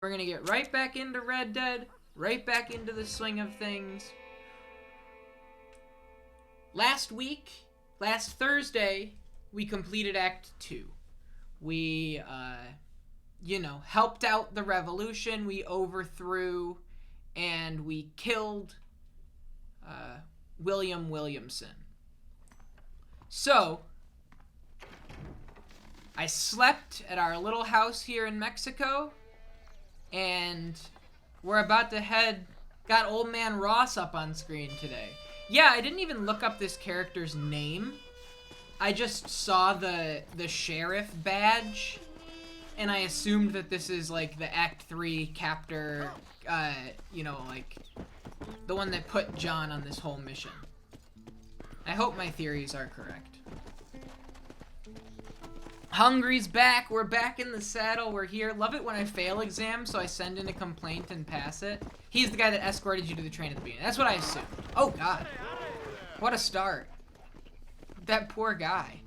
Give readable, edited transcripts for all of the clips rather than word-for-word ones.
We're gonna get right back into Red Dead, right back into the swing of things. Last Thursday, we completed Act 2. We, helped out the revolution, we overthrew, and we killed, William Williamson. So, I slept at our little house here in Mexico, and we're about to got Old Man Ross up on screen today. Yeah, I didn't even look up this character's name. I just saw the sheriff badge, and I assumed that this is like the Act 3 captor, like the one that put John on this whole mission. I hope my theories are correct. Hungry's back. We're back in the saddle. We're here. Love it when I fail exams, so I send in a complaint and pass it. He's the guy that escorted you to the train at the beginning. That's what I assumed. Oh, God. What a start. That poor guy.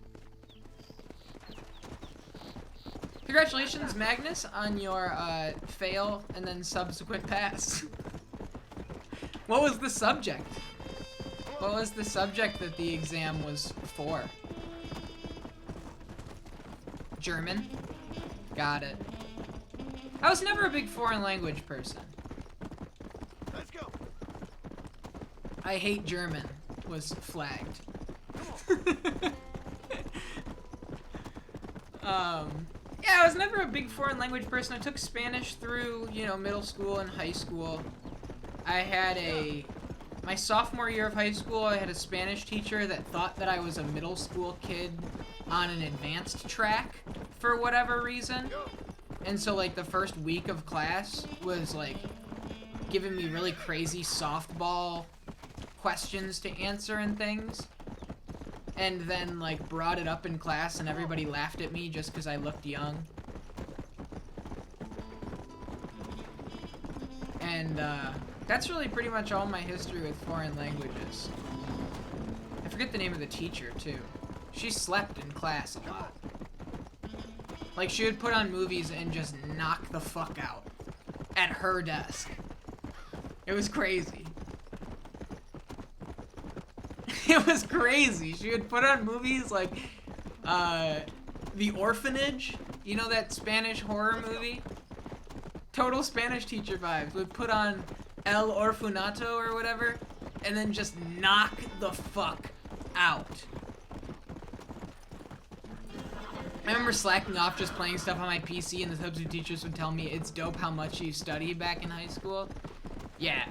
Congratulations, Magnus, on your fail and then subsequent pass. What was the subject? What was the subject that the exam was for? German. Got it. I was never a big foreign language person. Let's go. I hate German was flagged. Yeah, I was never a big foreign language person. I took Spanish through, middle school and high school. I had my sophomore year of high school, I had a Spanish teacher that thought that I was a middle school kid on an advanced track for whatever reason. And so, like, the first week of class was, like, giving me really crazy softball questions to answer and things. And then, like, brought it up in class and everybody laughed at me just because I looked young. And, that's really pretty much all my history with foreign languages. I forget the name of the teacher, too. She slept in class a lot. Like, she would put on movies and just knock the fuck out at her desk. It was crazy. It was crazy. She would put on movies like, The Orphanage. You know that Spanish horror movie? Total Spanish teacher vibes. Would put on El Orfanato or whatever, and then just knock the fuck out. I remember slacking off just playing stuff on my PC, and the substitute teachers would tell me it's dope how much you study back in high school. Yeah.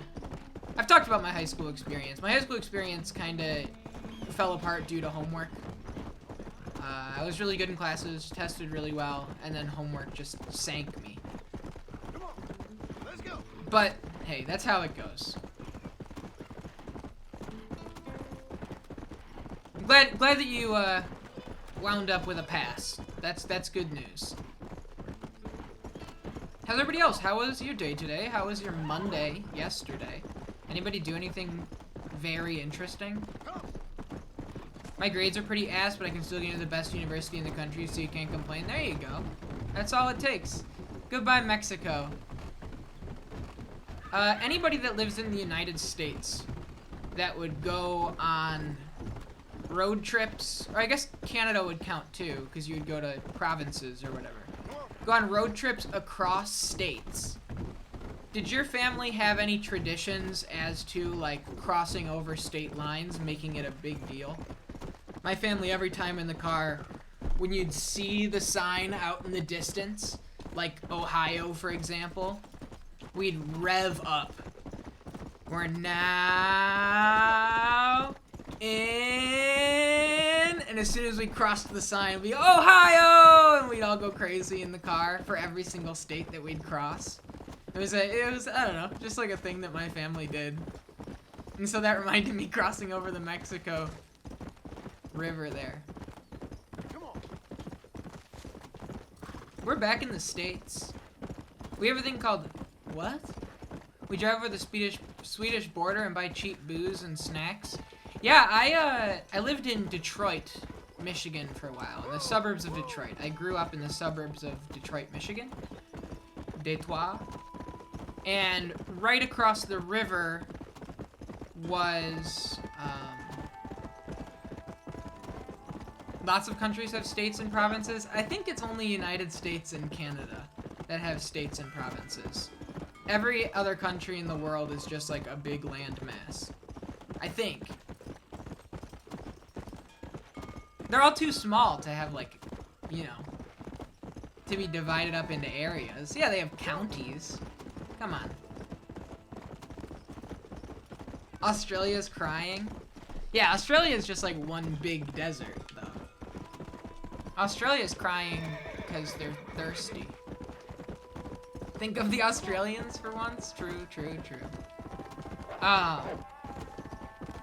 I've talked about my high school experience. My high school experience kind of fell apart due to homework. I was really good in classes, tested really well, and then homework just sank me. Come on. Let's go. But, hey, that's how it goes. I'm glad that you, wound up with a pass. That's good news. How's everybody else? How was your day today? How was your Monday yesterday? Anybody do anything very interesting? My grades are pretty ass, but I can still get into the best university in the country, so you can't complain. There you go. That's all it takes. Goodbye, Mexico. Anybody that lives in the United States that would go on road trips, or I guess Canada would count too, because you would go to provinces or whatever. Go on road trips across states. Did your family have any traditions as to, like, crossing over state lines, making it a big deal? My family, every time in the car, when you'd see the sign out in the distance, like Ohio, for example, we'd rev up. We're now in, and as soon as we crossed the sign, we'd be Ohio, and we'd all go crazy in the car for every single state that we'd cross. It was I don't know, just like a thing that my family did. And so that reminded me crossing over the Mexico River there. Come on. We're back in the States. We have a thing called, what? We drive over the Swedish border and buy cheap booze and snacks. Yeah, I lived in Detroit, Michigan for a while, in the suburbs of Detroit. I grew up in the suburbs of Detroit, Michigan. d'Etoile. And right across the river was, lots of countries have states and provinces. I think it's only United States and Canada that have states and provinces. Every other country in the world is just like a big land mass. I think. They're all too small to have, like, you know, to be divided up into areas. Yeah, they have counties. Come on. Australia's crying. Yeah, Australia's just like one big desert, though. Australia's crying because they're thirsty. Think of the Australians for once. True, true, true.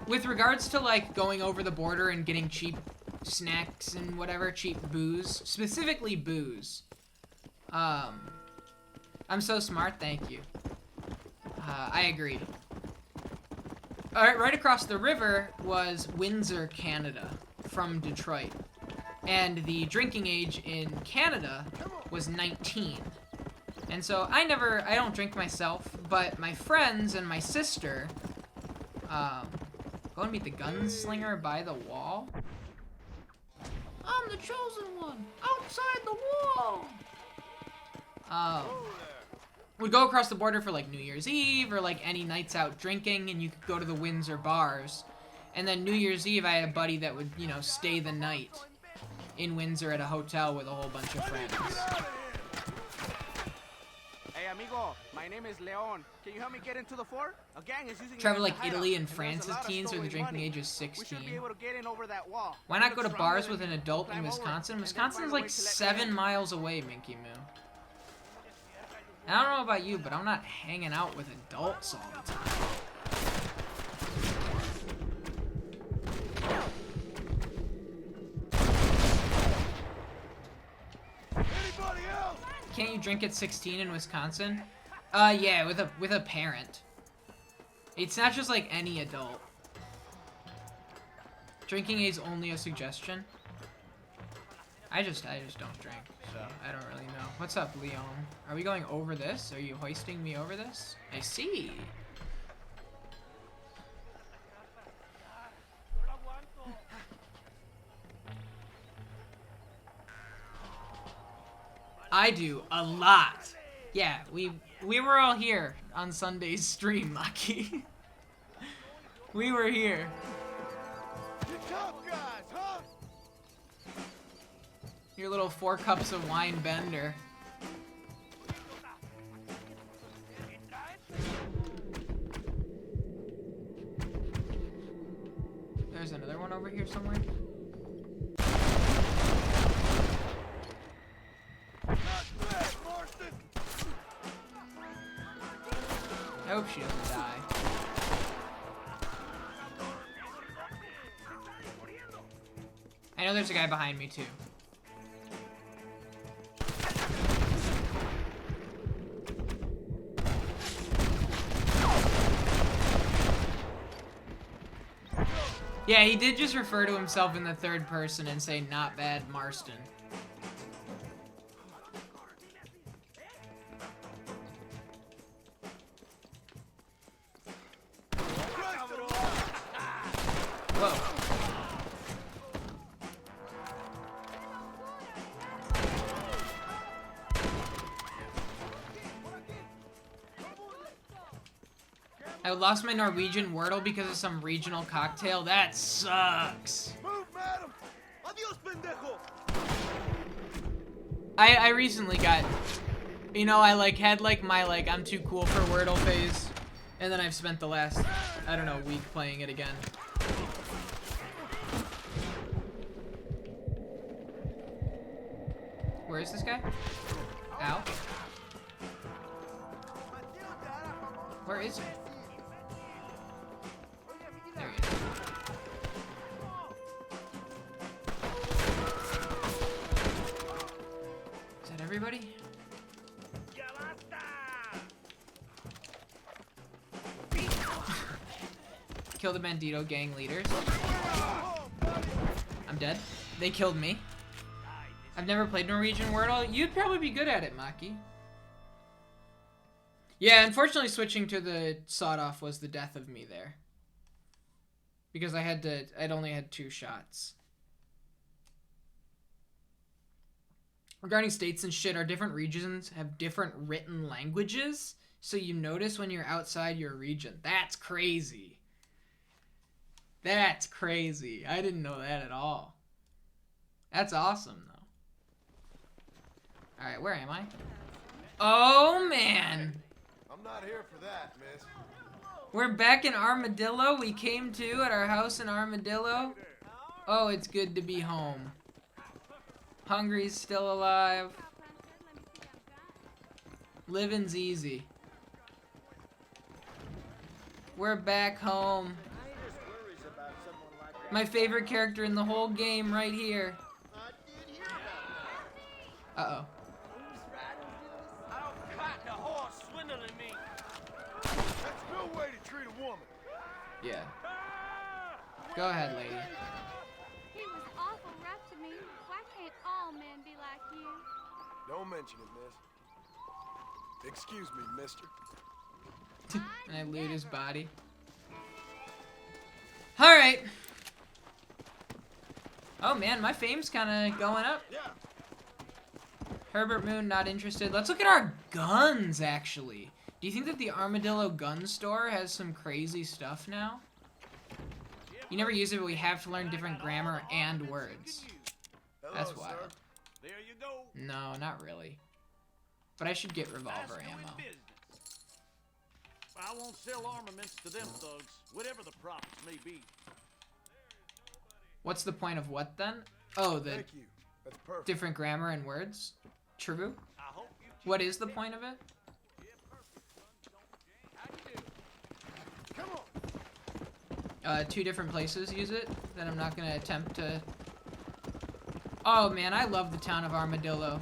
With regards to, like, going over the border and getting cheap snacks and whatever, cheap booze, specifically booze. I'm so smart, thank you. I agree. Alright, right across the river was Windsor, Canada, from Detroit. And the drinking age in Canada was 19. And so I don't drink myself, but my friends and my sister, go and meet the gunslinger by the wall. I'm the chosen one, outside the wall. Would go across the border for like New Year's Eve or like any nights out drinking, and you could go to the Windsor bars. And then New Year's Eve, I had a buddy that would, you know, stay the night in Windsor at a hotel with a whole bunch of friends. Hey amigo, my name is Leon. Can you help me get into the fort? A gang is using Travel like Italy and France's teens where the drinking age is 16. We should be able to get in over that wall. Why not go to bars with an adult in Wisconsin? Wisconsin's like 7 miles away, Minky Moo. I don't know about you, but I'm not hanging out with adults all the time. Anybody else? Can't you drink at 16 in Wisconsin? Yeah, with a parent. It's not just like any adult. Drinking age is only a suggestion. I just don't drink, so I don't really know. What's up, Leon? Are we going over this? Are you hoisting me over this? I see. I do a lot. Yeah, we were all here on Sunday's stream, Maki. We were here. You tough guys, huh? Your little 4 cups of wine bender. There's another one over here somewhere. I hope she doesn't die. I know there's a guy behind me too. Yeah, he did just refer to himself in the third person and say, "Not bad, Marston." Whoa. I lost my Norwegian Wordle because of some regional cocktail. That sucks. Move, madam. Adios, pendejo. I recently got, you know, I like had like my like I'm too cool for Wordle phase, and then I've spent the last, I don't know, week playing it again. Where is this guy? Ow. Where is he? There he is. Is that everybody? Kill the Bandito gang leaders. I'm dead. They killed me. I've never played Norwegian Wordle. You'd probably be good at it, Maki. Yeah, unfortunately switching to the sawed-off was the death of me there. Because I'd only had 2 shots. Regarding states and shit, our different regions have different written languages, so you notice when you're outside your region. That's crazy. That's crazy. I didn't know that at all. That's awesome, though. Alright, where am I? Oh, man! I'm not here for that, miss. We're back in Armadillo. We came to at our house in Armadillo. Oh, it's good to be home. Hungry's still alive. Living's easy. We're back home. My favorite character in the whole game right here. Uh-oh. That's no way to treat a woman. Yeah. Go ahead, lady. He was awful rough to me. Why can't all men be like you? Don't mention it, miss. Excuse me, mister. And I loot his body. Alright. Oh man, my fame's kinda going up. Yeah. Herbert Moon, not interested. Let's look at our guns, actually. Do you think that the Armadillo gun store has some crazy stuff now? You never use it, but we have to learn different grammar and words. Hello, That's sir. wild. There you go. No, not really. But I should get revolver ammo. I won't sell armaments to them thugs, whatever the profits may be. What's the point of what then? Oh, the Thank you. That's perfect. different grammar and words? True. I hope you What is the point of it? Come on. 2 different places use it that I'm not gonna attempt to. Oh man, I love the town of Armadillo.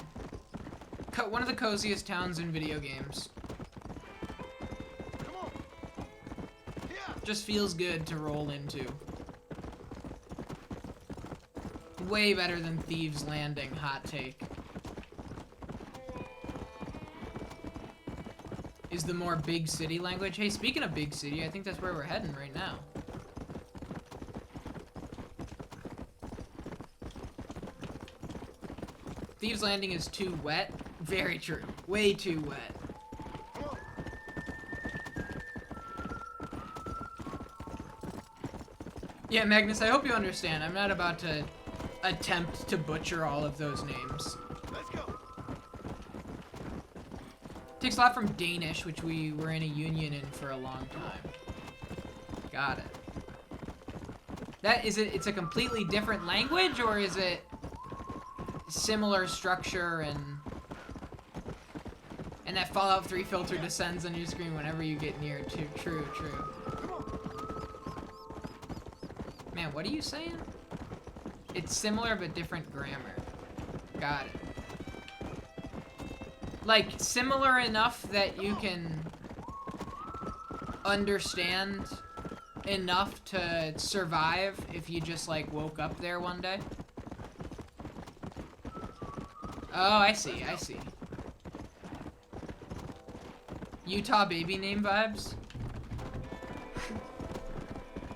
One of the coziest towns in video games. Come on. Yeah. Just feels good to roll into. Way better than Thieves Landing, hot take. Is the more big city language. Hey, speaking of big city, I think that's where we're heading right now. Thieves Landing is too wet. Very true. Way too wet. Come on. Yeah, Magnus, I hope you understand. I'm not about to attempt to butcher all of those names. Let's go. Takes a lot from Danish, which we were in a union in for a long time. Got it. That is it. It's a completely different language, or is it similar structure and that Fallout 3 filter descends on your screen whenever you get near to true. Come on. Man, what are you saying? It's similar but different grammar. Got it. Like, similar enough that you can understand enough to survive if you just, like, woke up there one day? Oh, I see, I see. Utah baby name vibes?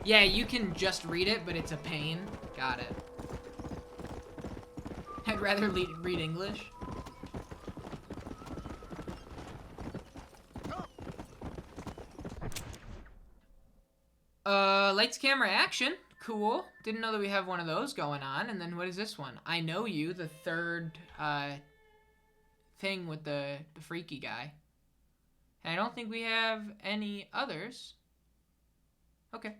Yeah, you can just read it, but it's a pain. Got it. I'd rather read English. Lights, camera, action. Cool. Didn't know that we have one of those going on. And then what is this one? I Know You, the third, thing with the freaky guy. And I don't think we have any others. Okay.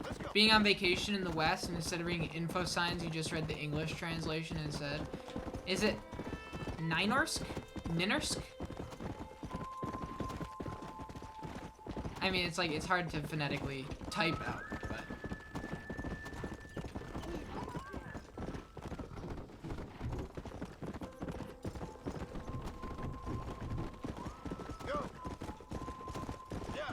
Let's go. Being on vacation in the West, and instead of reading info signs, you just read the English translation instead. Is it Ninorsk? Ninorsk? I mean, it's like, it's hard to phonetically type out, but... Go. Yeah.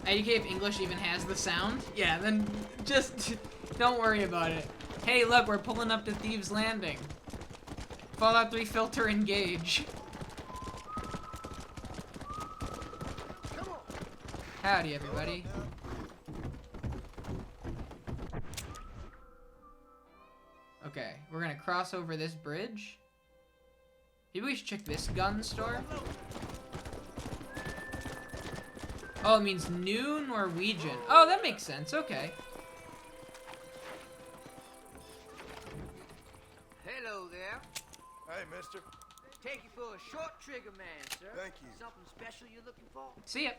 IDK if English even has the sound? Yeah, then just don't worry about it. Hey, look, we're pulling up to Thieves Landing. Fallout 3 filter engage. Howdy, everybody. Okay, we're gonna cross over this bridge. Maybe we should check this gun store. Oh, it means New Norwegian. Oh, that makes sense. Okay. Hello there. Hey, mister. Take you for a short trigger man, sir. Thank you. Something special you're looking for? See ya.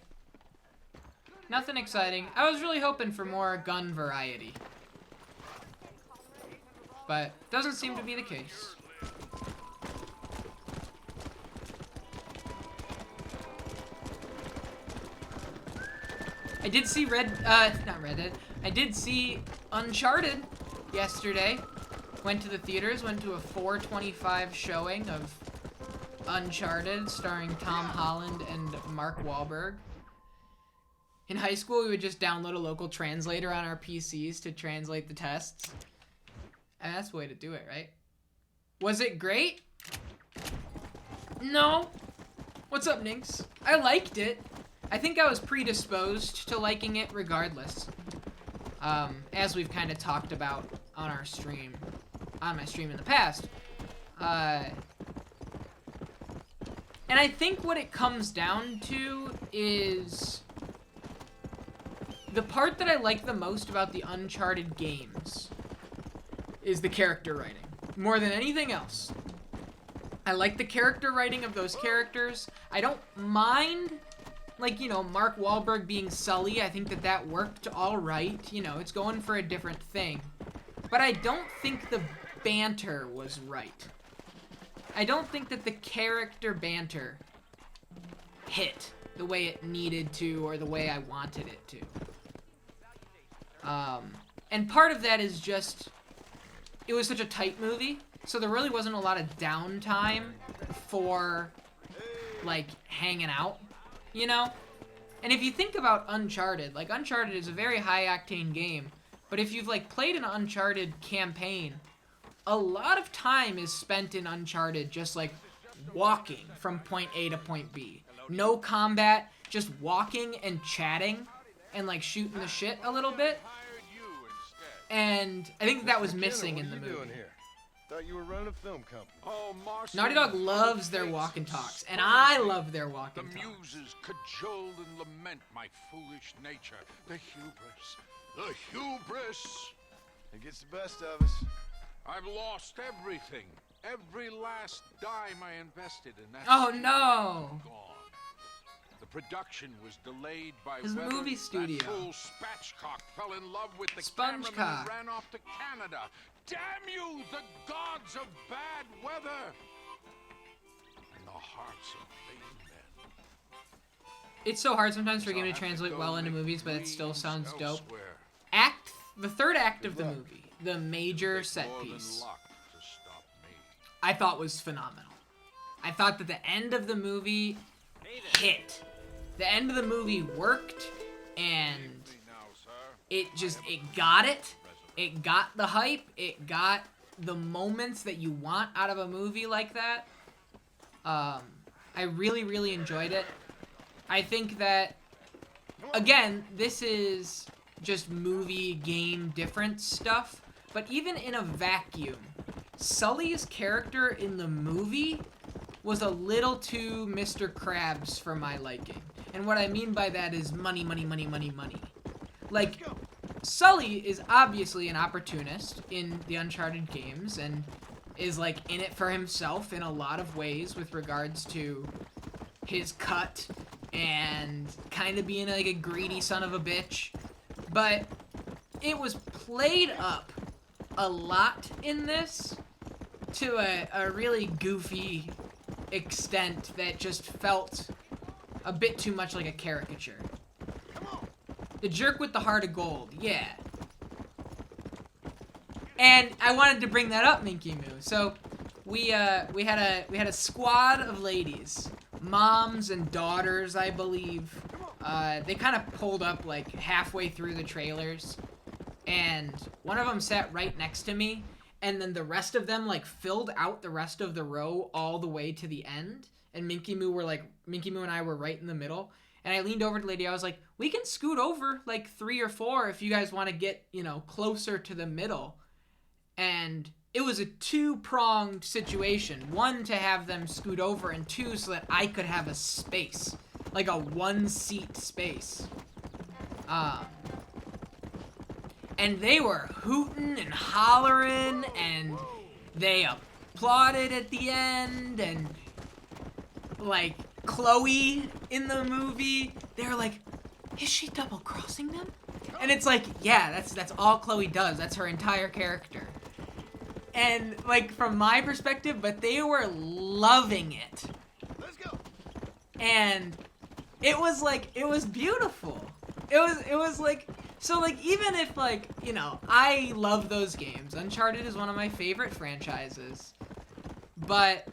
Nothing exciting. I was really hoping for more gun variety. But doesn't seem to be the case. I did see not Red Dead. I did see Uncharted yesterday. Went to the theaters, went to a 4:25 showing of Uncharted starring Tom Holland and Mark Wahlberg. In high school, we would just download a local translator on our PCs to translate the tests. And that's the way to do it, right? Was it great? No. What's up, Ninx? I liked it. I think I was predisposed to liking it regardless. As we've kind of talked about on our stream, on my stream in the past. And I think what it comes down to is the part that I like the most about the Uncharted games is the character writing, more than anything else. I like the character writing of those characters. I don't mind, like, you know, Mark Wahlberg being Sully. I think that that worked all right. You know, it's going for a different thing. But I don't think the banter was right. I don't think that the character banter hit the way it needed to or the way I wanted it to. And part of that is just, it was such a tight movie, so there really wasn't a lot of downtime for, like, hanging out, you know? And if you think about Uncharted, like, Uncharted is a very high-octane game, but if you've, like, played an Uncharted campaign, a lot of time is spent in Uncharted just, like, walking from point A to point B. No combat, just walking and chatting and, like, shooting the shit a little bit. And I think that was missing in the movie. Thought you were running a film company. Oh, Marshal, Naughty Dog loves their walk and talks, and I love their walk the and talks. muses cajole and lament my foolish nature. The hubris. The hubris. It gets the best of us. I've lost everything. Every last dime I invested in that. Oh, studio no. Gone. The production was delayed by His weather. movie studio. That fool Spatchcock fell in love with the Spongecock. cameraman and ran off to Canada. Damn you, the gods of bad weather! And the hearts of vain men. It's so hard sometimes for a So game I to have translate go well into make movies, but it still dreams sounds dope. elsewhere. The third act of the movie, the major Take set more than piece, luck to stop me. I thought was phenomenal. I thought that the end of the movie hit. The end of the movie worked, and it got it. It got the hype. It got the moments that you want out of a movie like that. I really, really enjoyed it. I think that, again, this is just movie game difference stuff, but even in a vacuum, Sully's character in the movie was a little too Mr. Krabs for my liking. And what I mean by that is money, money, money, money, money. Like, Sully is obviously an opportunist in the Uncharted games and is, like, in it for himself in a lot of ways with regards to his cut and kind of being, like, a greedy son of a bitch. But it was played up a lot in this to a really goofy extent that just felt a bit too much like a caricature. The jerk with the heart of gold, yeah. And I wanted to bring that up, Minky Moo. So we had a squad of ladies, moms and daughters, I believe. They kind of pulled up like halfway through the trailers, and one of them sat right next to me, and then the rest of them like filled out the rest of the row all the way to the end, and Minky Moo and I were right in the middle. And I leaned over to the lady. I was like, we can scoot over like 3 or 4 if you guys want to get, you know, closer to the middle. And it was a 2-pronged situation. 1, to have them scoot over, and 2, so that I could have a space. Like a 1-seat space. And they were hooting and hollering, and they applauded at the end, and like Chloe in the movie, they're like, is she double-crossing them? And it's like, yeah, that's all Chloe does. That's her entire character. And like from my perspective, but they were loving it. Let's go. And it was like, it was beautiful. It was like, so like, even if like, you know, I love those games. Uncharted is one of my favorite franchises. But,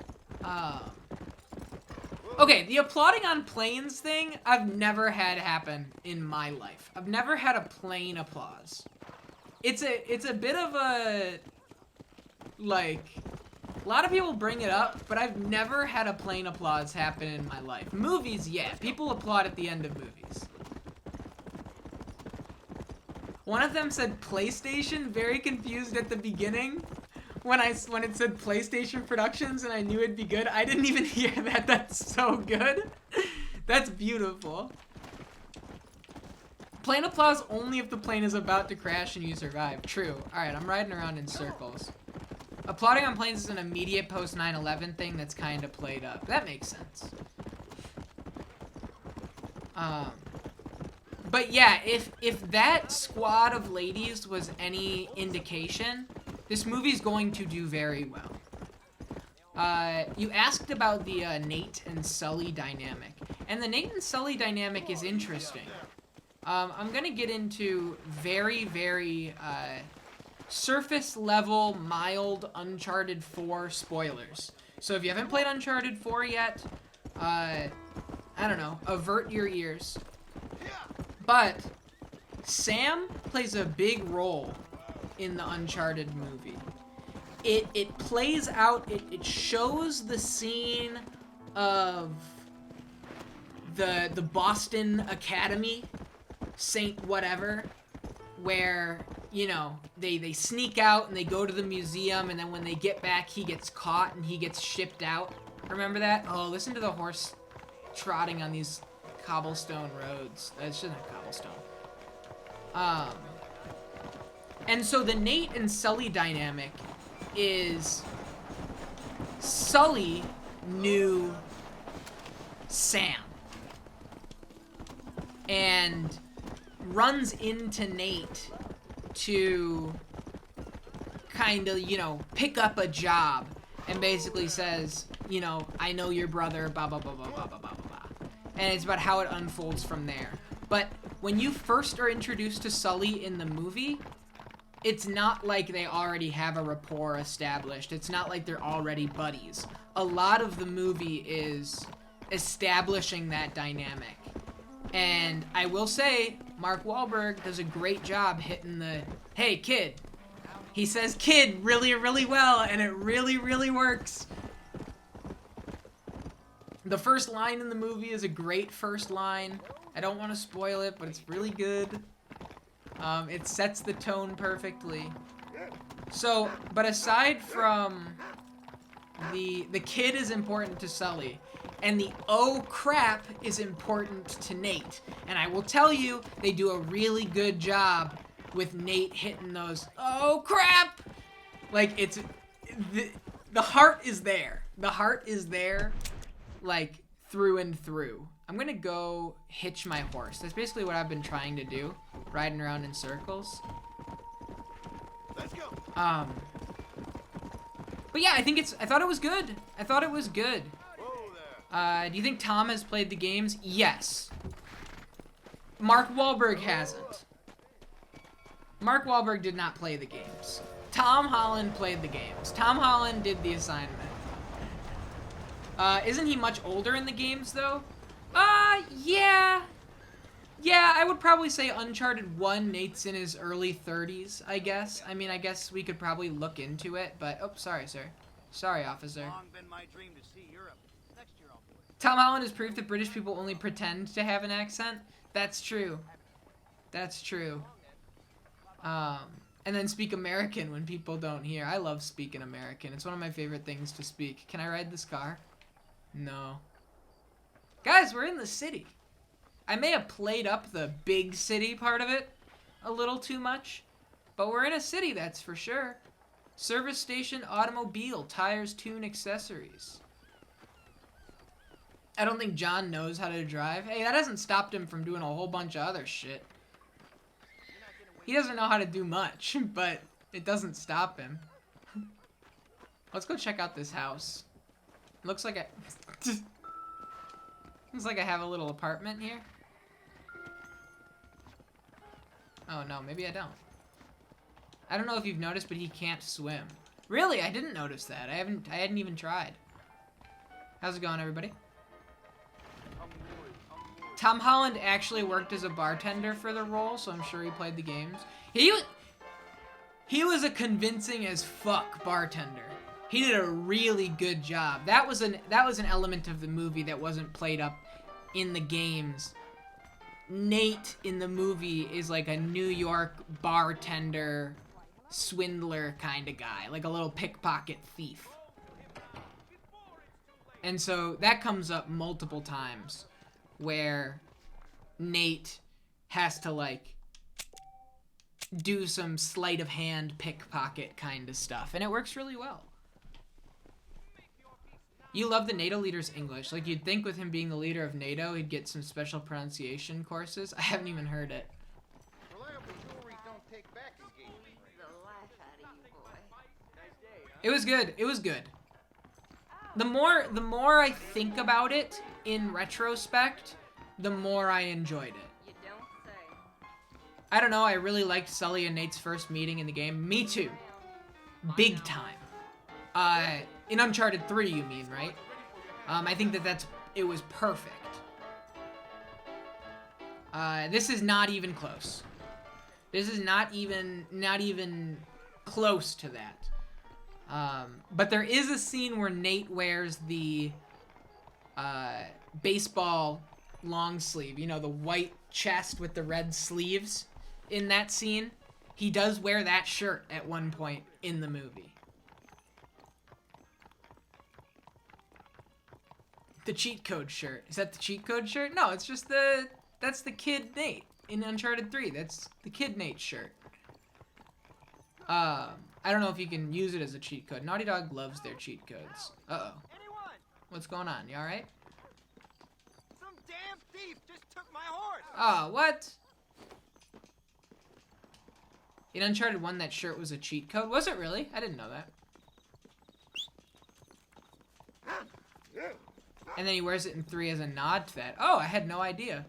okay, the applauding on planes thing, I've never had happen in my life. I've never had a plane applause. It's a bit of a, like, a lot of people bring it up, but I've never had a plane applause happen in my life. Movies, yeah, people applaud at the end of movies. One of them said PlayStation, very confused at the beginning. When it said PlayStation Productions and I knew it'd be good, I didn't even hear that. That's so good. That's beautiful. Plane applause only if the plane is about to crash and you survive. True. Alright, I'm riding around in circles. Applauding on planes is an immediate post 9/11 thing that's kind of played up. That makes sense. But yeah, if that squad of ladies was any indication, this movie's going to do very well. You asked about the Nate and Sully dynamic. And the Nate and Sully dynamic is interesting. I'm going to get into very, very surface level, mild Uncharted 4 spoilers. So if you haven't played Uncharted 4 yet, I don't know, avert your ears. But Sam plays a big role in the Uncharted movie. It plays out, it shows the scene of the Boston Academy, Saint whatever, where, you know, they sneak out and they go to the museum, and then when they get back, he gets caught and he gets shipped out. Remember that? Oh, listen to the horse trotting on these cobblestone roads. It's just not cobblestone. And so the Nate and Sully dynamic is Sully knew Sam and runs into Nate to kind of, you know, pick up a job, and basically says, you know, I know your brother, blah, blah, blah, blah, blah, blah, blah, blah. And it's about how it unfolds from there. But when you first are introduced to Sully in the movie, it's not like they already have a rapport established. It's not like they're already buddies. A lot of the movie is establishing that dynamic. And I will say, Mark Wahlberg does a great job hitting the, hey, kid. He says kid really, really well, and it really, really works. The first line in the movie is a great first line. I don't want to spoil it, but it's really good. It sets the tone perfectly. So, but aside from the kid is important to Sully, and the oh crap is important to Nate. And I will tell you, they do a really good job with Nate hitting those oh crap. Like, it's the heart is there. The heart is there. Like, through and through. I'm gonna go hitch my horse. That's basically what I've been trying to do, riding around in circles. Let's go. But yeah, I thought it was good. I thought it was good. Whoa there. Do you think Tom has played the games? Yes. Mark Wahlberg hasn't. Mark Wahlberg did not play the games. Tom Holland played the games. Tom Holland did the assignment. Isn't he much older in the games, though? Yeah. Yeah, I would probably say Uncharted 1, Nate's in his early 30s, I guess. I mean, I guess we could probably look into it, but... Oh, sorry, sir. Sorry, officer. Long been my dream to see Europe. Next year I'll do it. Tom Holland has proved that British people only pretend to have an accent. That's true. That's true. And then speak American when people don't hear. I love speaking American. It's one of my favorite things to speak. Can I ride this car? No. Guys, we're in the city. I may have played up the big city part of it a little too much, but we're in a city, that's for sure. Service station, automobile, tires, tune, accessories. I don't think John knows how to drive. Hey, that hasn't stopped him from doing a whole bunch of other shit. He doesn't know how to do much, but it doesn't stop him. Let's go check out this house. Looks like looks like I have a little apartment here. Oh no, maybe I don't. I don't know if you've noticed, but he can't swim. Really? I didn't notice that. I hadn't even tried. How's it going, everybody? Tom Holland actually worked as a bartender for the role, so I'm sure he played the games. He was a convincing as fuck bartender. He did a really good job. That was an element of the movie that wasn't played up in the games. Nate in the movie is like a New York bartender, swindler kind of guy, like a little pickpocket thief. And so that comes up multiple times where Nate has to like do some sleight of hand pickpocket kind of stuff, and it works really well. You love the NATO leader's English. Like, you'd think with him being the leader of NATO, he'd get some special pronunciation courses. I haven't even heard it. It was good. It was good. The more I think about it in retrospect, the more I enjoyed it. I don't know, I really liked Sully and Nate's first meeting in the game. Me too. Big time. In Uncharted 3, you mean, right? I think it was perfect. This is not even close. This is not even close to that. But there is a scene where Nate wears the baseball long sleeve. You know, the white chest with the red sleeves in that scene. He does wear that shirt at one point in the movie. The cheat code shirt. Is that the cheat code shirt? No, it's just that's the Kid Nate in Uncharted 3. That's the Kid Nate shirt. I don't know if you can use it as a cheat code. Naughty Dog loves their cheat codes. Uh-oh. What's going on? You alright? Some damn thief just took my horse. Oh, what? In Uncharted 1, that shirt was a cheat code? Was it really? I didn't know that. And then he wears it in 3 as a nod to that. Oh, I had no idea.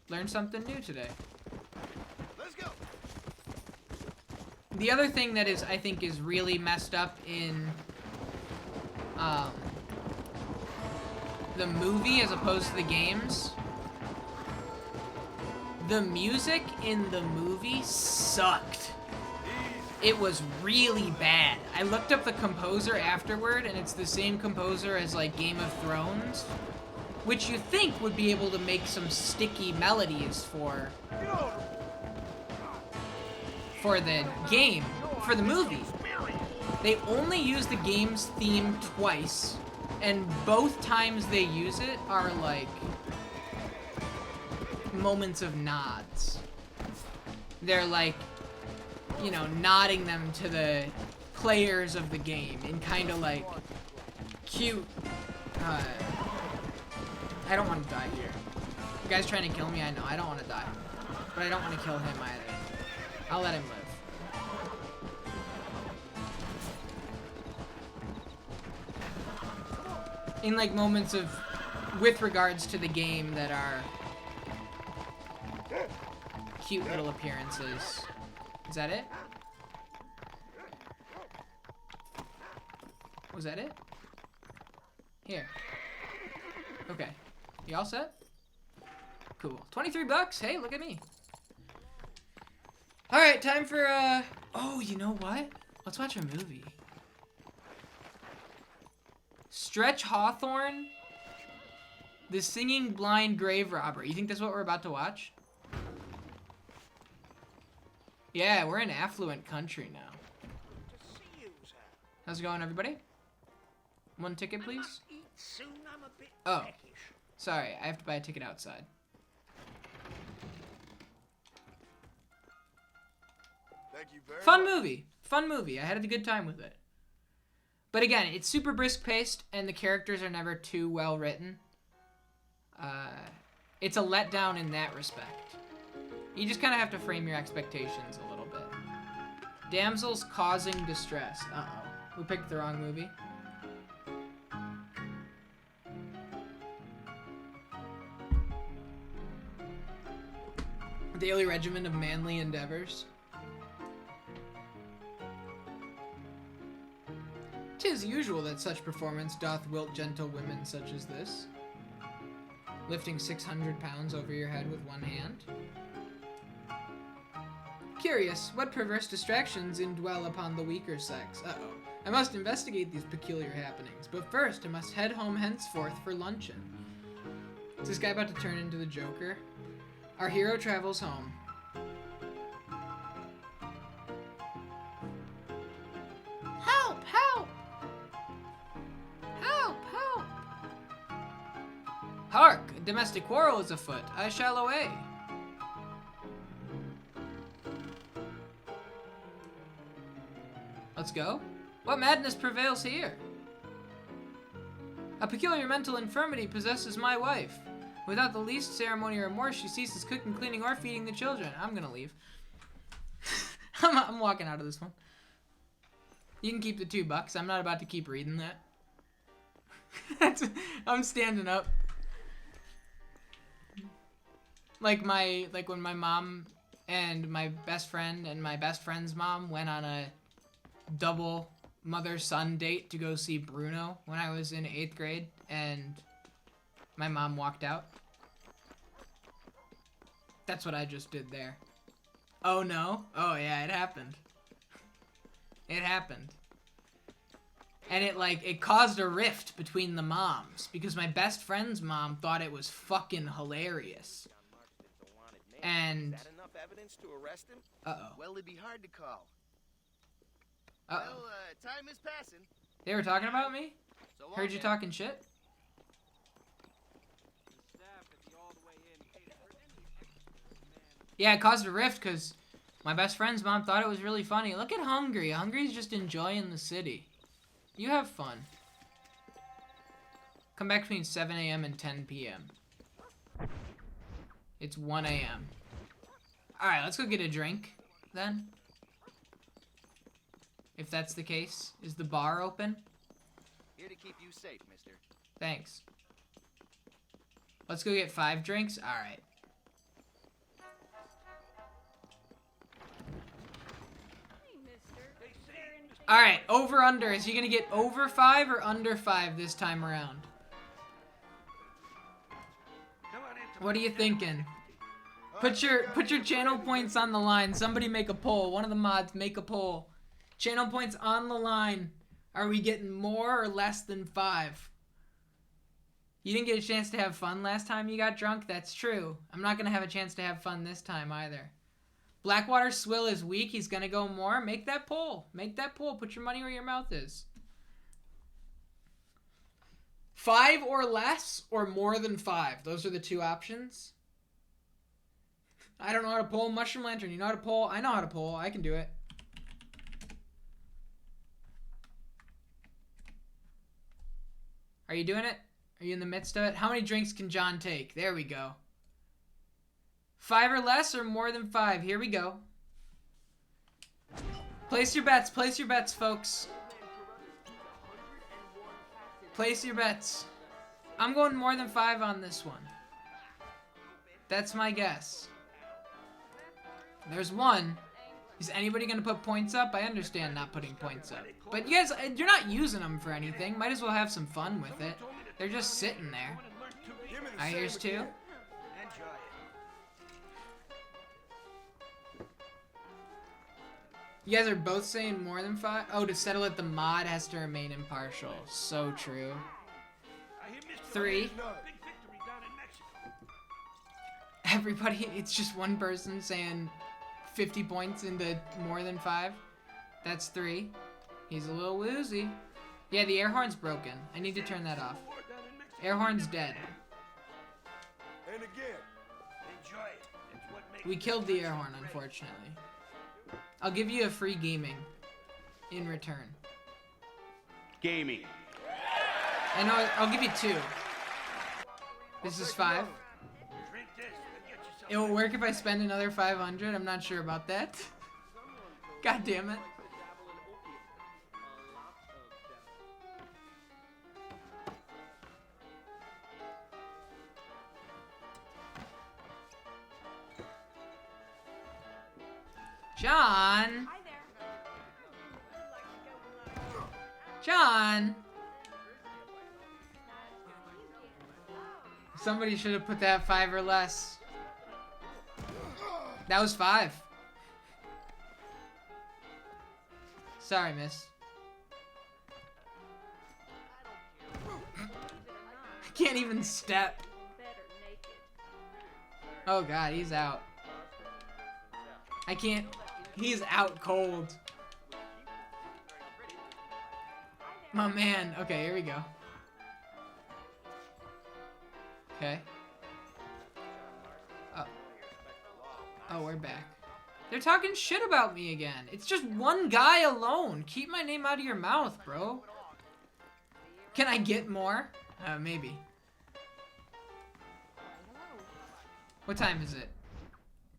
Learned something new today. Let's go. The other thing that I think is really messed up in the movie as opposed to the games, the music in the movie sucked. It was really bad. I looked up the composer afterward, and it's the same composer as, like, Game of Thrones, which you think would be able to make some sticky melodies for the game, for the movie. They only use the game's theme twice, and both times they use it are, like, moments of nods. They're, like, you know, nodding them to the players of the game in kind of like cute, I don't want to die here. You guys trying to kill me? I know, I don't want to die. But I don't want to kill him either. I'll let him live. In like moments of, with regards to the game that are cute little appearances. Is that it? Was that it? Here. Okay. You all set? Cool. 23 bucks. Hey, look at me. All right, time for oh, you know what? Let's watch a movie. Stretch Hawthorne, The Singing Blind Grave Robber. You think that's what we're about to watch? Yeah, we're in affluent country now. How's it going, everybody? One ticket, please. Oh, sorry. I have to buy a ticket outside. Thank you very Fun much. movie. Fun movie. I had a good time with it. But again, it's super brisk paced, and the characters are never too well written. It's a letdown in that respect. You just kind of have to frame your expectations a little bit. Damsels causing distress. Uh-oh. We picked the wrong movie. Daily regimen of manly endeavors. 'Tis usual that such performance doth wilt gentle women such as this. Lifting 600 pounds over your head with one hand. Curious, what perverse distractions indwell upon the weaker sex? Uh-oh. I must investigate these peculiar happenings, but first I must head home henceforth for luncheon. Is this guy about to turn into the Joker? Our hero travels home. Help! Help! Help! Help! Hark! A domestic quarrel is afoot. I shall away. Let's go. What madness prevails here? A peculiar mental infirmity possesses my wife. Without the least ceremony or remorse, she ceases cooking, cleaning, or feeding the children. I'm gonna leave. I'm walking out of this one. You can keep the $2. I'm not about to keep reading that. I'm standing up. Like when my mom and my best friend and my best friend's mom went on a double mother-son date to go see Bruno when I was in 8th grade, and my mom walked out. That's what I just did there. Oh no? Oh yeah, it happened. It happened. And it caused a rift between the moms, because my best friend's mom thought it was fucking hilarious. And Is that enough evidence to arrest him? uh-oh. Well, it'd be hard to call. Uh-oh. Well, time is passing. They were talking about me? So long, Heard you then. talking shit? Yeah, it caused a rift because my best friend's mom thought it was really funny. Look at Hungry. Hungry's just enjoying the city. You have fun. Come back between 7 a.m. and 10 p.m. It's 1 a.m. Alright, let's go get a drink, then. If that's the case. Is the bar open? Here to keep you safe, mister. Thanks. Let's go get 5 drinks? Alright. Alright, over under. Is he gonna get over 5 or under 5 this time around? What are you thinking? Put your channel points on the line. Somebody make a poll. One of the mods make a poll. Channel points on the line. Are we getting more or less than 5? You didn't get a chance to have fun last time you got drunk? That's true. I'm not gonna have a chance to have fun this time either. Blackwater Swill is weak. He's gonna go more. Make that poll. Make that poll. Put your money where your mouth is. 5 or less or more than 5. Those are the 2 options. I don't know how to poll. Mushroom Lantern, you know how to poll? I know how to poll. I can do it. Are you doing it? Are you in the midst of it? How many drinks can John take? There we go. 5 or less or more than 5? Here we go. Place your bets. Place your bets, folks. Place your bets. I'm going more than 5 on this one. That's my guess. There's 1. Is anybody going to put points up? I understand not putting points up. But you guys, you're not using them for anything. Might as well have some fun with it. They're just sitting there. Give me the Alright, here's same 2. again. Enjoy it. You guys are both saying more than 5? Oh, to settle it, the mod has to remain impartial. So true. 3. Everybody, it's just one person saying 50 points into more than 5. That's 3. He's a little woozy. Yeah, the air horn's broken. I need to turn that off. Air horn's dead. And again. Enjoy it. It's what makes We killed the air horn, unfortunately. I'll give you a free gaming in return. gaming. I know, I'll give you 2. This is 5. Drink this and get yourself. It will work if I spend another 500. I'm not sure about that. God damn it. John! Hi there. John! Somebody should have put that 5 or less. That was 5. Sorry, miss. I can't even step. Oh god, he's out. I can't. He's out cold. My man. Okay, here we go. Okay. Oh, we're back. They're talking shit about me again. It's just one guy alone. Keep my name out of your mouth, bro. Can I get more? Maybe. What time is it?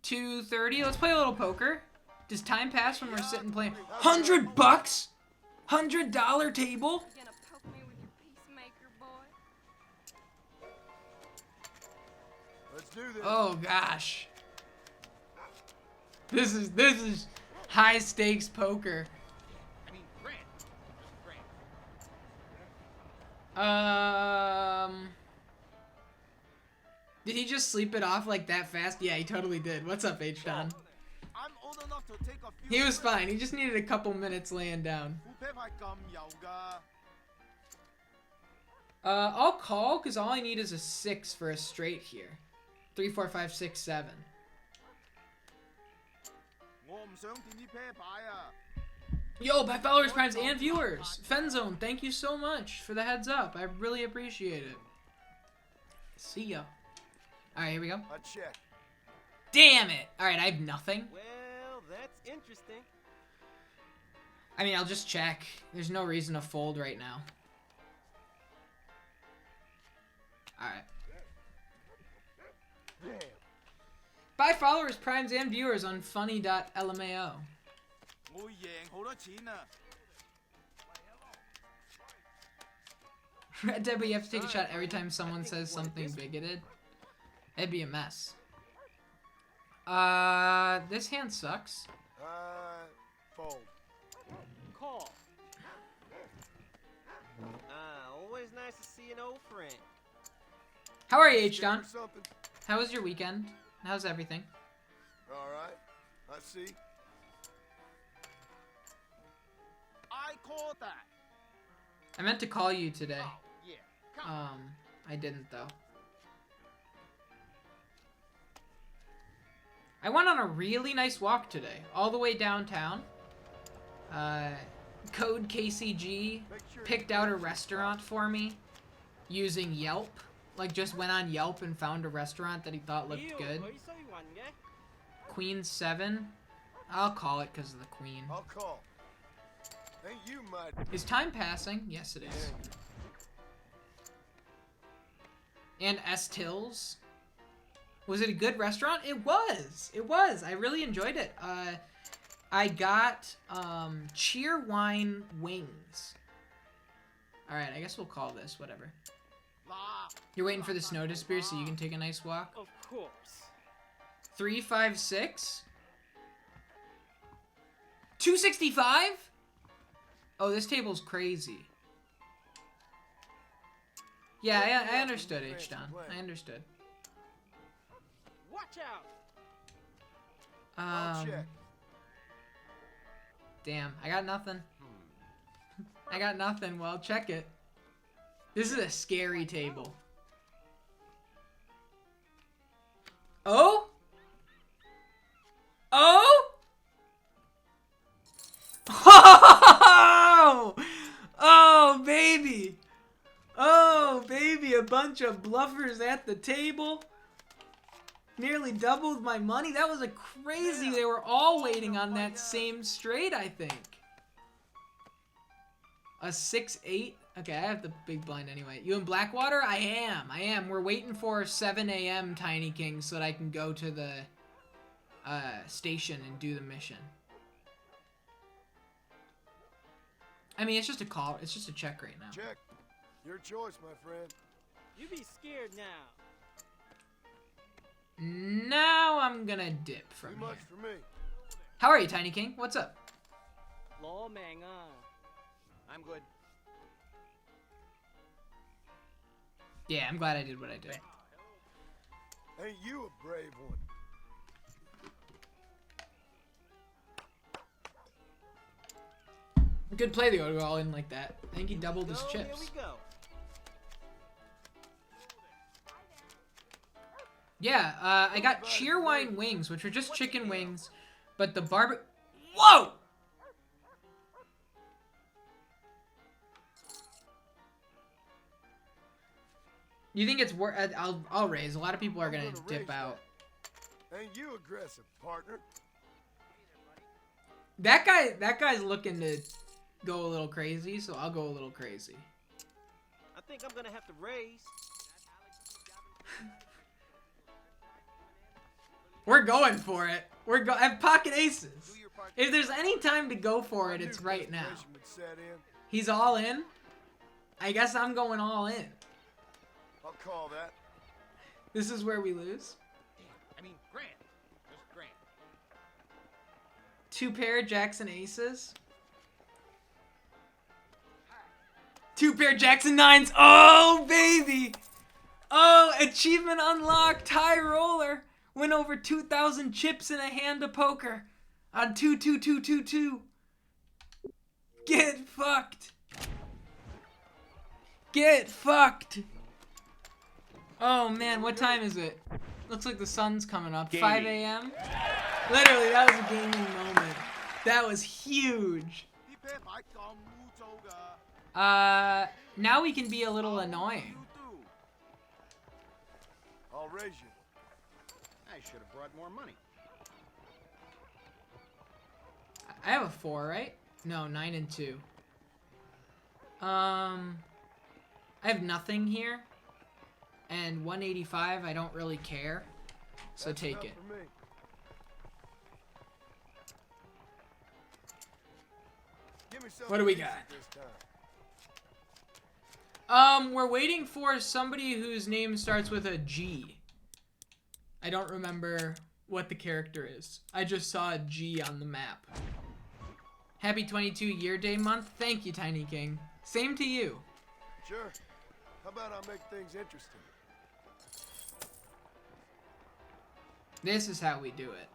2:30. Let's play a little poker. Does time pass when we're sitting playing? $100? $100 table? You gonna poke me with your peacemaker, boy? Let's do this. Oh gosh. This is high stakes poker. I mean, Grant. Grant. Did he just sleep it off like that fast? Yeah, he totally did. What's up, H-Don? I'm old enough to take a few. He was fine. He just needed a couple minutes laying down. I'll call because all I need is a 6 for a straight here. 3, 4, 5, 6, 7. Yo, by followers, primes, and viewers. Fenzone, thank you so much for the heads up. I really appreciate it. See ya. Alright, here we go. I check. Damn it! Alright, I have nothing. Well, that's interesting. I mean, I'll just check. There's no reason to fold right now. Alright. Damn. Buy followers, primes, and viewers on funny.lmao. Red Dead, but you have to take a shot every time someone says something bigoted. It'd be a mess. This hand sucks. Fold. Call. Always nice to see an old friend. How are you, H-Don? Something. How was your weekend? How's everything? All right. I see. I call that. I meant to call you today. Yeah. I didn't though. I went on a really nice walk today, all the way downtown. Code KCG picked out a restaurant for me using Yelp. Like, just went on Yelp and found a restaurant that he thought looked good. Queen 7. I'll call it because of the queen. I'll call. Ain't you mud? Is time passing? Yes, it is. And Estil's. Was it a good restaurant? It was. It was. I really enjoyed it. I got Cheerwine wings. All right, I guess we'll call this whatever. You're waiting for the snow to disappear so you can take a nice walk. Of course. 3, 5, 6. 265? Oh, this table's crazy. Yeah, I understood, H-Don. I understood. Watch out. I'll check. Damn, I got nothing. I got nothing. Well, check it. This is a scary table. Oh? Oh? Oh! Oh, baby. Oh, baby, a bunch of bluffers at the table. Nearly doubled my money. That was a crazy. They were all waiting on that same straight, I think. A 6-8. Okay, I have the big blind anyway. You in Blackwater? I am. We're waiting for 7 a.m. Tiny King so that I can go to the station and do the mission. I mean, it's just a call. It's just a check right now. Check. Your choice, my friend. You be scared now. Now I'm gonna dip from Too here. much for me. How are you, Tiny King? What's up? Law man, I'm good. Yeah, I'm glad I did what I did. Ain't you a brave one? Good play to go all in like that. I think he doubled his Here chips. we go. Yeah, I got Cheerwine wings, which are just chicken wings, but the barbecue. Whoa! You think it's worth? I'll raise. A lot of people are gonna dip out. Ain't you aggressive, partner? That guy's looking to go a little crazy, so I'll go a little crazy. I think I'm gonna have to raise. We're going for it. I have pocket aces. If there's any time to go for it, it's right now. Would set in. He's all in. I guess I'm going all in. I'll call that. This is where we lose. I mean, grand. Just grand. 2 pair jacks and aces. 2 pair jacks and nines. Oh, baby. Oh, achievement unlocked. High roller. Win over 2,000 chips in a hand of poker. On 2-2-2-2-2. Get fucked. Get fucked. Oh, man. What time is it? Looks like the sun's coming up. 5 a.m. Literally, that was a gaming moment. That was huge. Now we can be a little annoying. I'll raise you. I should have brought more money. I have a 4, right? No, 9 and 2. I have nothing here. And 185, I don't really care. So That's take enough it. for me. Give me something What do we decent got? this time. We're waiting for somebody whose name starts with a G. I don't remember what the character is. I just saw a G on the map. Happy 22 year day month. Thank you, Tiny King. Same to you. Sure. How about I make things interesting? This is how we do it.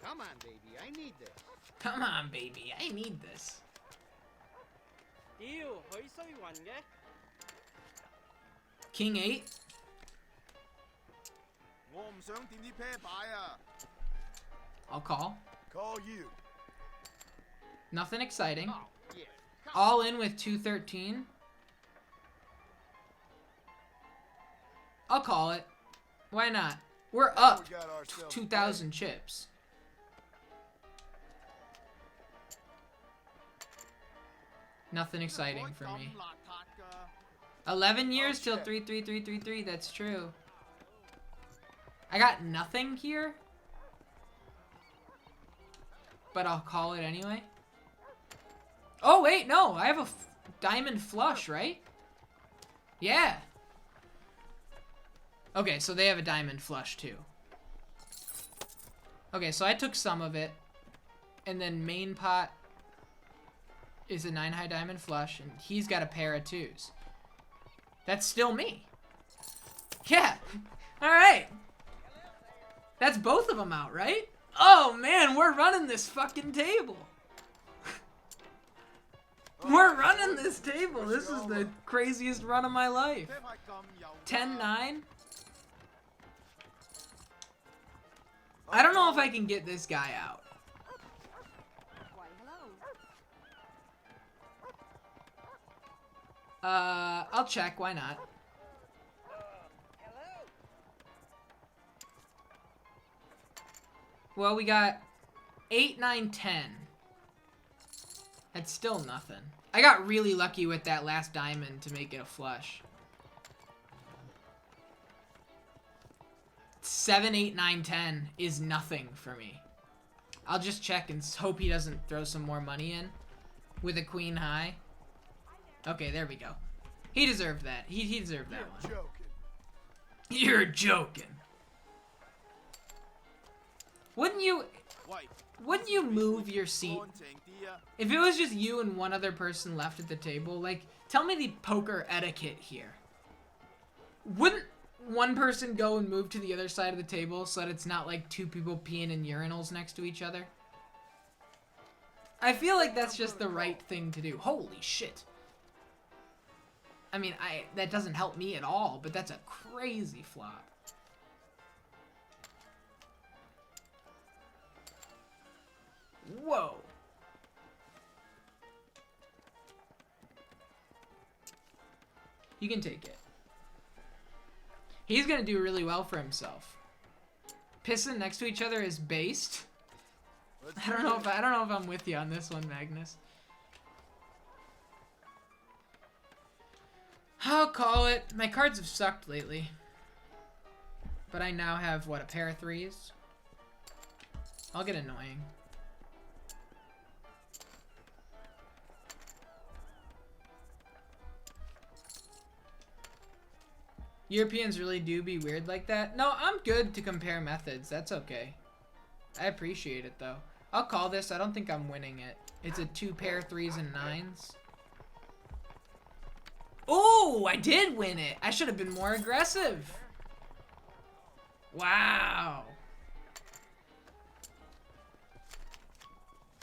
Come on, baby. I need this. Come on, baby. I need this. King 8. I'll call. Call you. Nothing exciting. Oh, yeah. All in with 213. I'll call it. Why not? We're up We got ourselves a 2,000 chips. Nothing exciting for me. 11 years till 33333. That's true. I got nothing here. But I'll call it anyway. Oh, wait, no. I have a diamond flush, right? Yeah. Okay, so they have a diamond flush, too. Okay, so I took some of it. And then main pot is a 9 high diamond flush. And he's got a pair of 2s. That's still me. Yeah. All right. That's both of them out, right? Oh man, we're running this fucking table. We're running this table. This is the craziest run of my life. 10-9. I don't know if I can get this guy out. Why, hello. I'll check. Why not? Well, we got 8, 9, 10. That's still nothing. I got really lucky with that last diamond to make it a flush. 7, 8, 9, 10 is nothing for me. I'll just check and hope he doesn't throw some more money in with a queen high. Okay, there we go. He deserved that. He deserved that one. You're joking. Wouldn't you move your seat? If it was just you and one other person left at the table, like, tell me the poker etiquette here. Wouldn't one person go and move to the other side of the table so that it's not like two people peeing in urinals next to each other? I feel like that's just the right thing to do. Holy shit. I mean, that doesn't help me at all, but that's a crazy flop. Whoa. You can take it. He's gonna do really well for himself. Pissing next to each other is based. I don't know if I'm with you on this one, Magnus. I'll call it. My cards have sucked lately. But I now have, what, a pair of threes? I'll get annoying. Europeans really do be weird like that? No, I'm good to compare methods. That's okay. I appreciate it, though. I'll call this. I don't think I'm winning it. It's a 2 pair 3s and 9s. Oh, I did win it. I should have been more aggressive. Wow.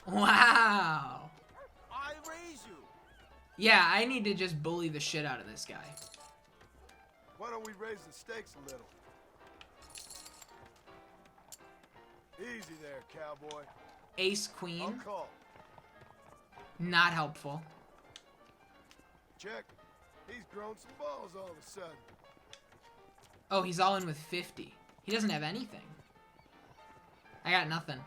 Wow. I raise you. Yeah, I need to just bully the shit out of this guy. Why don't we raise the stakes a little? Easy there, cowboy. Ace I'll queen. call. Not helpful. Check. He's grown some balls all of a sudden. Oh, he's all in with 50. He doesn't have anything. I got nothing.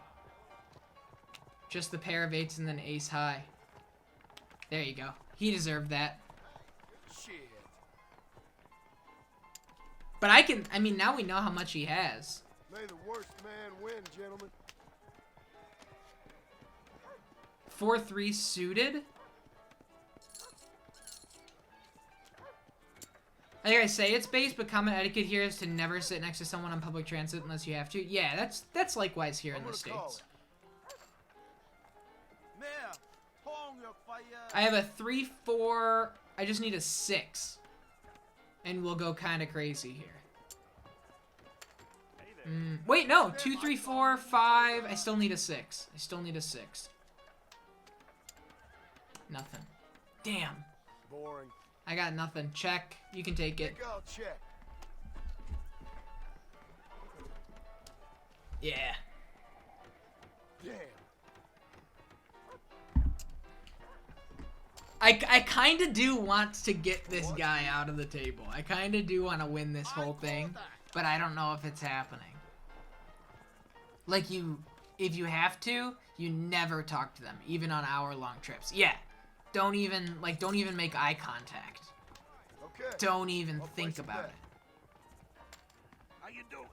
Just the pair of 8s and then ace high. There you go. He deserved that. Shit. But I mean, now we know how much he has. May the worst man win, gentlemen. 4-3 suited. Like I say, it's base, but common etiquette here is to never sit next to someone on public transit unless you have to. Yeah, that's likewise here in the States. I have a 3-4. I just need a 6. And we'll go kind of crazy here. Wait, no. 2, 3, 4, 5. I still need a 6. I still need a 6. Nothing. Damn. Boring. I got nothing. Check. You can take it. I'll check. Yeah. Damn. I kind of do want to get this guy out of the table. I kind of do want to win this whole thing, but I don't know if it's happening. Like, if you have to, you never talk to them, even on hour-long trips. Yeah. Don't even make eye contact. Okay. Don't even think about it. How you doing?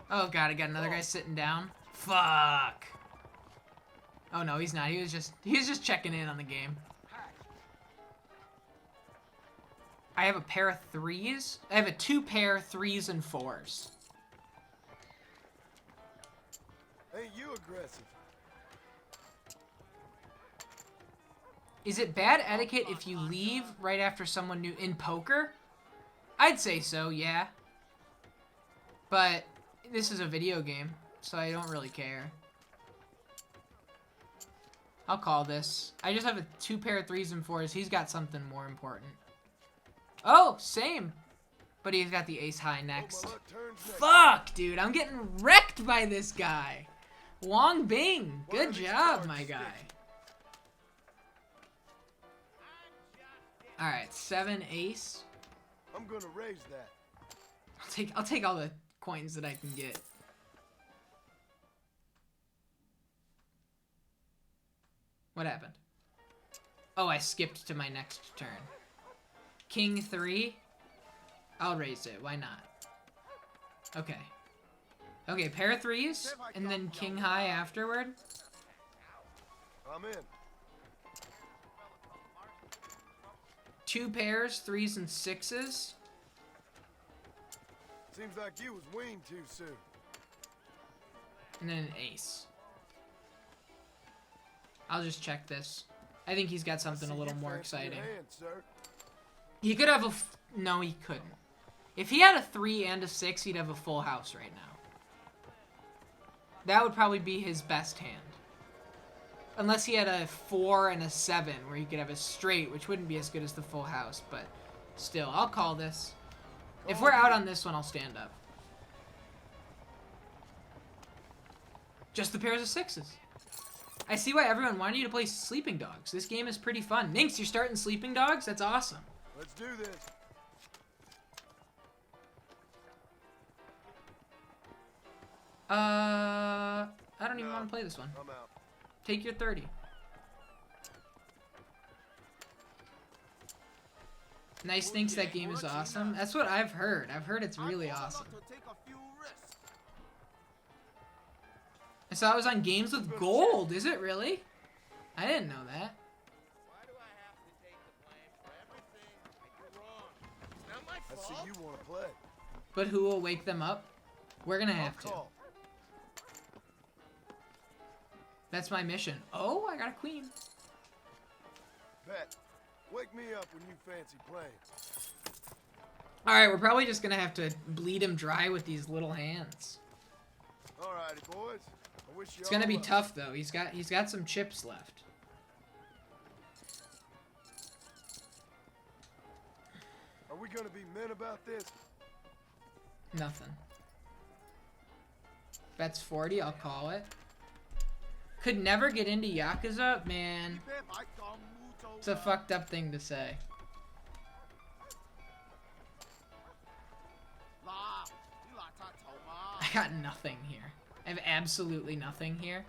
Oh god, I got another guy sitting down. Fuck. Oh no, he's not. He was just checking in on the game. I have a pair of 3s. I have a 2 pair 3s and 4s. Ain't you aggressive? Is it bad etiquette if you leave right after someone new in poker? I'd say so, yeah. But this is a video game. so I don't really care. I'll call this. I just have a 2 pair of 3s and 4s. He's got something more important. Oh, same. But he's got the ace high next. Fuck, dude. I'm getting wrecked by this guy. Wong Bing. Good job, my guy. Alright, 7 ace. I'm gonna raise that. I'll take all the coins that I can get. What happened? Oh, I skipped to my next turn. King 3. I'll raise it. Why not? Okay. Okay, pair of 3s, and then king high afterward. I'm in. 2 pairs, 3s and 6s. Seems like you was weaned too soon. And then an ace. I'll just check this. I think he's got something a little more exciting. He could have a... No, he couldn't. If he had a 3 and a 6, he'd have a full house right now. That would probably be his best hand. Unless he had a 4 and a 7, where he could have a straight, which wouldn't be as good as the full house, but still, I'll call this. If we're out on this one, I'll stand up. Just the pairs of 6s. I see why everyone wanted you to play Sleeping Dogs. This game is pretty fun. Ninx, you're starting Sleeping Dogs? That's awesome. Let's do this. I don't even want to play this one. I'm out. Take your 30. Nice thinks that game is awesome. That's what I've heard. I've heard it's really awesome. I saw it was on Games with Gold. Is it really? I didn't know that. I see you want to play. But who will wake them up? We're gonna have to. That's my mission. Oh, I got a queen. Bet. Wake me up when you fancy playing. Alright, we're probably just gonna have to bleed him dry with these little hands. Alrighty, boys. I wish you It's gonna all be luck. tough though. He's got some chips left. Are we gonna be men about this? Nothing. Bet's 40, I'll call it. Could never get into Yakuza? Man. It's a fucked up thing to say. I got nothing here. I have absolutely nothing here.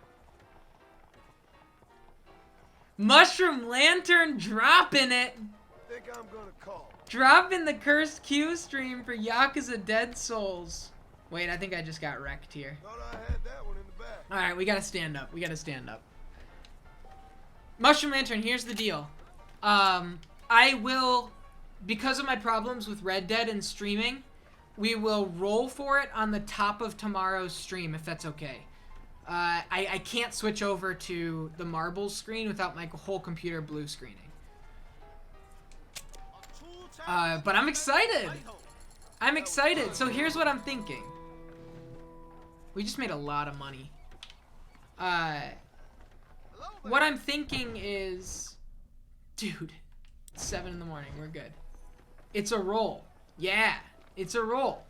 Mushroom Lantern dropping it! I think I'm gonna call. Dropping the cursed Q stream for Yakuza Dead Souls. Wait, I think I just got wrecked here. Thought I had that one in the back. Alright, we gotta stand up. We gotta stand up. Mushroom Lantern, here's the deal. I will, because of my problems with Red Dead and streaming, we will roll for it on the top of tomorrow's stream, if that's okay. I can't switch over to the marbles screen without my whole computer blue screening. But I'm excited! I'm excited! So here's what I'm thinking. We just made a lot of money. What I'm thinking is... Dude, it's 7 in the morning. We're good. It's a roll. Yeah, it's a roll.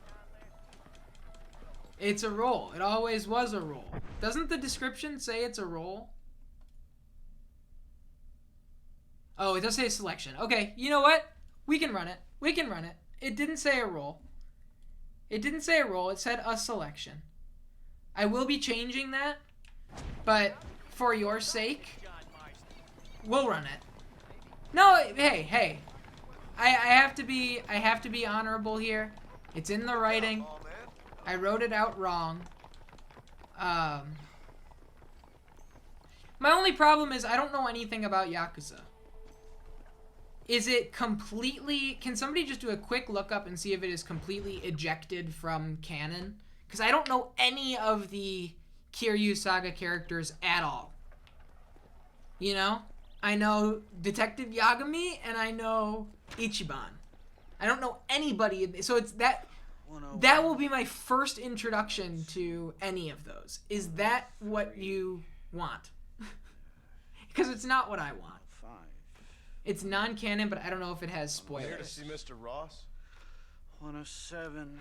It's a roll. It always was a roll. Doesn't the description say it's a roll? Oh, it does say a selection. Okay, you know what? We can run it. We can run it. It didn't say a roll. It didn't say a roll. It said a selection. I will be changing that, but for your sake, we'll run it. No, hey. I have to be honorable here. It's in the writing. I wrote it out wrong. My only problem is I don't know anything about Yakuza. Is it completely... Can somebody just do a quick lookup and see if it is completely ejected from canon? Because I don't know any of the Kiryu Saga characters at all. You know? I know Detective Yagami and I know Ichiban. I don't know anybody. So it's that... That will be my first introduction to any of those. Is that what you want? Because it's not what I want. It's non-canon, but I don't know if it has spoilers. Here to see Mr. Ross? 107,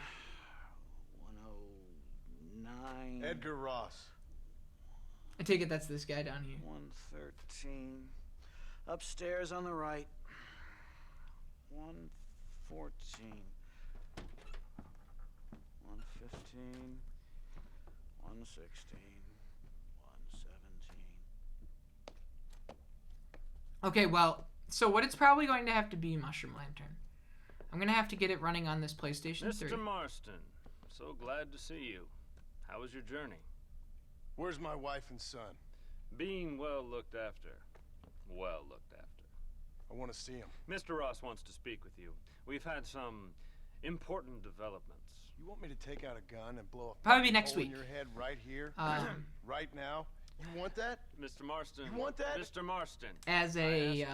109. Edgar Ross. I take it that's this guy down here. 113. Upstairs on the right. 114. 115. 116. 117. Okay, well, so what it's probably going to have to be Mushroom Lantern. I'm going to have to get it running on this PlayStation 3. Mr. Marston, so glad to see you. How was your journey? Where's my wife and son? Being well looked after. Well looked after. I want to see him. Mr. Ross wants to speak with you. We've had some important developments. You want me to take out a gun and blow a Probably next hole week. in your head right here? Right now? You want that? Mr. Marston. You want that? Mr. Marston. As a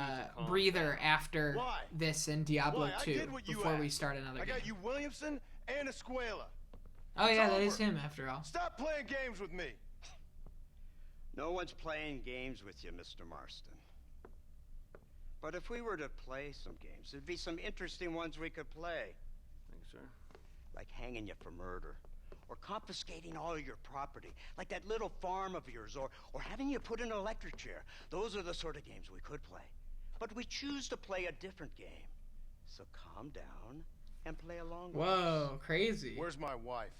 breather after Why? this and Diablo Why? I 2 did what you before we asked. start another I game. got you Williamson and Escuela. Oh yeah, that It's is over. him after all. Stop playing games with me. No one's playing games with you, Mr. Marston. But if we were to play some games, there'd be some interesting ones we could play. Thanks, sir. Like hanging you for murder. Or confiscating all your property. Like that little farm of yours. Or having you put in an electric chair. Those are the sort of games we could play. But we choose to play a different game. So calm down and play along with us. Whoa, crazy. Where's my wife?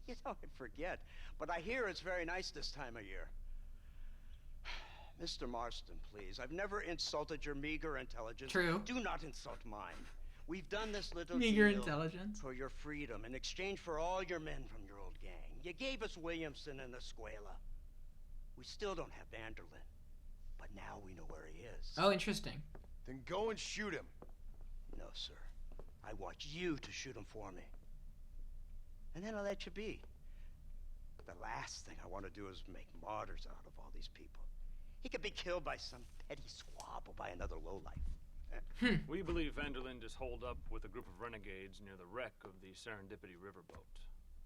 You know, I forget. But I hear it's very nice this time of year. Mr. Marston, please. I've never insulted your meager intelligence. True. Do not insult mine. We've done this little Meager deal intelligence. for your freedom in exchange for all your men from your old gang. You gave us Williamson and Escuela. We still don't have Vanderlyn, but now we know where he is. Oh, interesting. Then go and shoot him. No, sir. I want you to shoot him for me. And then I'll let you be. The last thing I want to do is make martyrs out of all these people. He could be killed by some petty squabble by another lowlife. We believe Vanderlyn is holed up with a group of renegades near the wreck of the Serendipity riverboat.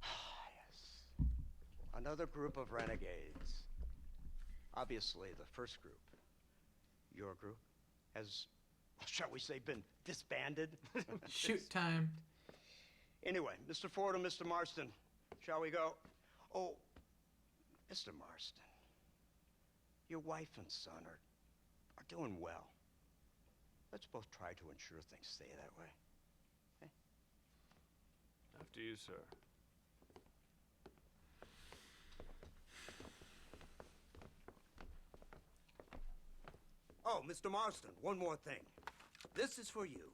Yes. Another group of renegades. Obviously, the first group, your group, has, shall we say, been disbanded. Shoot time. Anyway, Mr. Ford and Mr. Marston, shall we go? Oh, Mr. Marston, your wife and son are doing well. Let's both try to ensure things stay that way. Okay? After you, sir. Oh, Mr. Marston, one more thing. This is for you.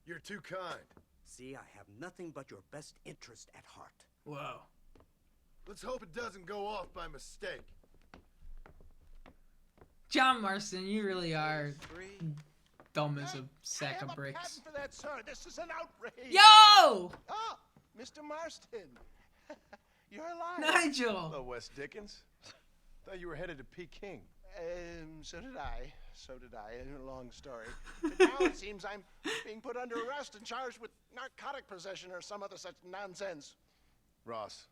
You're too kind. See, I have nothing but your best interest at heart. Whoa. Let's hope it doesn't go off by mistake. John Marston, you really are dumb as a sack of bricks. I have a patent for that, sir. This is an outrage. Yo! Oh, Mr. Marston. You're alive. Nigel! Hello, Wes Dickens. Thought you were headed to Peking. So did I. So did I. A long story. But now it seems I'm being put under arrest and charged with narcotic possession or some other such nonsense. Ross,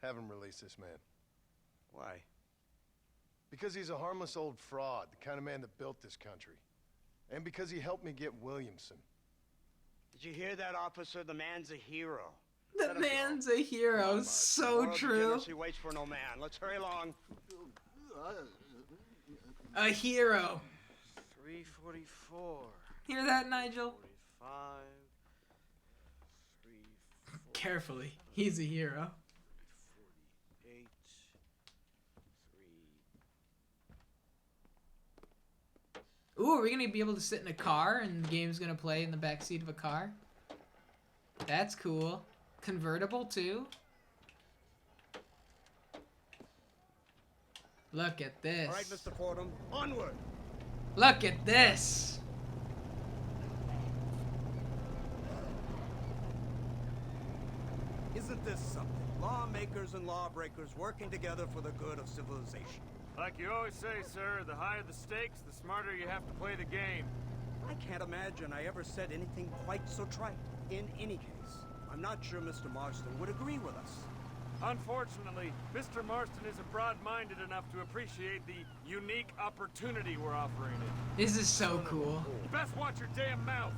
have him release this man. Why? Because he's a harmless old fraud, the kind of man that built this country. And because he helped me get Williamson. Did you hear that, officer? The man's a hero. The Let him man's go. a hero. Come on, So Moral true. degeneracy waits for no man. Let's hurry along. A hero. 344. Hear that, Nigel? 45. 3, 4, Carefully. He's a hero. 48. 3. Ooh, are we gonna be able to sit in a car and the game's gonna play in the backseat of a car? That's cool. Convertible too? Look at this. All right, Mr. Fordham, onward. Look at this. Isn't this something? Lawmakers and lawbreakers working together for the good of civilization. Like you always say, sir, the higher the stakes, the smarter you have to play the game. I can't imagine I ever said anything quite so trite. In any case, I'm not sure Mr. Marston would agree with us. Unfortunately, Mr. Marston isn't broad-minded enough to appreciate the unique opportunity we're offering him. This is so cool. You best watch your damn mouth.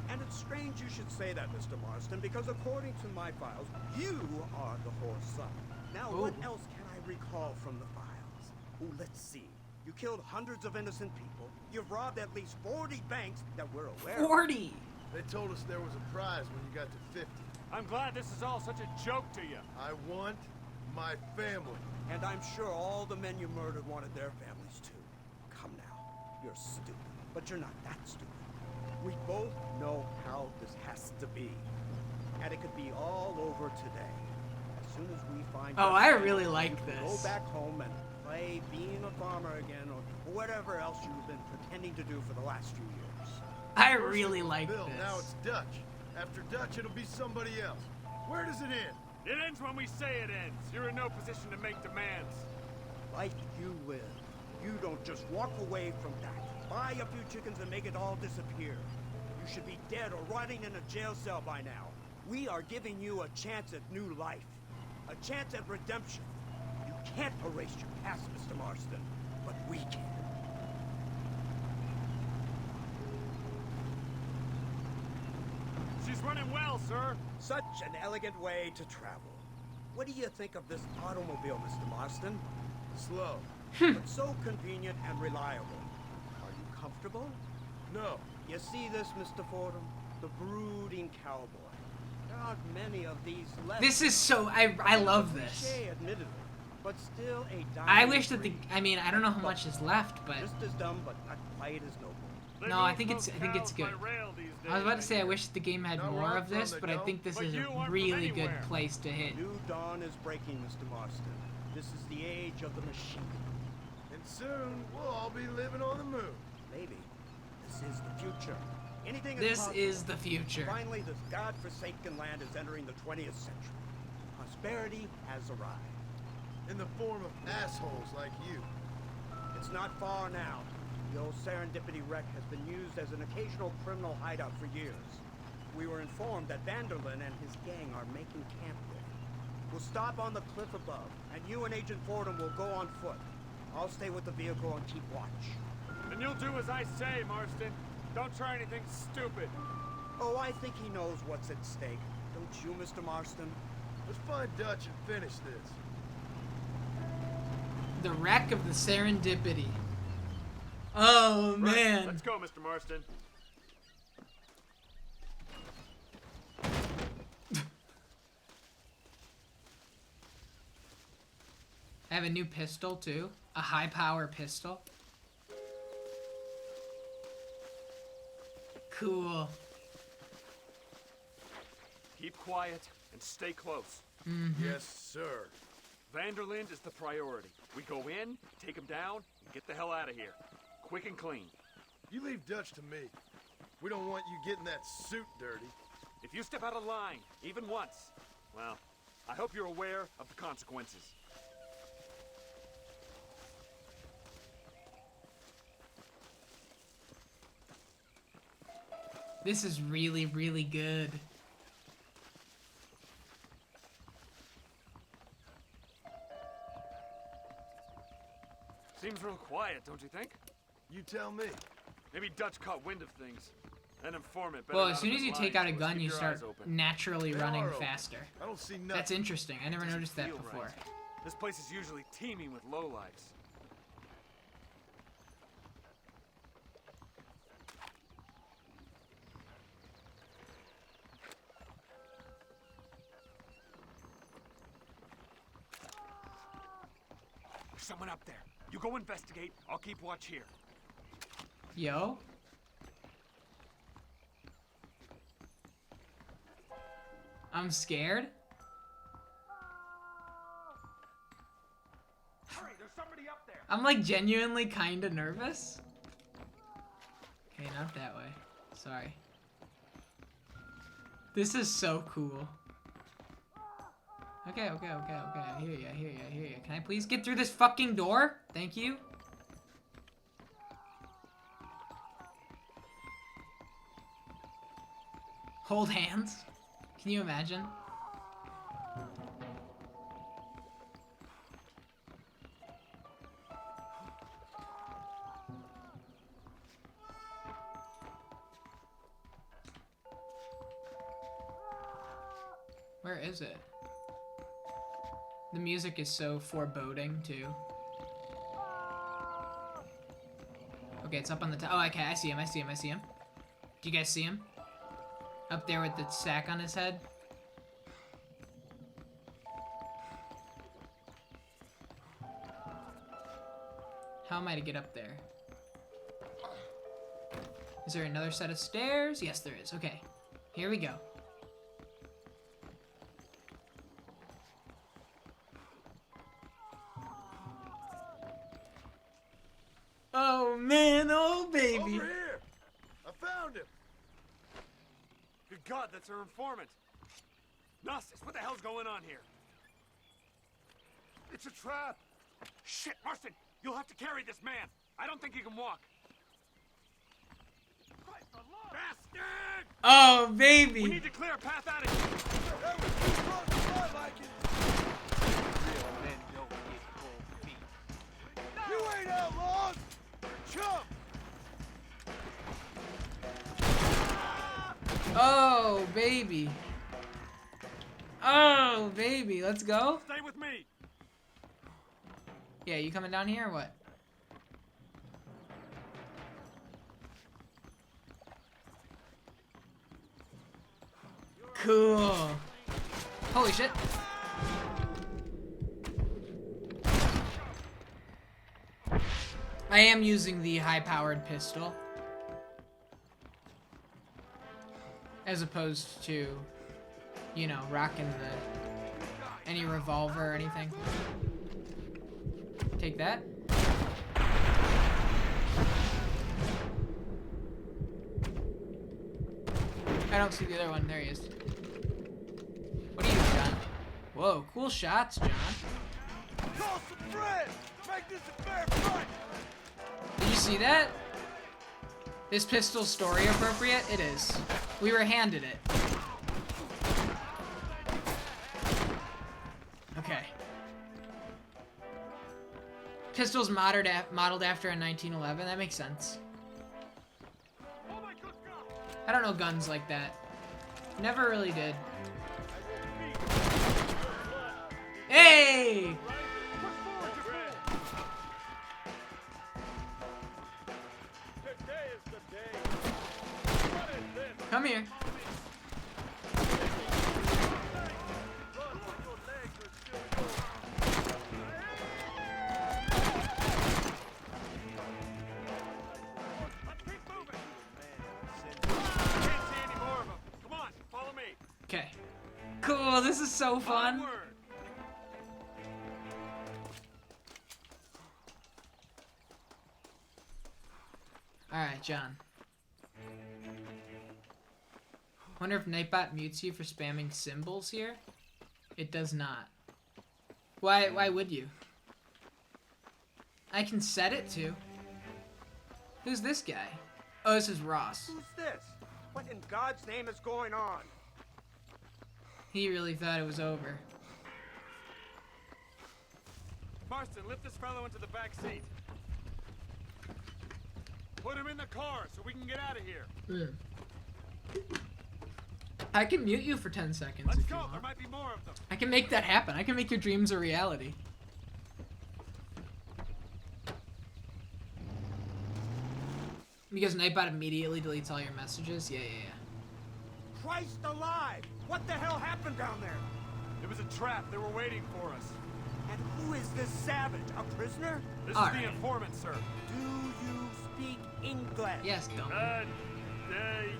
And it's strange you should say that, Mr. Marston, because according to my files, you are the whore's son. Now, what else can I recall from the files? Oh, let's see. You killed hundreds of innocent people. You've robbed at least 40 banks that we're aware of. 40! They told us there was a prize when you got to 50. I'm glad this is all such a joke to you. I want my family. And I'm sure all the men you murdered wanted their families too. Come now. You're stupid, but you're not that stupid. We both know how this has to be. And it could be all over today. As soon as we find Oh, I really like you can this. go back home and play being a farmer again or whatever else you've been pretending to do for the last few years. I First really it was like Bill, this. now it's Dutch. After Dutch, it'll be somebody else. Where does it end? It ends when we say it ends. You're in no position to make demands. Life you live. You don't just walk away from that. Buy a few chickens and make it all disappear. You should be dead or rotting in a jail cell by now. We are giving you a chance at new life. A chance at redemption. You can't erase your past, Mr. Marston, but we can. She's running well, sir. Such an elegant way to travel. What do you think of this automobile, Mr. Marston? Slow. But so convenient and reliable. Are you comfortable? No. You see this, Mr. Fordham? The brooding cowboy. There aren't many of these left. This is so... I love this. Cliché, admittedly, but still a I dying wish that the... breed. I mean, I don't know how much is left, but... Just as dumb, but not quite as noble. They No, I move think it's most good. cows by rail these I was days, about to say I hear. wish the game had Not more where I'm of this, from, but they I don't. think this But is you a aren't from really good anywhere. place to hit. New dawn is breaking, Mr. Marston. This is the age of the machine. And soon, we'll all be living on the moon. Maybe. This is the future. Anything is This possible. is the future. Finally, this godforsaken land is entering the 20th century. Prosperity has arrived. In the form of assholes like you. It's not far now. The old Serendipity wreck has been used as an occasional criminal hideout for years. We were informed that Vanderlyn and his gang are making camp there. We'll stop on the cliff above, and you and Agent Fordham will go on foot. I'll stay with the vehicle and keep watch. And you'll do as I say, Marston. Don't try anything stupid. Oh, I think he knows what's at stake. Don't you, Mr. Marston? Let's find Dutch and finish this. The wreck of the Serendipity. Oh, Right, man. let's go, Mr. Marston. I have a new pistol, too. A high-power pistol. Cool. Keep quiet and stay close. Yes, sir. Vanderlyn is the priority. We go in, take him down, and get the hell out of here. Quick and clean. You leave Dutch to me. We don't want you getting that suit dirty. If you step out of line, even once, well, I hope you're aware of the consequences. This is really, really good. Seems real quiet, don't you think? You tell me. Maybe Dutch caught wind of things. An informant better Well, not as soon have as been you take lying out a to us. gun, Keep you your start eyes open. naturally They running are open. faster. I don't see nothing. That's interesting. I never noticed that Feel before. right. This place is usually teeming with lowlifes. There's someone up there. You go investigate. I'll keep watch here. Yo. I'm scared. Hurry, there's somebody up there. I'm like genuinely kind of nervous. Okay, not that way. Sorry. This is so cool. Okay. I hear you. Can I please get through this fucking door? Thank you. Hold hands. Can you imagine? Where is it? The music is so foreboding, too. Okay, it's up on the top. Oh, okay, I see him, I see him, I see him. Do you guys see him? Up there with the sack on his head? How am I to get up there? Is there another set of stairs? Yes, there is. Okay, here we go. Oh man, oh baby. Over here! I found him! Good God, that's our informant. Gnostic, what the hell's going on here? It's a trap! Shit, Marston! You'll have to carry this man! I don't think he can walk! Bastard! Oh We baby. need to clear a path out of here! That was too close to my liking. Real men don't get cold feet. You ain't outlaws! Chump! Oh baby. Oh baby, let's go. Stay with me! Yeah, you coming down here or what? Cool. Holy shit. I am using the high-powered pistol. As opposed to, you know, rocking any revolver or anything. Take that. I don't see the other one. There he is. What are you, John? Whoa, cool shots, John. Call some friends! Make this a fair fight! Did you see that? This pistol's story appropriate? It is. We were handed it. Okay. Pistol's modeled after a 1911. That makes sense. I don't know guns like that. Never really did. Hey! Come here. Okay. Cool, this is so fun. Alright, John. Wonder if Nightbot mutes you for spamming symbols here? It does not. Why would you? I can set it to. Who's this guy? Oh, this is Ross. Who's this? What in God's name is going on? He really thought it was over. Marston, lift this fellow into the back seat. Put him in the car so we can get out of here. I can mute you for 10 seconds Let's if you go. want. There might be more of them. I can make that happen. I can make your dreams a reality. Because Nightbot immediately deletes all your messages? Yeah. Christ alive! What the hell happened down there? It was a trap. They were waiting for us. And who is this savage? A prisoner? This All is right. the informant, sir. Do you speak English? Yes, dumb.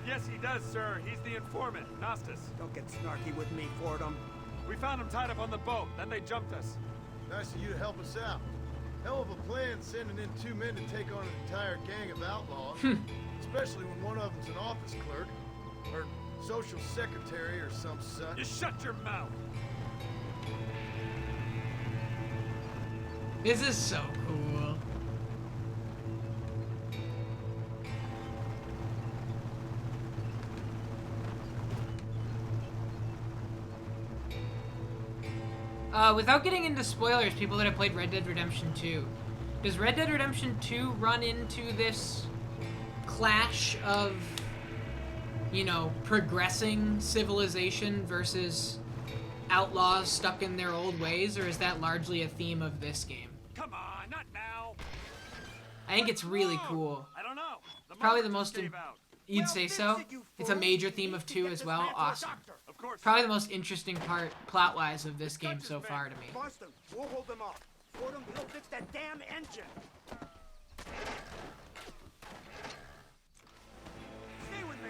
Yes, he does, sir. He's the informant, Gnostic. Don't get snarky with me, Fordham. We found him tied up on the boat. Then they jumped us. Nice of you to help us out. Hell of a plan sending in 2 men to take on an entire gang of outlaws. Especially when one of them's an office clerk. Or social secretary or some such. You shut your mouth. This is so cool. Without getting into spoilers, people that have played Red Dead Redemption 2, does Red Dead Redemption 2 run into this clash of, you know, progressing civilization versus outlaws stuck in their old ways, or is that largely a theme of this game? Come on, not now. I think it's really cool. I don't know. Probably the most... You'd say so? It's a major theme of 2 as well? Awesome. Of course. Probably the most interesting part, plot-wise, of this game so far to me. Marston, we'll hold them off. Fordham, he'll fix that damn engine. Stay with me.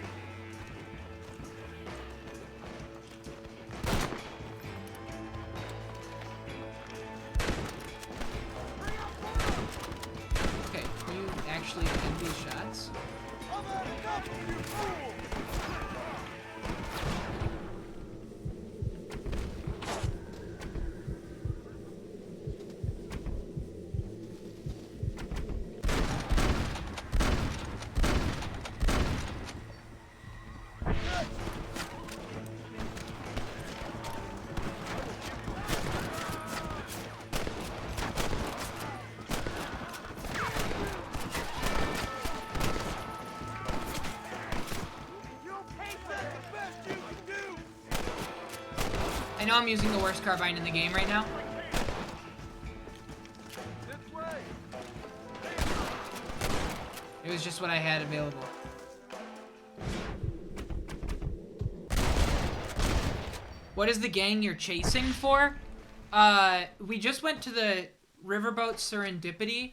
Okay, can you actually end these shots? I'm out of enough of you fool! I know I'm using the worst carbine in the game right now. It was just what I had available. What is the gang you're chasing for? We just went to the riverboat Serendipity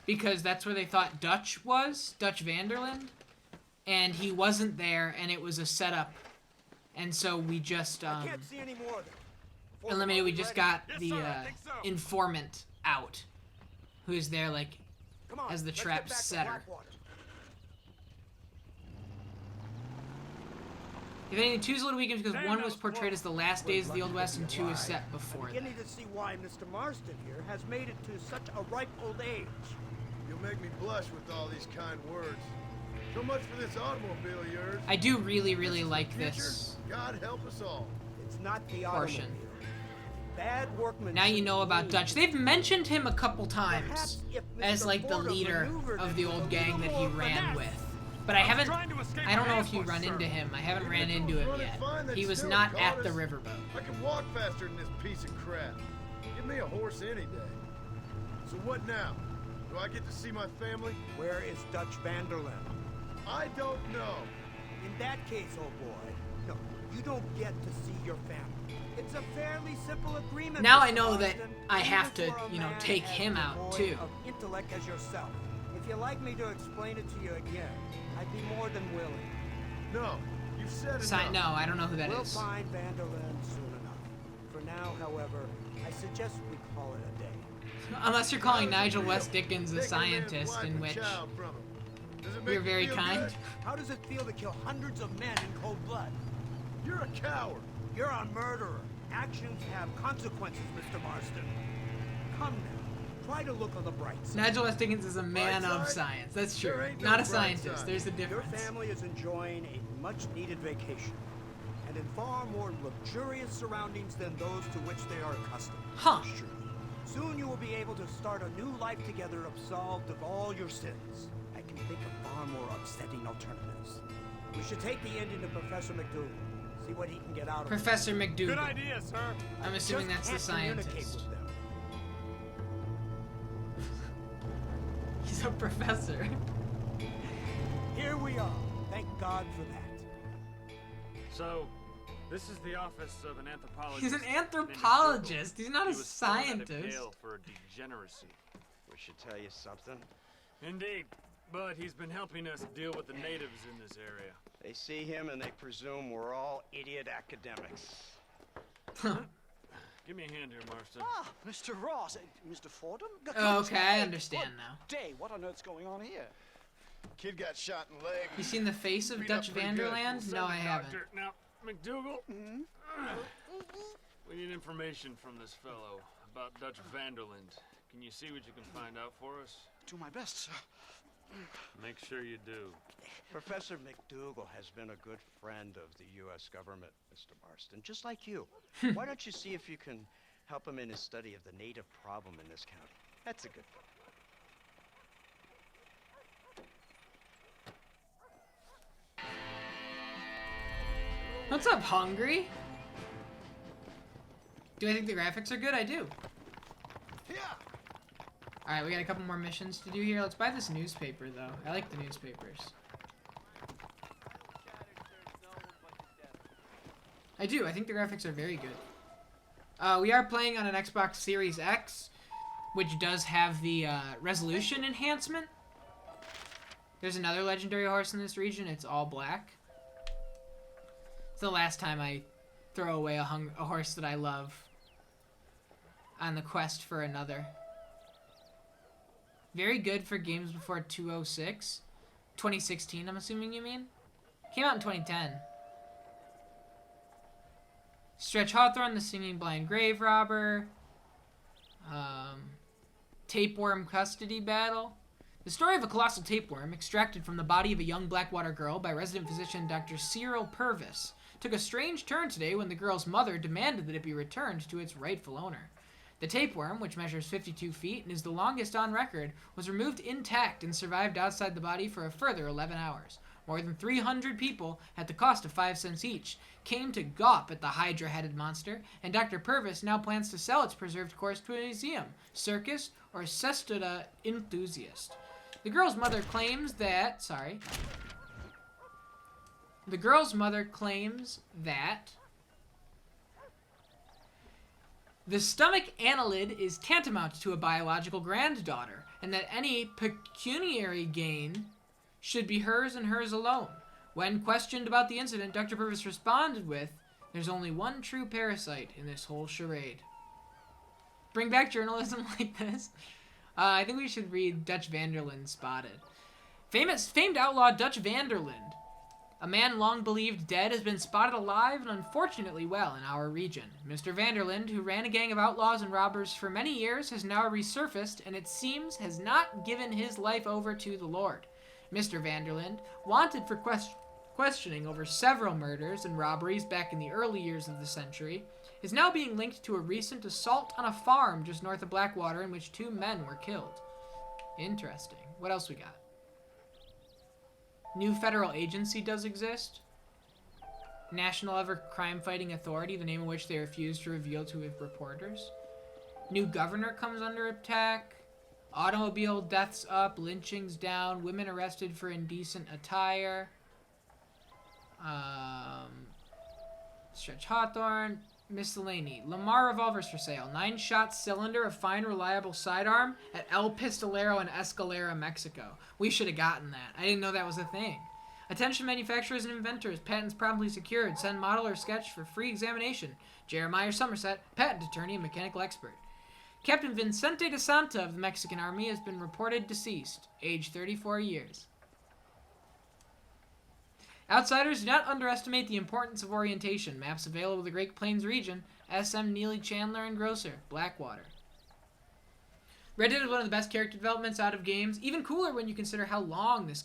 because that's where they thought Dutch was, Dutch Vanderland, and he wasn't there, and it was a setup. And so we just eliminated. We just got the informant out, who's there like as the trap setter. If anything, 2's a little weakened because 1 was portrayed as the last days of the Old West, and 2 is set before that. I'm beginning to see why Mr. Marston here has made it to such a ripe old age. You'll make me blush with all these kind words. So much for this automobile of yours. I do really, really like this. God help us all. It's not the portion. automobile. Bad workmanship. Now you know about Dutch. They've mentioned him a couple times as like the leader of the old gang that he ran with. But I haven't, I don't know if you run into him. I haven't ran into him yet. He was not at the riverboat. I can walk faster than this piece of crap. Give me a horse any day. So what now? Do I get to see my family? Where is Dutch Vanderland? I don't know. In that case, old boy, no, you don't get to see your family. It's a fairly simple agreement. Now Mr. I know that Marston, I have even to, for a you know, man take as him out devoid too. Of intellect as yourself. If you'd like me to explain it to you again, I'd be more than willing. No, you've said enough. No, I don't know who that We'll is. find Vanderland soon enough. For now, however, I suggest we call it a day. Unless you're calling Nigel West Dickens a scientist, in which you're very kind. How does it feel to kill hundreds of men in cold blood? You're a coward. You're a murderer. Actions have consequences, Mr. Marston. Come now. Try to look on the bright side. Nigel West Dickens is a man of science. That's true. Not a scientist. There's a difference. Your family is enjoying a much-needed vacation, and in far more luxurious surroundings than those to which they are accustomed. Huh. Sure. Soon you will be able to start a new life together, absolved of all your sins. I can think of far more upsetting alternatives. We should take the Indian to Professor McDougal. See what he can get out of Professor McDougal. Good idea, sir. I'm assuming that's the scientist. He's a professor. Here we are. Thank God for that. So, this is the office of an anthropologist. He's an anthropologist. He's not a He was thrown out of scientist. jail for degeneracy. We should tell you something. Indeed, but he's been helping us deal with the natives in this area. They see him and they presume we're all idiot academics. Give me a hand here, Marston. Ah, Mr. Ross, Mr. Fordham. Okay, I understand now. Day, what on earth's going on here? Kid got shot in the leg. You seen the face of Dutch Vanderland? No, I haven't. Doctor. Now, McDougal, we need information from this fellow about Dutch Vanderland. Can you see what you can find out for us? Do my best, sir. Make sure you do. Professor McDougal has been a good friend of the U.S. government, Mr. Marston, just like you. Why don't you see if you can Help him in his study of the native problem in this county. That's a good book. What's up, hungry? Do I think the graphics are good? I do. Alright, we got a couple more missions to do here. Let's buy this newspaper, though. I like the newspapers. I do. I think the graphics are very good. We are playing on an Xbox Series X, which does have the resolution enhancement. There's another legendary horse in this region. It's all black. It's the last time I throw away a horse that I love on the quest for another. Very good for games before 2006. 2016, I'm assuming you mean? Came out in 2010. Stretch Hawthorne, the Singing Blind Grave Robber. Tapeworm Custody Battle. The story of a colossal tapeworm extracted from the body of a young Blackwater girl by resident physician Dr. Cyril Purvis took a strange turn today when the girl's mother demanded that it be returned to its rightful owner. The tapeworm, which measures 52 feet and is the longest on record, was removed intact and survived outside the body for a further 11 hours. More than 300 people, at the cost of 5 cents each, came to gawp at the hydra-headed monster, and Dr. Purvis now plans to sell its preserved corpse to a museum, circus, or cestode enthusiast. The girl's mother claims that... The girl's mother claims that... the stomach annelid is tantamount to a biological granddaughter, and that any pecuniary gain should be hers and hers alone. When questioned about the incident, Dr. Purvis responded with, "There's only one true parasite in this whole charade." Bring back journalism like this? I think we should read Dutch Vanderlyn Spotted. Famed outlaw Dutch Vanderlyn, a man long believed dead, has been spotted alive and unfortunately well in our region. Mr. Vanderlyn, who ran a gang of outlaws and robbers for many years, has now resurfaced and it seems has not given his life over to the Lord. Mr. Vanderlyn, wanted for questioning over several murders and robberies back in the early years of the century, is now being linked to a recent assault on a farm just north of Blackwater in which 2 men were killed. Interesting. What else we got? New federal agency does exist. National Ever Crime Fighting Authority, the name of which they refuse to reveal to reporters. New governor comes under attack. Automobile deaths up, lynchings down, women arrested for indecent attire. Stretch Hawthorne, miscellany. Lamar revolvers for sale. 9-shot cylinder of fine, reliable sidearm at El Pistolero in Escalera, Mexico. We should have gotten that. I didn't know that was a thing. Attention manufacturers and inventors. Patents promptly secured. Send model or sketch for free examination. Jeremiah Somerset, patent attorney and mechanical expert. Captain Vicente de Santa of the Mexican Army has been reported deceased, age 34 years. Outsiders, do not underestimate the importance of orientation. Maps available in the Great Plains region. SM Neely Chandler and Grosser, Blackwater. Red Dead is one of the best character developments out of games. Even cooler when you consider how long ago this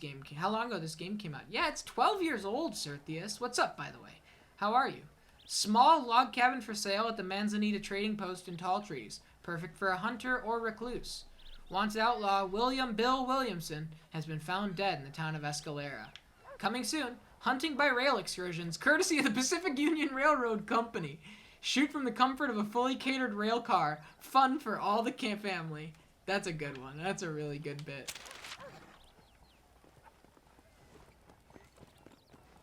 game came out. Yeah, it's 12 years old, Certheus. What's up, by the way? How are you? Small log cabin for sale at the Manzanita Trading Post in Tall Trees. Perfect for a hunter or recluse. Wanted outlaw William Bill Williamson has been found dead in the town of Escalera. Coming soon, hunting by rail excursions, courtesy of the Pacific Union Railroad Company. Shoot from the comfort of a fully catered rail car. Fun for all the camp family. That's a good one. That's a really good bit.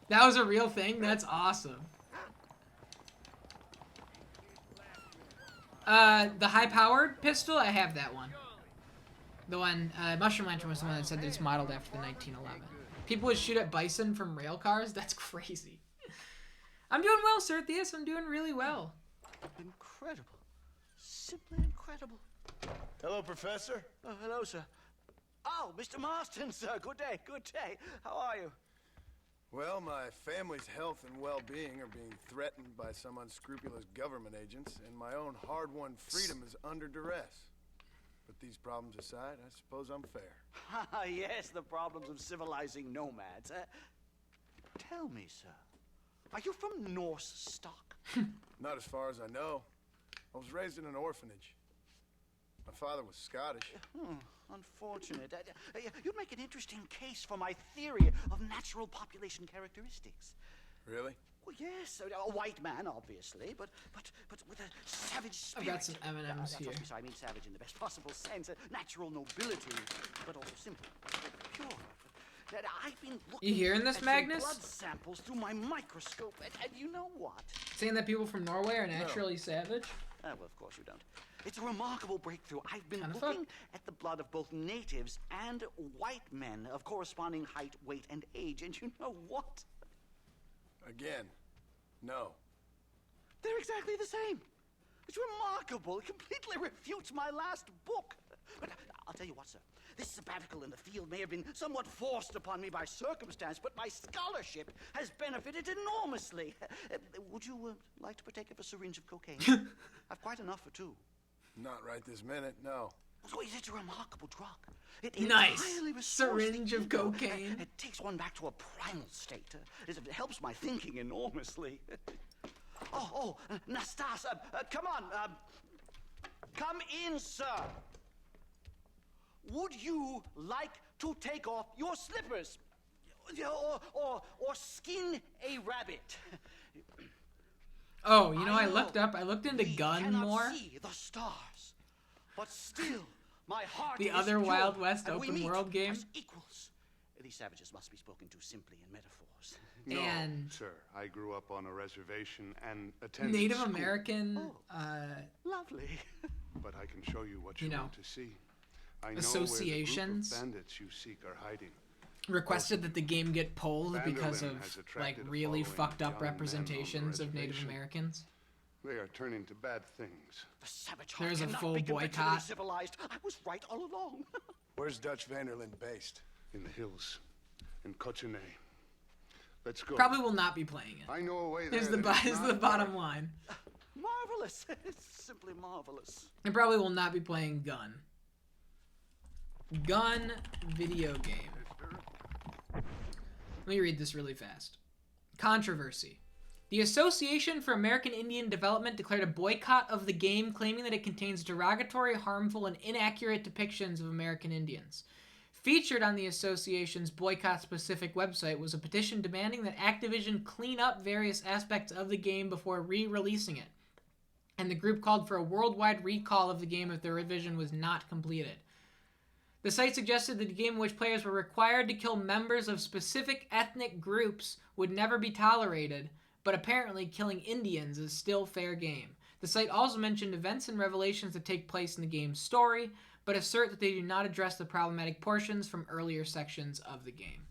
That was a real thing? That's awesome. The high-powered pistol, I have that one. The one, Mushroom Lantern was the one that said that it's modeled after the 1911. People would shoot at bison from rail cars? That's crazy. I'm doing well, Certheus. I'm doing really well. Incredible. Simply incredible. Hello, Professor. Oh, hello, sir. Oh, Mr. Marston, sir. Good day, good day. How are you? Well, my family's health and well-being are being threatened by some unscrupulous government agents, and my own hard-won freedom is under duress. But these problems aside, I suppose I'm fair. Yes, the problems of civilizing nomads. Tell me, sir, are you from Norse stock? Not as far as I know. I was raised in an orphanage. My father was Scottish. Unfortunate. You'd make an interesting case for my theory of natural population characteristics. Really? Well, yes, a white man, obviously, but with a savage spirit. I've got some M&Ms here. Trust me, sir, I mean savage in the best possible sense. Natural nobility, but also simple, pure. That I've been looking You hearing this, at Magnus? blood samples through my microscope, and you know what? Saying that people from Norway are naturally savage? Well, of course you don't. It's a remarkable breakthrough. I've been Kinda looking at the blood of both natives and white men of corresponding height, weight, and age, and you know what? Again, no. They're exactly the same. It's remarkable. It completely refutes my last book. But I'll tell you what, sir. This sabbatical in the field may have been somewhat forced upon me by circumstance, but my scholarship has benefited enormously. Would you like to partake of a syringe of cocaine? I've quite enough for two. Not right this minute, no. So it's a remarkable drug. It Nice. entirely restores Syringe the of ego. cocaine. It takes one back to a primal state. It helps my thinking enormously. Nastas, come on. Come in, sir. Would you like to take off your slippers? Or skin a rabbit? Oh, you know, I looked into gun cannot more. See the stars, but still, my heart The is other pure, Wild West and we open meet world game. as equals. These savages must be spoken to simply in metaphors. No, And sir. I grew up on a reservation and attended Native school. American, Lovely. But I can show you what you you know, want to see. I know associations where the group of bandits you seek are hiding. requested that the game get pulled because Vanderlyn of has like attracted a really following fucked of up young men on the representations of Native reservation. Americans. They are turning to bad things. The savage heart There's a cannot full be conventionally boycott. civilized. I was right all along. Where's Dutch Vanderlyn based? In the hills, in Cochene. Let's go. Probably will not be playing it. I know a way there. Is the that is the not bottom dark. line. Marvelous. It's simply marvelous. I probably will not be playing Gun. Gun video game. Let me read this really fast. Controversy. The Association for American Indian Development declared a boycott of the game, claiming that it contains derogatory, harmful, and inaccurate depictions of American Indians. Featured on the association's boycott-specific website was a petition demanding that Activision clean up various aspects of the game before re-releasing it. And the group called for a worldwide recall of the game if the revision was not completed. The site suggested that a game in which players were required to kill members of specific ethnic groups would never be tolerated, but apparently killing Indians is still fair game. The site also mentioned events and revelations that take place in the game's story, but assert that they do not address the problematic portions from earlier sections of the game.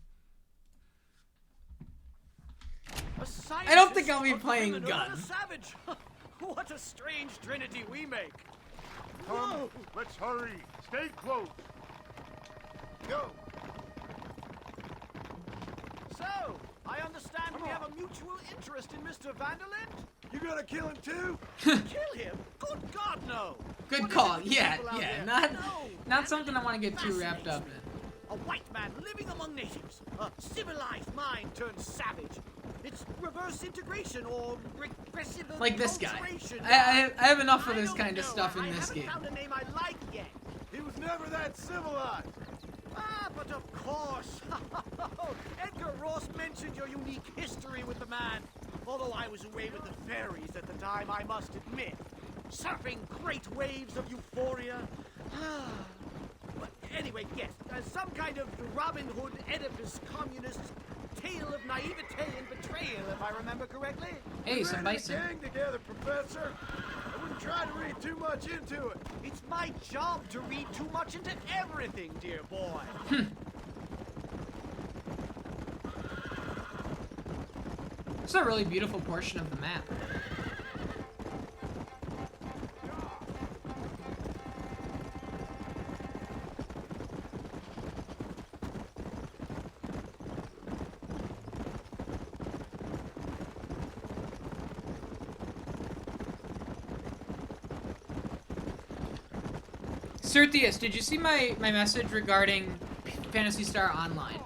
I don't think I'll be playing Gun. A savage. What a strange trinity we make. Come, let's hurry. Stay close. Go! So, I understand we have a mutual interest in Mr. Vanderlyn? You gonna kill him too? Kill him? Good God, no! Good What is call. it with Yeah, people out yeah. there? Not something I want to get too wrapped up in. A white man living among natives. A civilized mind turned savage. It's reverse integration or regressive Like this guy. acculturation. I have enough of this don't kind of know. stuff in I this haven't game. found a name I like yet. He was never that civilized. Ah, but of course. Edgar Ross mentioned your unique history with the man. Although I was away with the fairies at the time, I must admit. Surfing great waves of euphoria. But anyway, yes, some kind of Robin Hood, Oedipus, communist tale of naivete and betrayal, if I remember correctly. Hey, some Ready bison. to gang together, Professor. I wouldn't try to read too much into it. It's my job to read too much into everything, dear boy. It's a really beautiful portion of the map. Sertius, did you see my message regarding Phantasy Star Online?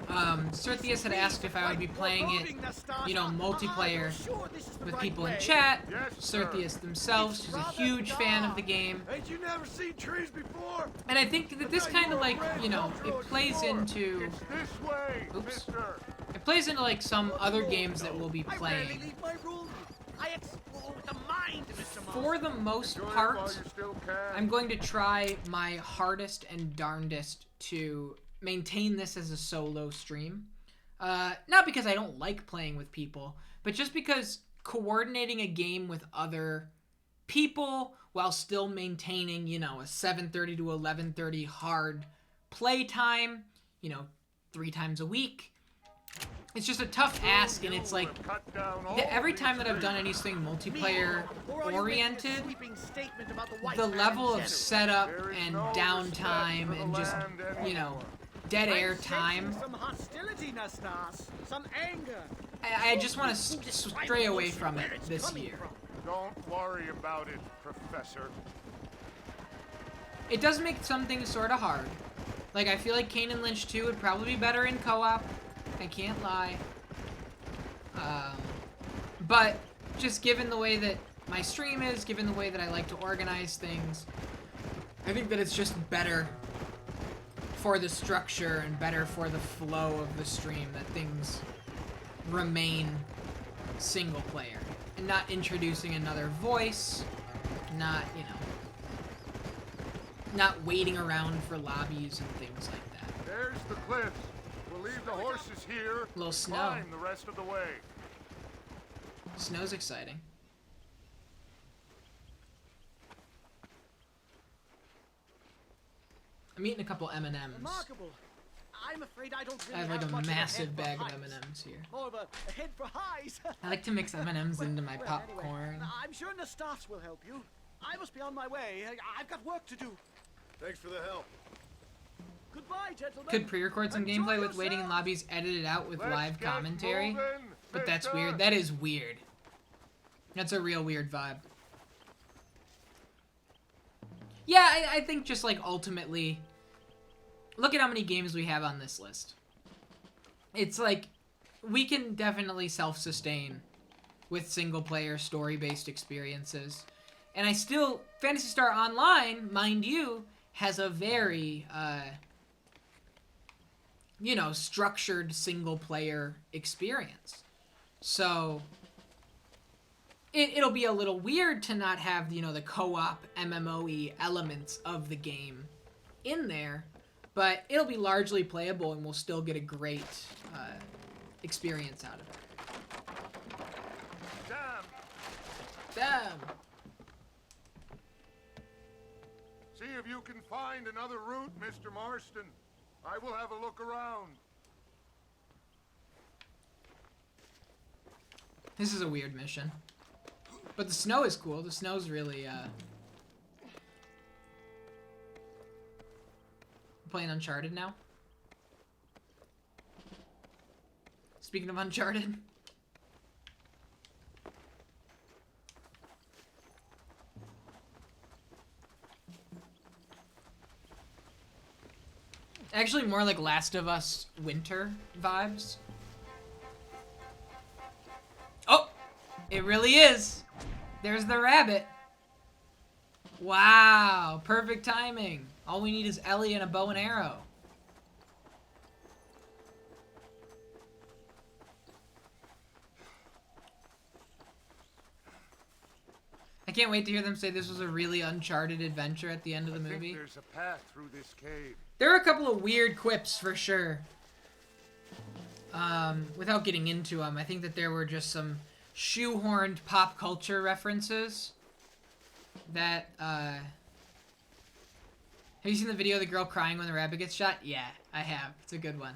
Serthius had asked if I would be playing it, you know, multiplayer with people in chat. Serthius themselves, she's a huge fan of the game. Ain't you never seen trees before? And I think that this kind of like, you know, it plays into... Oops. It plays into like some other games that we'll be playing. For the most part, I'm going to try my hardest and darndest to maintain this as a solo stream. Not because I don't like playing with people, but just because coordinating a game with other people while still maintaining, you know, a 7:30 to 11:30 hard play time, you know, 3 times a week. It's just a tough ask, and it's like every time that I've done anything multiplayer oriented, the level of setup and downtime and just, you know, dead air time, I just want to stray away from it this year. Don't worry about it, Professor. It does make some things sort of hard. Like, I feel like Kane and Lynch 2 would probably be better in co-op. I can't lie. But just given the way that my stream is, given the way that I like to organize things, I think that it's just better for the structure and better for the flow of the stream that things remain single player and not introducing another voice, not, you know, not waiting around for lobbies and things like that. There's the cliffs. We'll leave the horses here. A little snow. Climb the rest of the way. Snow's exciting. I'm eating a couple M&Ms. Remarkable. I'm afraid I don't really I have like a much massive of a head bag for of highs. M&Ms here. More of a head for highs. I like to mix M&Ms into my Well, popcorn. anyway, I'm sure Nastas will help you. I must be on my way. I've got work to do. Thanks for the help. Goodbye, gentlemen. Could pre-record some Enjoy gameplay with waiting in yourself. lobbies edited out with Let's live get commentary? moving, But that's mister. weird. That is weird. That's a real weird vibe. Yeah, I think just like ultimately, look at how many games we have on this list. It's like, we can definitely self-sustain with single-player story-based experiences. And I still, Phantasy Star Online, mind you, has a very, you know, structured single-player experience. So, it'll be a little weird to not have, you know, the co-op MMOE elements of the game in there, but it'll be largely playable and we'll still get a great experience out of it. Damn! See if you can find another route, Mr. Marston. I will have a look around. This is a weird mission. But the snow is cool. The snow's really, playing Uncharted now. Speaking of Uncharted. Actually, more like Last of Us winter vibes. Oh! It really is! There's the rabbit. Wow, perfect timing. All we need is Ellie and a bow and arrow. I can't wait to hear them say this was a really Uncharted adventure at the end of the movie. There's a path through this cave. There are a couple of weird quips for sure. Without getting into them, I think that there were just some shoehorned pop culture references that, have you seen the video of the girl crying when the rabbit gets shot? Yeah, I have. It's a good one.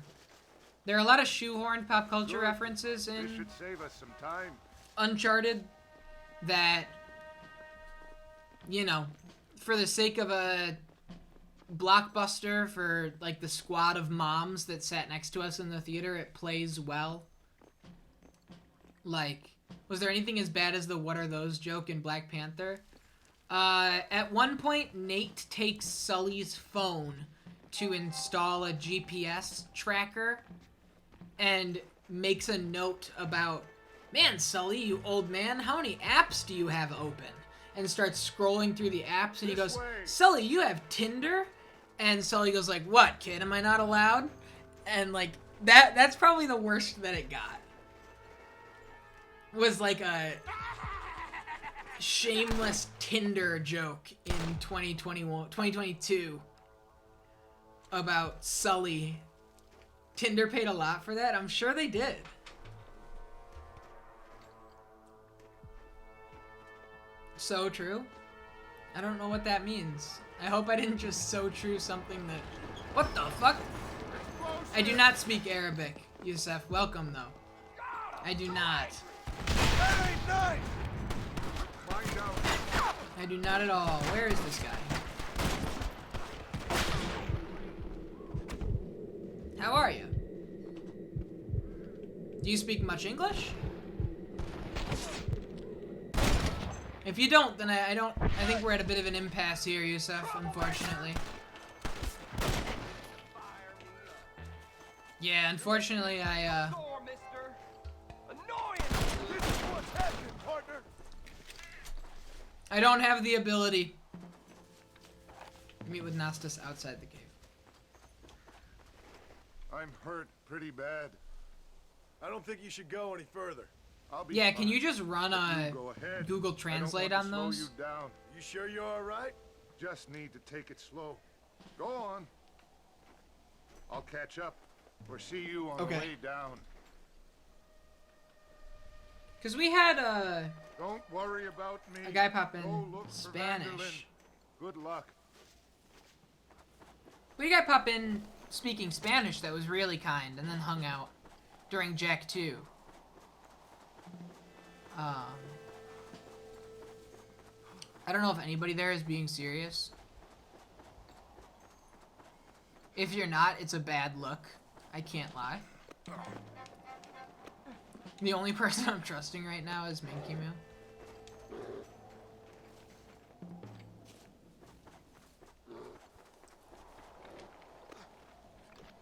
There are a lot of shoehorned pop culture references This in should save us some time. Uncharted that, you know, for the sake of a blockbuster for, like, the squad of moms that sat next to us in the theater, it plays well. Like, was there anything as bad as the "what are those" joke in Black Panther? At one point, Nate takes Sully's phone to install a GPS tracker and makes a note about, man, Sully, you old man, how many apps do you have open? And starts scrolling through the apps, and he goes, Sully, you have Tinder? And Sully goes like, what, kid, am I not allowed? And like, that's probably the worst that it got. Was like a shameless Tinder joke in 2022 about Sully. Tinder paid a lot for that? I'm sure they did. So true? I don't know what that means. I hope I didn't just so true something that... What the fuck? I do not speak Arabic, Yusef. Welcome, though. I do not. I do not at all. Where is this guy? How are you? Do you speak much English? If you don't, then I don't... I think we're at a bit of an impasse here, Yusef, unfortunately. Yeah, unfortunately, I don't have the ability to meet with Nastas outside the cave. I'm hurt pretty bad. I don't think you should go any further. I'll be Yeah, fine. can you just run a Google Translate on those? You down. You sure you're all right? Just need to take it slow. Go on. I'll catch up or see you on the way down. Because we had Don't worry about me. a guy pop in Go look for Vanderlyn. Spanish. Good luck. We had a guy pop in speaking Spanish that was really kind and then hung out during Jack 2. I don't know if anybody there is being serious. If you're not, it's a bad look. I can't lie. The only person I'm trusting right now is Minky Moo.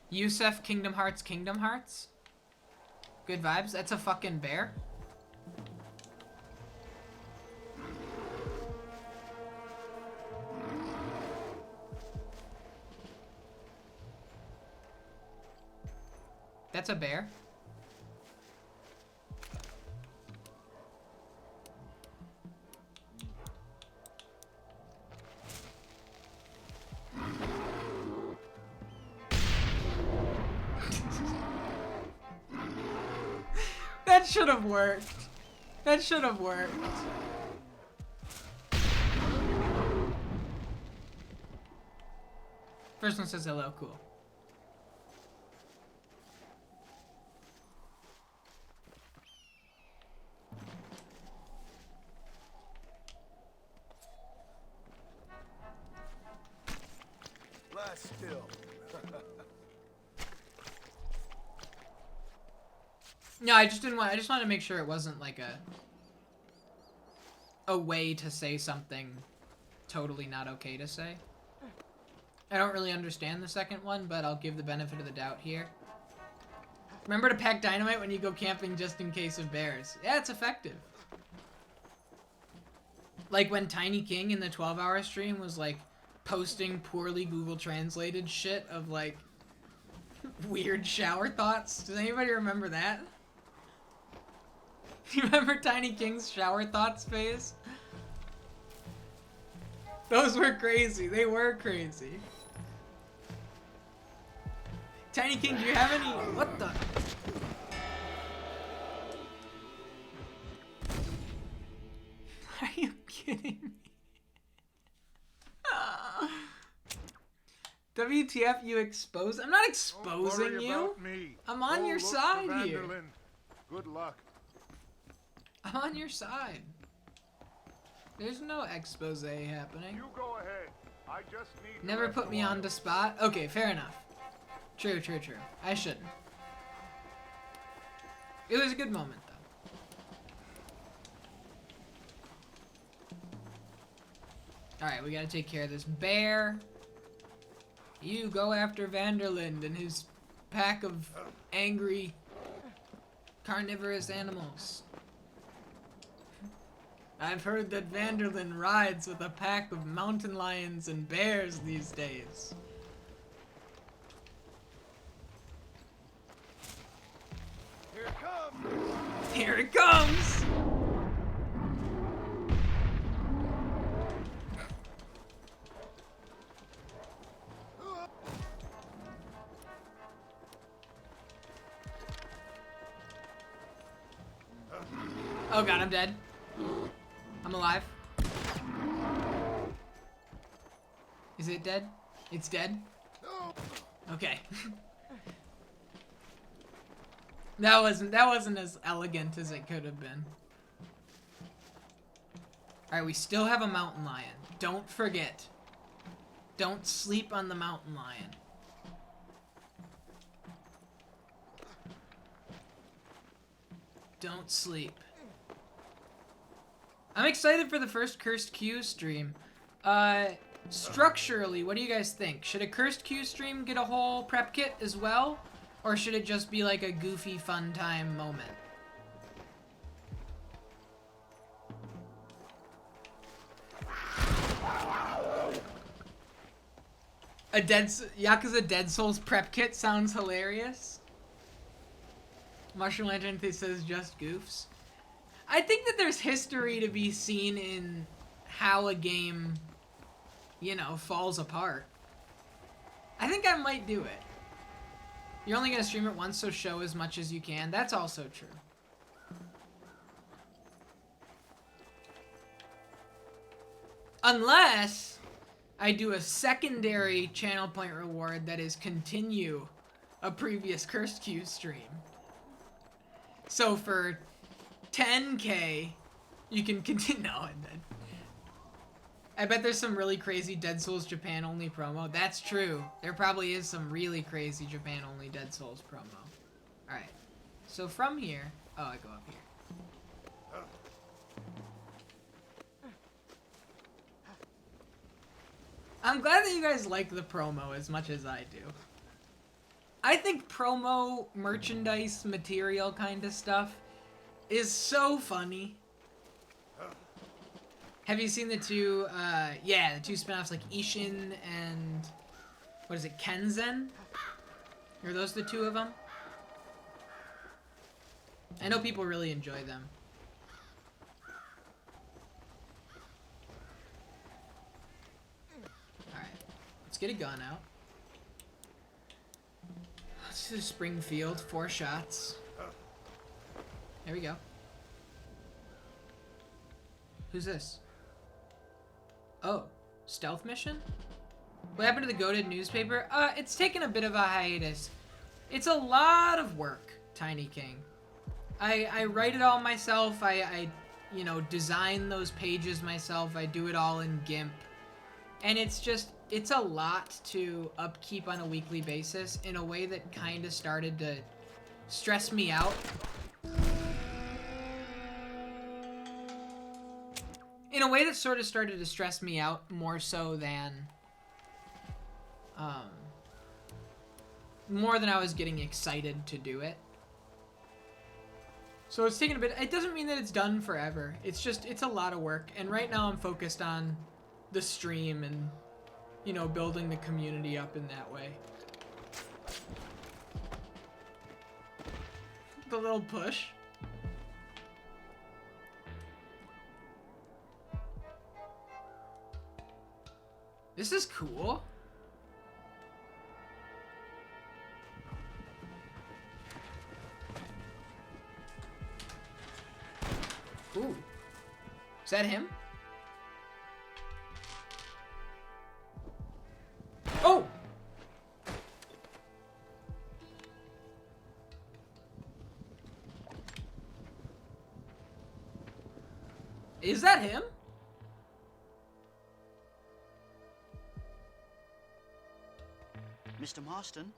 Yusef, Kingdom Hearts, Kingdom Hearts. Good vibes. That's a fucking bear. That's a bear. That should have worked. That should have worked. First one says hello, cool. Lie still. No, I just didn't want. I just wanted to make sure it wasn't like a way to say something totally not okay to say. I don't really understand the second one, but I'll give the benefit of the doubt here. Remember to pack dynamite when you go camping just in case of bears. Yeah, it's effective. Like when Tiny King in the 12-hour stream was like posting poorly Google translated shit of like weird shower thoughts. Does anybody remember that? You remember Tiny King's shower thoughts phase? Those were crazy. They were crazy. Tiny King, do you have any... What the... Are you kidding me? WTF, you expose? I'm not exposing you. I'm on your side here. Good luck. I'm on your side. There's no expose happening. You go ahead. I just need Never put me on the spot. Okay, fair enough. True, true, true. I shouldn't. It was a good moment, though. Alright, we gotta take care of this bear. You go after Vanderlyn and his pack of angry carnivorous animals. I've heard that Vanderlyn rides with a pack of mountain lions and bears these days. Here it comes! Here it comes! Oh god, I'm dead. I'm alive. Is it dead? It's dead? Okay. That wasn't as elegant as it could have been. Alright, we still have a mountain lion. Don't forget. Don't sleep on the mountain lion. Don't sleep. I'm excited for the first Cursed Q stream. Structurally, what do you guys think? Should a Cursed Q stream get a whole prep kit as well? Or should it just be like a goofy fun time moment? Yakuza Dead Souls prep kit sounds hilarious. Martian Legend says just goofs. I think that there's history to be seen in how a game, you know, falls apart. I think I might do it. You're only gonna stream it once, so show as much as you can. That's also true. Unless I do a secondary channel point reward that is continue a previous Cursed Q stream. So for 10K, you can continue. No, I'm dead. I bet there's some really crazy Dead Souls Japan only promo. That's true. There probably is some really crazy Japan only Dead Souls promo. Alright. So from here. Oh, I go up here. I'm glad that you guys like the promo as much as I do. I think promo, merchandise, material kind of stuff is so funny. Have you seen the two, yeah, the two spin-offs like Ishin and, what is it, Kenzen? Are those the two of them? I know people really enjoy them. Alright, let's get a gun out. Let's do Springfield, 4 shots. There we go. Who's this? Oh, stealth mission? What happened to the Goated newspaper? It's taken a bit of a hiatus. It's a lot of work, Tiny King. I write it all myself. I you know, design those pages myself. I do it all in GIMP. And it's a lot to upkeep on a weekly basis in a way that kind of started to stress me out. In a way that sort of started to stress me out more so than, more than I was getting excited to do it. So it's taken a bit. It doesn't mean that it's done forever. It's just, it's a lot of work. And right now I'm focused on the stream and, you know, building the community up in that way. The little push. This is cool. Ooh. Is that him? Oh! Is that him? Mr. Marston?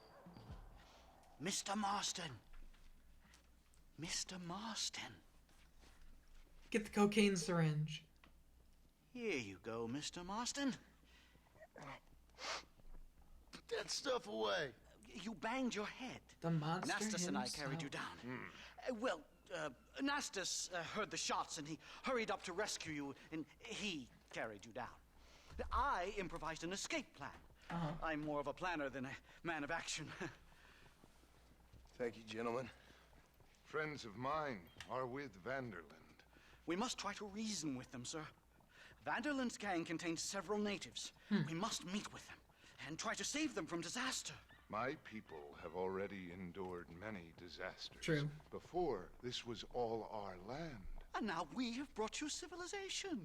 Mr. Marston! Mr. Marston! Get the cocaine syringe. Here you go, Mr. Marston. Put that stuff away. You banged your head. The monster Nastas and I himself. carried you down. Well, Nastas heard the shots and he hurried up to rescue you, and he carried you down. I improvised an escape plan. I'm more of a planner than a man of action. Thank you, gentlemen. Friends of mine are with Vanderland. We must try to reason with them, sir. Vanderland's gang contains several natives. We must meet with them and try to save them from disaster. My people have already endured many disasters. True. Before, this was all our land. And now we have brought you civilization.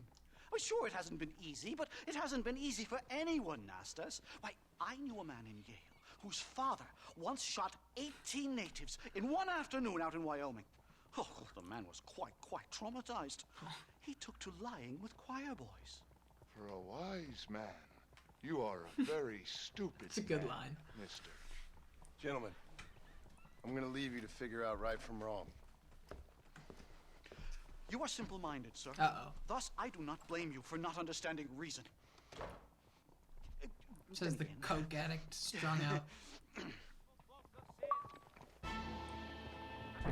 Well, sure, it hasn't been easy, but it hasn't been easy for anyone, Nastas. Why, I knew a man in Yale whose father once shot 18 natives in one afternoon out in Wyoming. Oh, the man was quite traumatized. He took to lying with choir boys. For a wise man, you are a very stupid It's a good man, line. mister. Gentlemen, I'm gonna leave you to figure out right from wrong. You are simple-minded, sir. Uh-oh. Thus, I do not blame you for not understanding reason. Says the coke addict strung out.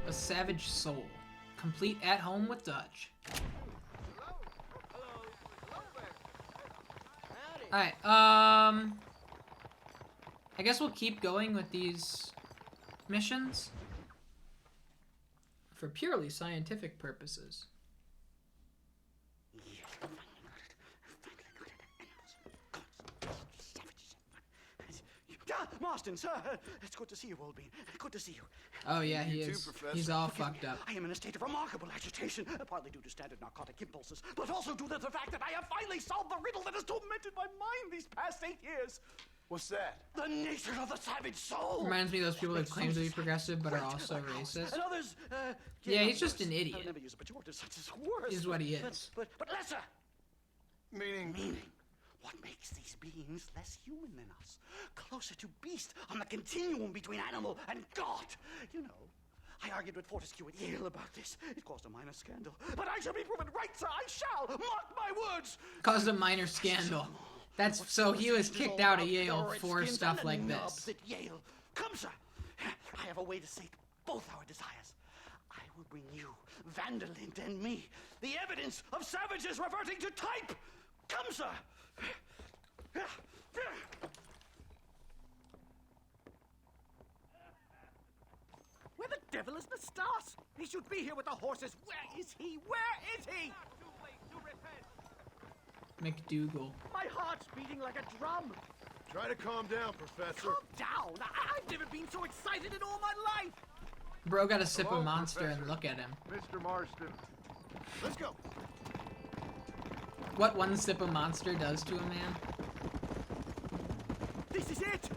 A savage soul. Complete at home with Dutch. Alright, I guess we'll keep going with these missions for purely scientific purposes. Marston, sir, it's good to see you, old bean. Good to see you. Oh yeah, he You too, is. Professor. He's all fucked up. I am in a state of remarkable agitation, partly due to standard narcotic impulses, but also due to the fact that I have finally solved the riddle that has tormented my mind these past 8 years. What's that? The nature of the savage soul. Reminds me of those people that claim to be progressive but are also racist. And others, Yeah, he's just an idiot. I would never use a pejorative such as worse. Is what he is. But lesser. Meaning? What makes these beings less human than us? Closer to beast on the continuum between animal and God. You know, I argued with Fortescue at Yale about this. It caused a minor scandal. But I shall be proven right, sir. I shall. Mark my words. Caused a minor scandal. That's so he was kicked out of Yale for stuff like this. At Yale. Come, sir. I have a way to sate both our desires. I will bring you, Vanderland, and me the evidence of savages reverting to type. Come, sir. Where the devil is Nastas? He should be here with the horses. Where is he? Where is he? McDougal. My heart's beating like a drum. Try to calm down, Professor. Calm down. I've never been so excited in all my life. Bro got a sip Hello, of Monster Professor. and look at him. Mr. Marston. Let's go. What one sip of Monster does to a man. This is it.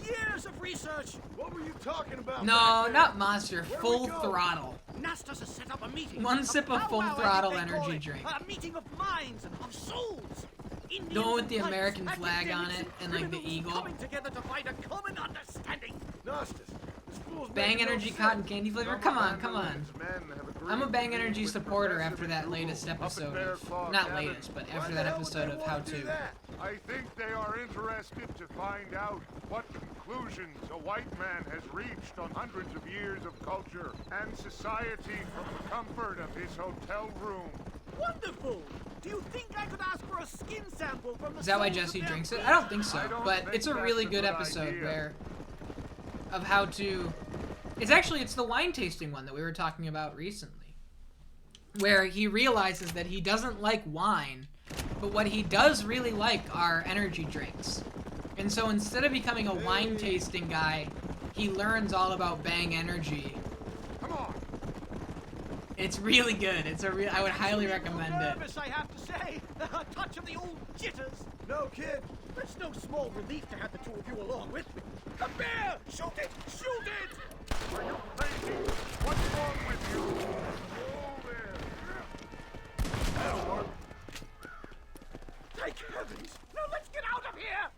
Years of research. What were you talking about? No, back there? not Monster. Where Full we go? throttle. Nastas has set up a meeting. One sip of Full powwow, I Throttle think they call energy it. drink. A meeting of minds and of souls. Indians The one with and the whites, American flag on academics it and like the criminals eagle. coming together to find a common understanding. Nastas, this fool's Bang making no Energy sense. cotton candy flavor? Some Come of on, come on. Vanderland's men have agreed I'm a Bang to meet Energy with supporter Professor after that McDougal latest up at episode Bear of... Claw Not Cabin. latest, but Why after the that hell would episode they of wanna How do To. that? I think they are interested to find out what conclusions a white man has reached on hundreds of years of culture and society from the comfort of his hotel room. Wonderful. Do you think I could ask for a skin sample from the Is that why souls of Jesse their drinks it? beings? I don't think so, I don't but think it's a that's really a good good episode idea. where... Of How To... It's the wine tasting one that we were talking about recently. Where he realizes that he doesn't like wine, but what he does really like are energy drinks. And so instead of becoming a wine tasting guy, he learns all about Bang Energy. Come on. It's really good. I would highly recommend it. Nervous, I have to say. A touch of the old jitters. No, kid. It's no small relief to have the two of you along with me. Come here! Shoot it! Shoot it! Are you crazy? What's wrong with you? Oh, there. That'll work. Thank heavens! Now let's get out of here!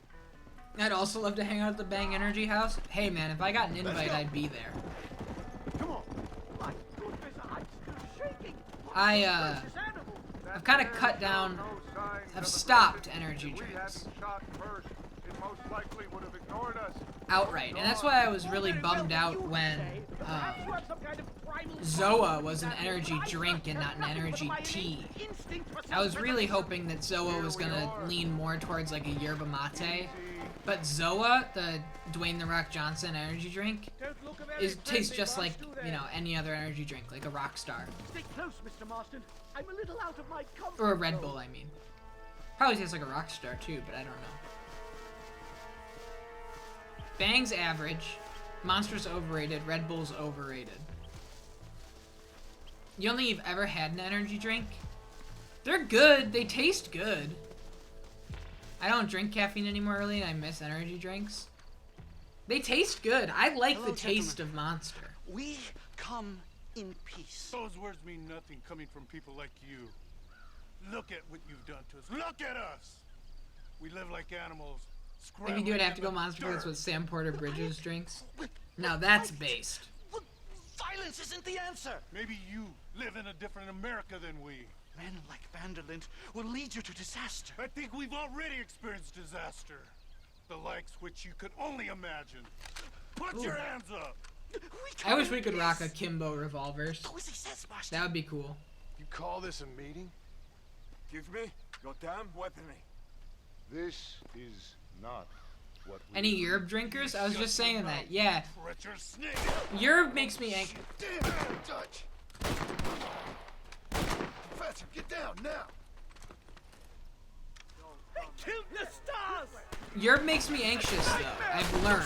I'd also love to hang out at the Bang Energy house. Hey man, if I got an invite, I'd be there. Come on. My goodness, I'm still shaking. I've kind of cut down, I've stopped energy drinks. Shot first. It's most likely would have ignored us. outright. And that's why I was really bummed out when Zoa was an energy drink and not an energy tea. I was really hoping that Zoa was gonna lean more towards like a yerba mate, but Zoa, the Dwayne "The Rock" Johnson energy drink, tastes just like, you know, any other energy drink, like a Rockstar. Stay close, Mr. Marston. I'm a little out of my comfort Or a Red Bull, I mean. Probably tastes like a Rockstar too, but I don't know. Bang's average, Monster's overrated, Red Bull's overrated. You don't think you've ever had an energy drink? They're good, they taste good. I don't drink caffeine anymore really, and I miss energy drinks. They taste good. I like the taste of Monster. We come in peace. Those words mean nothing coming from people like you. Look at what you've done to us. Look at us! We live like animals. If you do it, have to go Monster. That's what Sam Porter Bridges drinks. Now that's based. Violence isn't the answer. Maybe you live in a different America than we. Men like Vanderlint will lead you to disaster. I think we've already experienced disaster. The likes which you could only imagine. Put your hands up! I wish we could rock a Kimbo revolvers. That would be cool. You call this a meeting? Excuse me? Your damn weaponry. This is not what we Any Europe drinkers? I was just saying that. Yeah. Treacherous snake. Europe makes me angry. Damn it, Dutch! Professor, get down now! They killed the stars! Europe makes me anxious though. I've learned.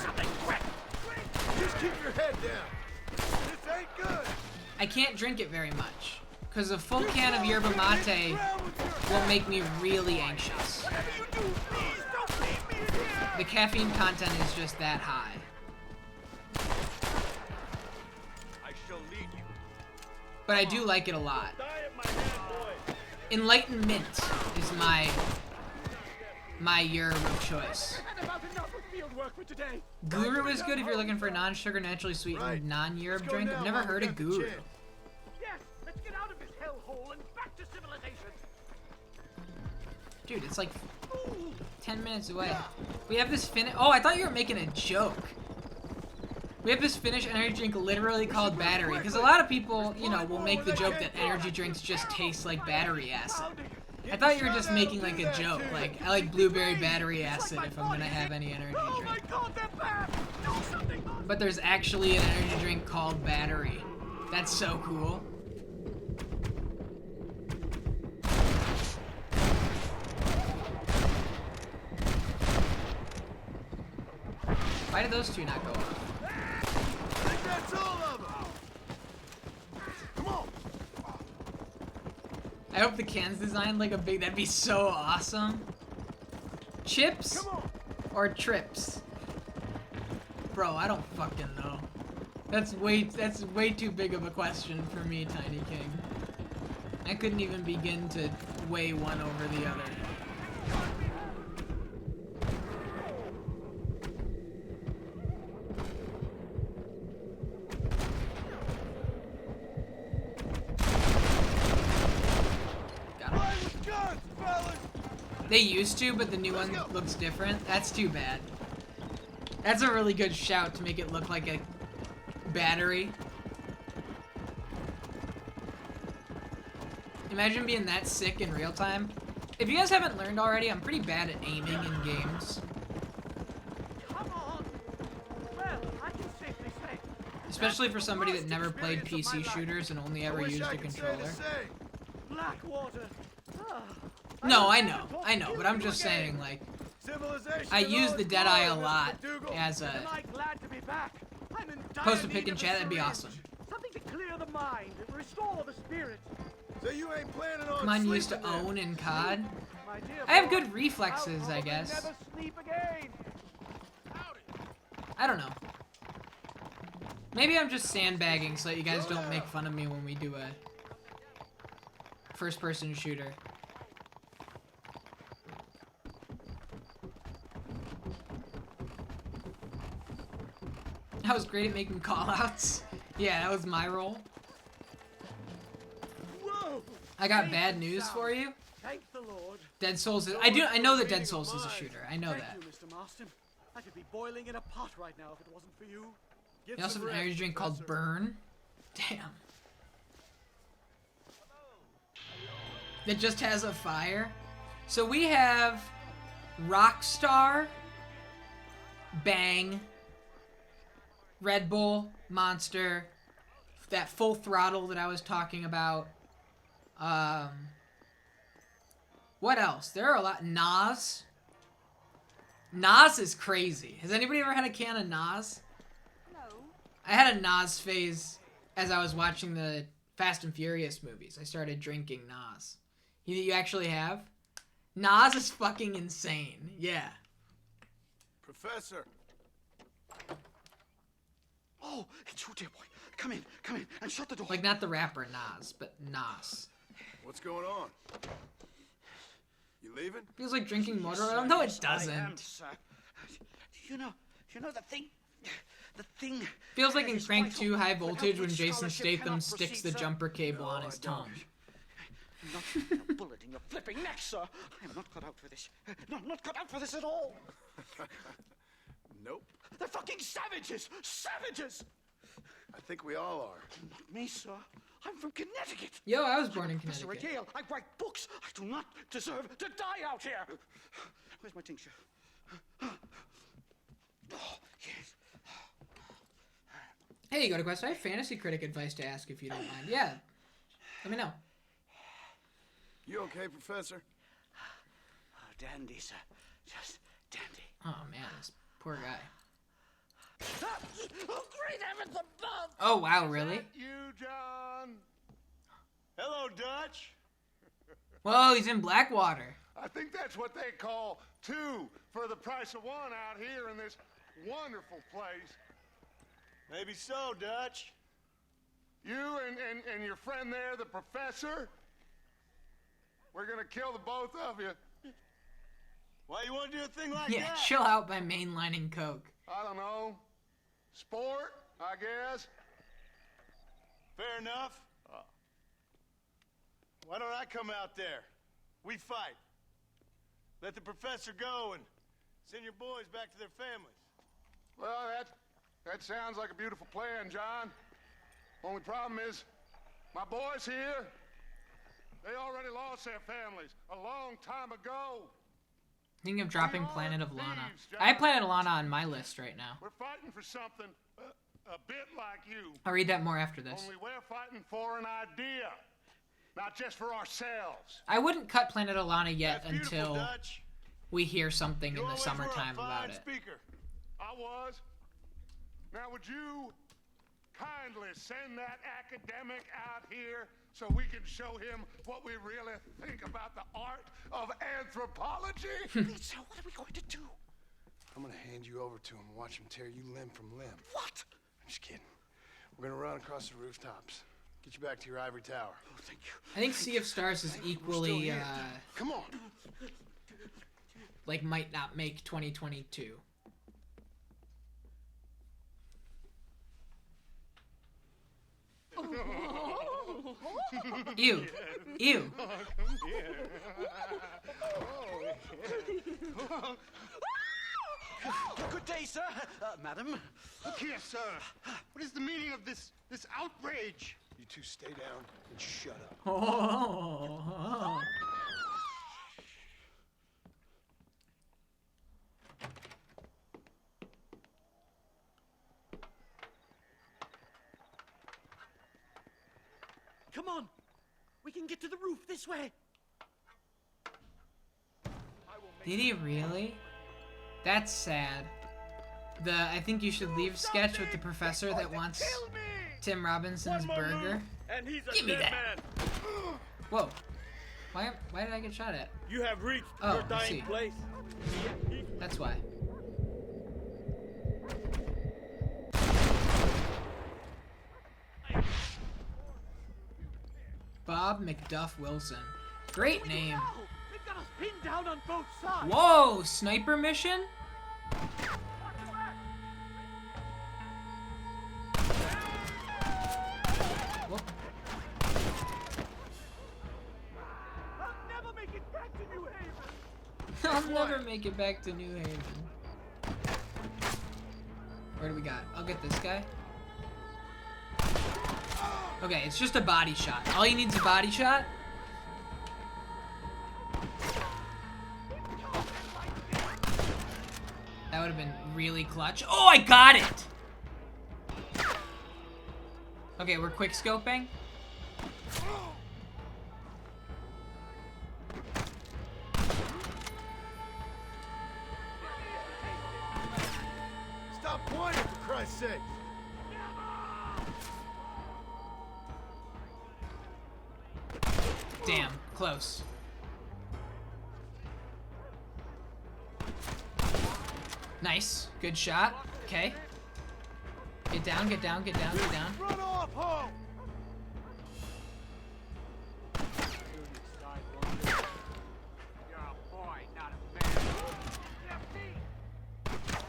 Just keep your head down. This ain't good. I can't drink it very much. Because a full can of yerba mate will make me really anxious. The caffeine content is just that high. I shall lead you. But I do like it a lot. Enlightenment is my yerb of choice. Guru is good if you're looking for a non-sugar, naturally sweetened, non-yerb drink. I've never heard of Guru. Yes, let's get out of this hellhole and back to civilization. Dude, it's like 10 minutes away. We have this Oh, I thought you were making a joke. We have this Finnish energy drink literally called battery. Because a lot of people, you know, will make the joke that energy drinks just taste like battery acid. I thought you were just making like a joke. Like, I like blueberry battery acid if I'm gonna have any energy drink. But there's actually an energy drink called battery. That's so cool. Why did those two not go off? I think that's all of them. Come on. I hope the can's designed like a big. That'd be so awesome. Chips or trips? Bro, I don't fucking know. That's way too big of a question for me, Tiny King. I couldn't even begin to weigh one over the other. They used to, but the new one looks different. That's too bad. That's a really good shout to make it look like a battery. Imagine being that sick in real time. If you guys haven't learned already, I'm pretty bad at aiming in games. Come on. Well, I can safely say. Especially for somebody that never played PC shooters and only ever used a controller. Blackwater. No, I know, but I'm just saying, like, I use the Deadeye a lot as a post a pic in chat. That'd be awesome. Something to clear the mind and restore the spirit. So you ain't planning on Come on, you used to own in COD. I have good reflexes, I guess. Never sleep again. I don't know. Maybe I'm just sandbagging so that you guys don't make fun of me when we do a first-person shooter. I was great at making callouts. Yeah, that was my role. I got bad news for you. Thank the Lord. Dead Souls is... I know that Dead Souls is a shooter. I know Thank that. you, Mr. Marston. I could be boiling in a pot right now if it wasn't for you. Get They also have an energy drink called Burn. Damn. That just has a fire. So we have Rockstar, Bang, Red Bull, Monster, that Full Throttle that I was talking about. What else? There are a lot. Nas. Nas is crazy. Has anybody ever had a can of Nas? No. I had a Nas phase as I was watching the Fast and Furious movies. I started drinking Nas. You actually have? Nas is fucking insane. Yeah. Professor. Oh, it's you, dear boy. Come in, and shut the door. Like, not the rapper Nas, but Nas. What's going on? You leaving? Feels like drinking motor oil. No, it doesn't. I am, sir. You know the thing. Feels like in is Crank vital 2 High without Voltage when which Jason scholarship Statham cannot sticks proceed, the sir. jumper cable on No, his I don't. tongue. Not a bullet in your flipping neck, sir. I am not cut out for this. No, not cut out for this at all. Nope. They're fucking savages! Savages! I think we all are. Not me, sir. I'm from Connecticut. Yo, I was born in Professor at Connecticut. Yale. I write books. I do not deserve to die out here. Where's my tincture? Oh, yes. Hey, GoatedQuest, I have fantasy critic advice to ask if you don't mind. Yeah. Let me know. You okay, Professor? Oh, dandy, sir. Just dandy. Oh, man, this poor guy. Oh, great heavens above! Oh, wow, really? You, John? Hello, Dutch. Whoa, he's in Blackwater. I think that's what they call two for the price of one out here in this wonderful place. Maybe so, Dutch. You and your friend there, the professor, we're gonna kill the both of you. Why you want to do a thing like Yeah, that? chill out by mainlining Coke. I don't know. Sport, I guess. Fair enough. Why don't I come out there? We fight. Let the professor go and send your boys back to their families. Well, that sounds like a beautiful plan, John. Only problem is, my boys here, they already lost their families a long time ago. Thinking of dropping We are Planet of Lana. thieves, John. I have Planet of Lana on my list right now. We're fighting for something a bit like you. I'll read that more after this. Only we're fighting for an idea, not just for ourselves. I wouldn't cut Planet of Lana yet That's beautiful, until Dutch. we hear something You in the always were a summertime fine about it. speaker. I was. Now, would you kindly send that academic out here so we can show him what we really think about the art of anthropology? Please, sir, what are we going to do? I'm gonna hand you over to him and watch him tear you limb from limb. What? I'm just kidding. We're gonna run across the rooftops. Get you back to your ivory tower. Oh, thank you. I think Sea of Stars is equally, Come on. like, might not make 2022. Ew. Ew. Good day, sir. Madam. Look here, sir. What is the meaning of this outrage? You two stay down and shut up. Oh. Come on. We can get to the roof this way. Did he really? That's sad. I think you should leave sketch with the professor that wants Tim Robinson's burger. And he's a Give me dead that. man. Whoa. Why did I get shot at? You have reached Oh, your I dying see. place. That's why. Bob McDuff Wilson. Great name. Now, they've got us pinned down on both sides. Whoa, sniper mission? Whoa. I'll never make it I'll never make it back to New Haven. Where do we got? I'll get this guy. Okay, it's just a body shot. All you need is a body shot. That would have been really clutch. Oh, I got it! Okay, we're quick scoping. Stop pointing, for Christ's sake! Damn, close. Nice, good shot. Okay. Get down, get down, get down, get down. Run off home!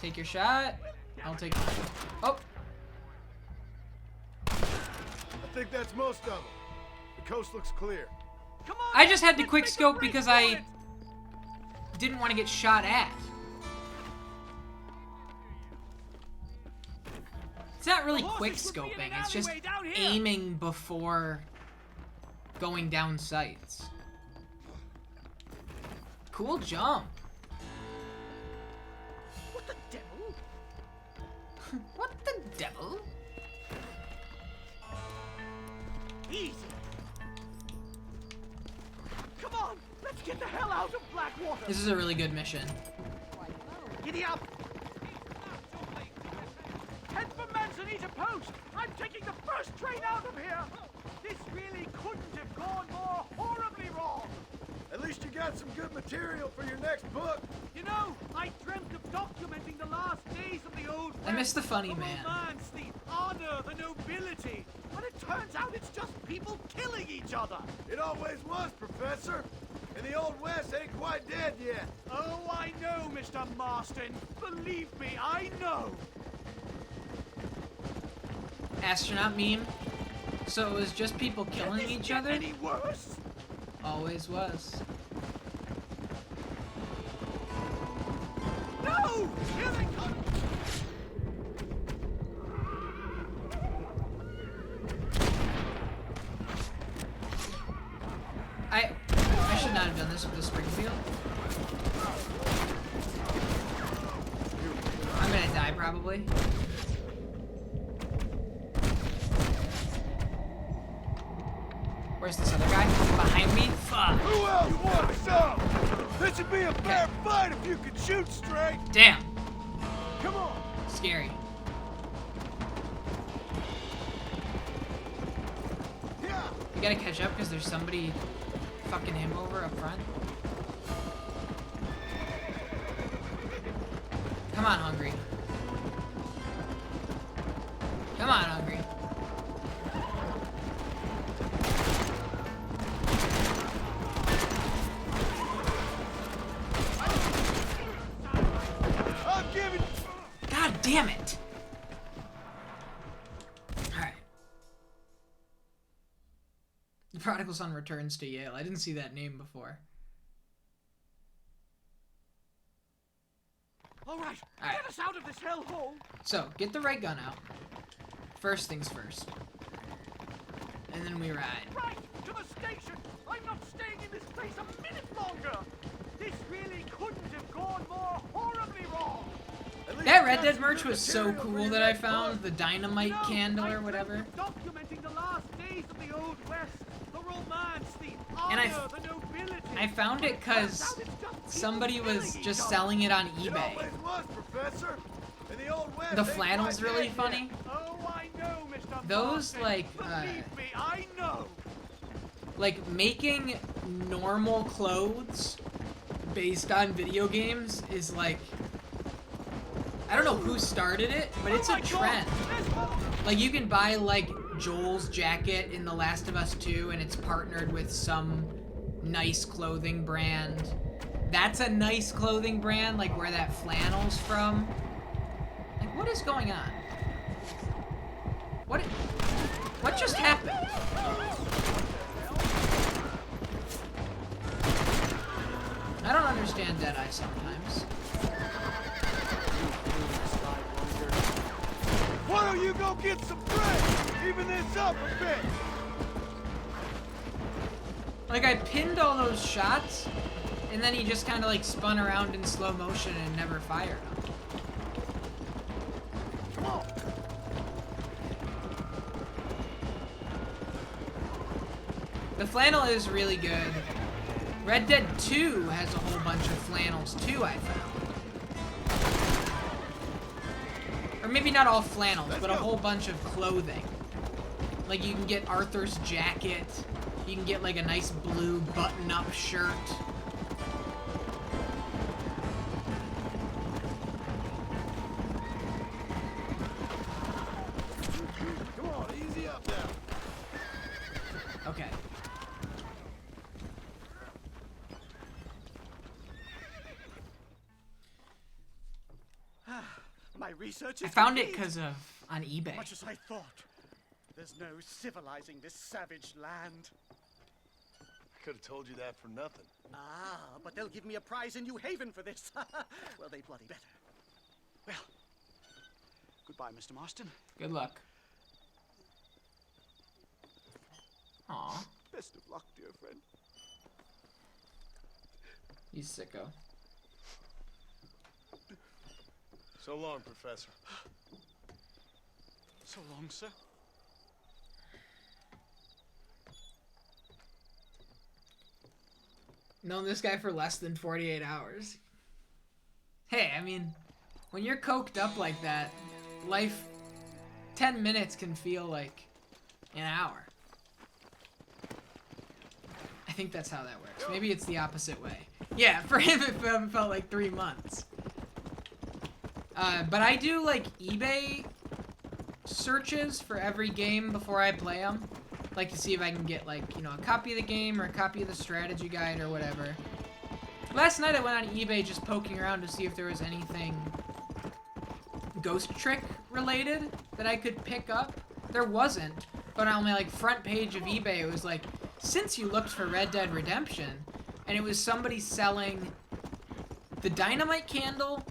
Take your shot. I'll take. Oh. I think that's most of them. The coast looks clear. Come on, I just had to let's quick make a scope break because for I it. didn't want to get shot at. It's not really quick scoping, it's just aiming before going down sights. Cool jump. What the devil? What the devil? Easy. Come on, let's get the hell out of Blackwater. This is a really good mission. Giddy up. Head for Manzanita Post. I'm taking the first train out of here. This really couldn't have gone more horribly wrong. At least you got some good material for your next book. You know, I dreamt of documenting the last days of the old West. I miss the funny the man. romance, the honor, the nobility. But it turns out it's just people killing each other. It always was, Professor. And the Old West ain't quite dead yet. Oh, I know, Mr. Marston. Believe me, I know. Astronaut meme. So it was just people killing each other? Any worse? Always was. No! Here they come! I should not have done this with the Springfield. I'm gonna die probably. Where's this other guy? Behind me? Fuck. Who else wants some? This would be a fair fight if you could shoot straight. Damn. Come on. Scary. Yeah. You gotta catch up because there's somebody fucking him over up front. Come on, Hungry. Come on, Hungry. I'm giving. God damn it! Alright. The prodigal son returns to Yale. I didn't see that name before. All right, Alright. get us out of this hellhole. So, get the right gun out. First things first. And then we ride. Right, to the station. I'm not staying in this place a minute longer. This really couldn't have gone more horribly wrong. That Red Dead merch was so cool that I found. The dynamite candle or whatever. Documenting the last days of the Old West, the romance, the And honor, the nobility. I found it because somebody was just selling it on It eBay. always was, Professor. And the Old West The ain't flannel's quite really dead funny. Oh, I know, Mr. Those, Marston. like, Believe me, I know. Like, making normal clothes based on video games is like... I don't know who started it, but it's a trend. Like, you can buy, like, Joel's jacket in The Last of Us 2, and it's partnered with some nice clothing brand. That's a nice clothing brand, like where that flannel's from. Like, what is going on? What just happened? I don't understand understand Deadeye sometimes. Why don't you go get some bread? Even this up a bit. Like, I pinned all those shots, and then he just kind of like spun around in slow motion and never fired them. Come on. The flannel is really good. Red Dead 2 has a whole bunch of flannels too, I found. Or maybe not all flannels, but a whole bunch of clothing. Like, you can get Arthur's jacket. You can get like a nice blue button-up shirt. Come on, easy up now. Okay. My research I is found it complete. because of on eBay. Much as I thought. There's no civilizing this savage land. I could have told you that for nothing. Ah, but they'll give me a prize in New Haven for this. Well, they bloody better. Well, goodbye, Mr. Marston. Good luck. Aw. Best of luck, dear friend. You sicko. So long, Professor. So long, sir. Known this guy for less than 48 hours. Hey, I mean, when you're coked up like that, life, 10 minutes can feel like an hour. I think that's how that works. Maybe it's the opposite way. Yeah, for him it felt like 3 months. But I do like eBay searches for every game before I play them. Like to see if I can get like, you know, a copy of the game or a copy of the strategy guide or whatever. Last night I went on eBay just poking around to see if there was anything Ghost Trick related that I could pick up. There wasn't, but on my like front page of eBay it was like, since you looked for Red Dead Redemption, and it was somebody selling the dynamite candle,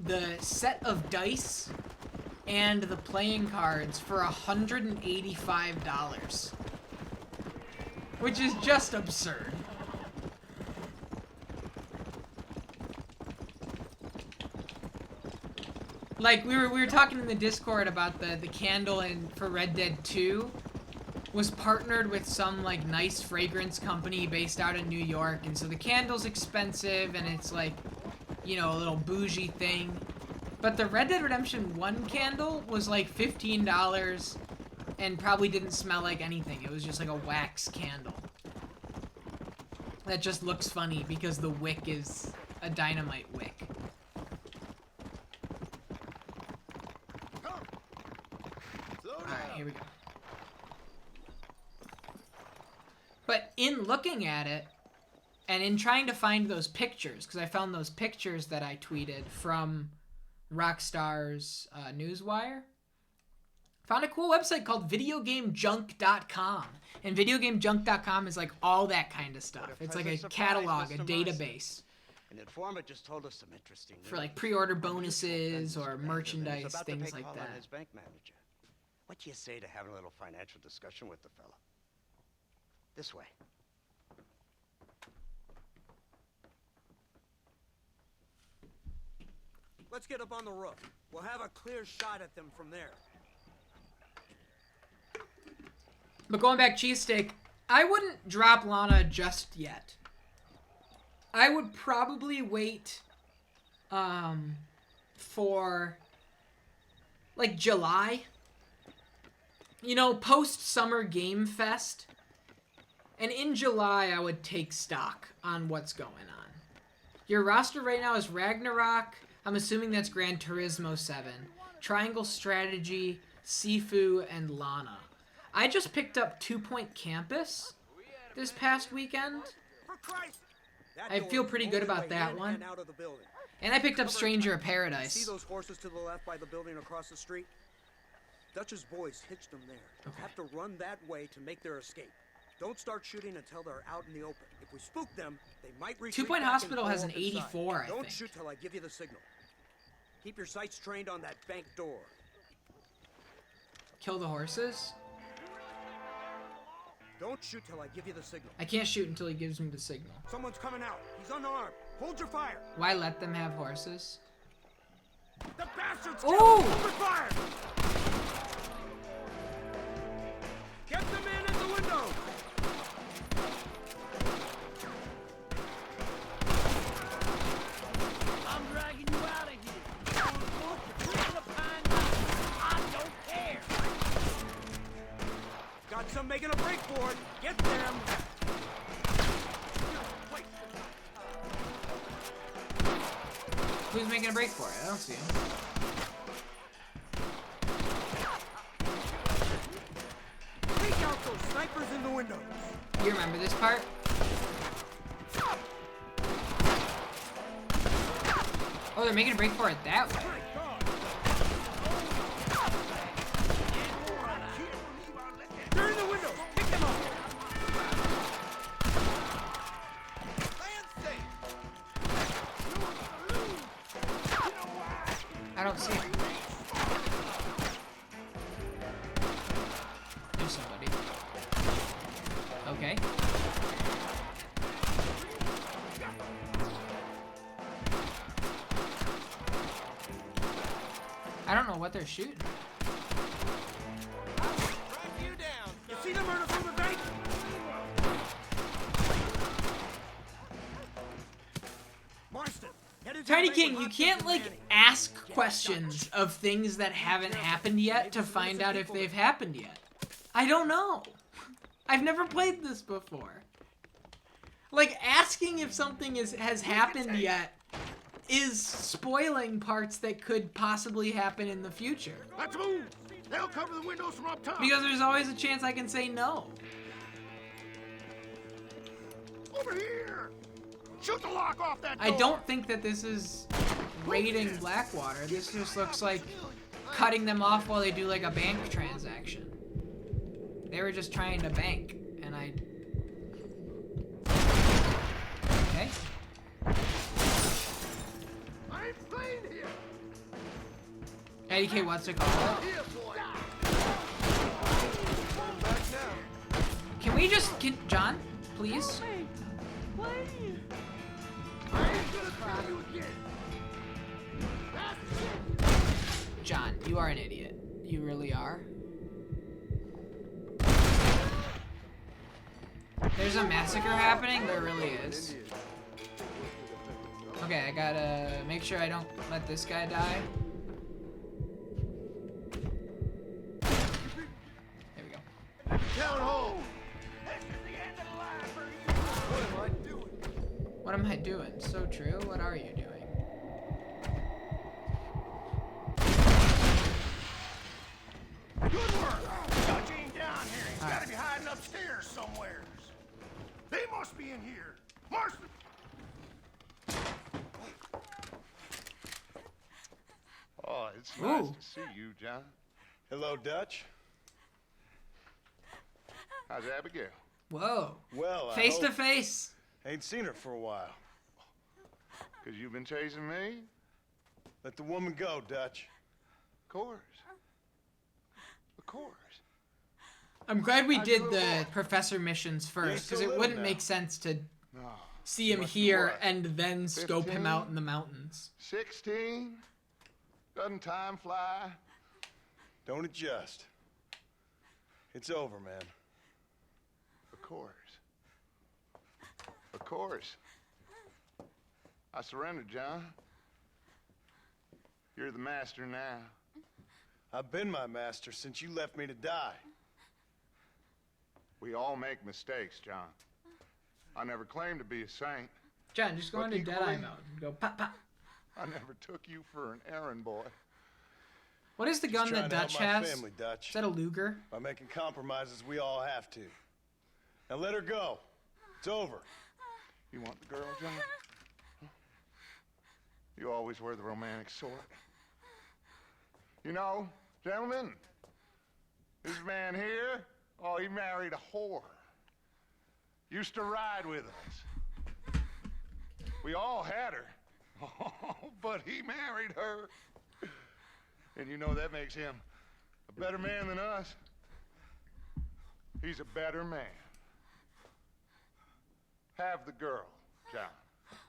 the set of dice, and the playing cards for $185. Which is just absurd. Like, we were talking in the Discord about the candle for Red Dead 2 was partnered with some, like, nice fragrance company based out in New York, and so the candle's expensive, and it's, like, you know, a little bougie thing. But the Red Dead Redemption 1 candle was, like, $15 and probably didn't smell like anything. It was just, like, a wax candle. That just looks funny because the wick is a dynamite wick. Alright, here we go. But in looking at it, and in trying to find those pictures, because I found those pictures that I tweeted from Rockstar's Newswire, found a cool website called videogamejunk.com. And videogamejunk.com is like all that kind of stuff. It's like a catalog, a database. An informant just told us some interesting news. For like pre-order bonuses or merchandise, things like that. His bank manager. What do you say to having a little financial discussion with the fella? This way. Let's get up on the roof. We'll have a clear shot at them from there. But going back, cheesesteak, I wouldn't drop Lana just yet. I would probably wait for like July. You know, post-Summer Game Fest. And in July, I would take stock on what's going on. Your roster right now is Ragnarok. I'm assuming that's Gran Turismo 7. Triangle Strategy, Sifu, and Lana. I just picked up 2 Point Campus this past weekend. I feel pretty good about that one. And I picked up Stranger of Paradise. See those horses to the left by the building across the street? Dutch's boys hitched them there. They'll have to run that way to make their escape. Don't start shooting until they're out in the open. If we spook them, they might retreat. 2 Point back and Hospital pull has an up inside. 84, I Don't think. shoot till I give you the signal. Keep your sights trained on that bank door. Kill the horses? Don't shoot till I give you the signal. I can't shoot until he gives me the signal. Someone's coming out. He's unarmed. Hold your fire. Why let them have horses? The bastards! Oh! Open fire! Get the man in the window! I'm dragging you out of here. I don't care. Got some making a break for it. Get them. Who's making a break for it? I don't see him. Take out those snipers in the windows. You remember this part? Oh, they're making a break for it that way. They're in the windows. Pick them up. I don't see him. There's somebody. Okay. I don't know what they're shooting. You see the murder from the bank? Marston, head into the Tiny bank King, with you Hopkins can't, and like, Manning. ask questions of things that haven't happened yet to find out if they've happened yet. I don't know. I've never played this before. Like, asking if something has happened yet is spoiling parts that could possibly happen in the future. Let's move! They'll cover the windows from up top! Because there's always a chance I can say no. Over here! Shoot the lock off that door! I don't think that this is raiding Blackwater. This just looks like cutting them off while they do like a bank transaction. They were just trying to bank, and I... Okay. I'm playing here! IDK, what's it called? Can we just... John, please? John, you are an idiot. You really are. There's a massacre happening? There really is. Okay, I gotta make sure I don't let this guy die. There we go. Town hall! What am I doing? So true. What are you doing? Good work! Dutch ain't down here. He's gotta be hiding upstairs somewheres. They must be in here. Marston! Oh, it's nice Ooh. to see you, John. Hello, Dutch. How's Abigail? Whoa. Well, I Face to hope- face. Ain't seen her for a while. Cause you've been chasing me? Let the woman go, Dutch. Of course. Of course. I'm glad we did the professor missions first, because so it little wouldn't now. make sense to No. see him Must be here what? and then scope him 15? out in the mountains. 16? Doesn't time fly? Don't adjust. It's over, man. Of course. Of course. I surrendered, John. You're the master now. I've been my master since you left me to die. We all make mistakes, John. I never claimed to be a saint. John, just go But into equally- Deadeye mode and go pop pop. I never took you for an errand boy. What is the Just gun trying that to help Dutch my has? family, Dutch. Is that a Luger? By making compromises, we all have to. Now let her go. It's over. You want the girl, John? Huh? You always were the romantic sort. You know, gentlemen, this man here, oh, he married a whore. Used to ride with us. We all had her. Oh, but he married her. And you know that makes him a better man than us. He's a better man. Have the girl, John.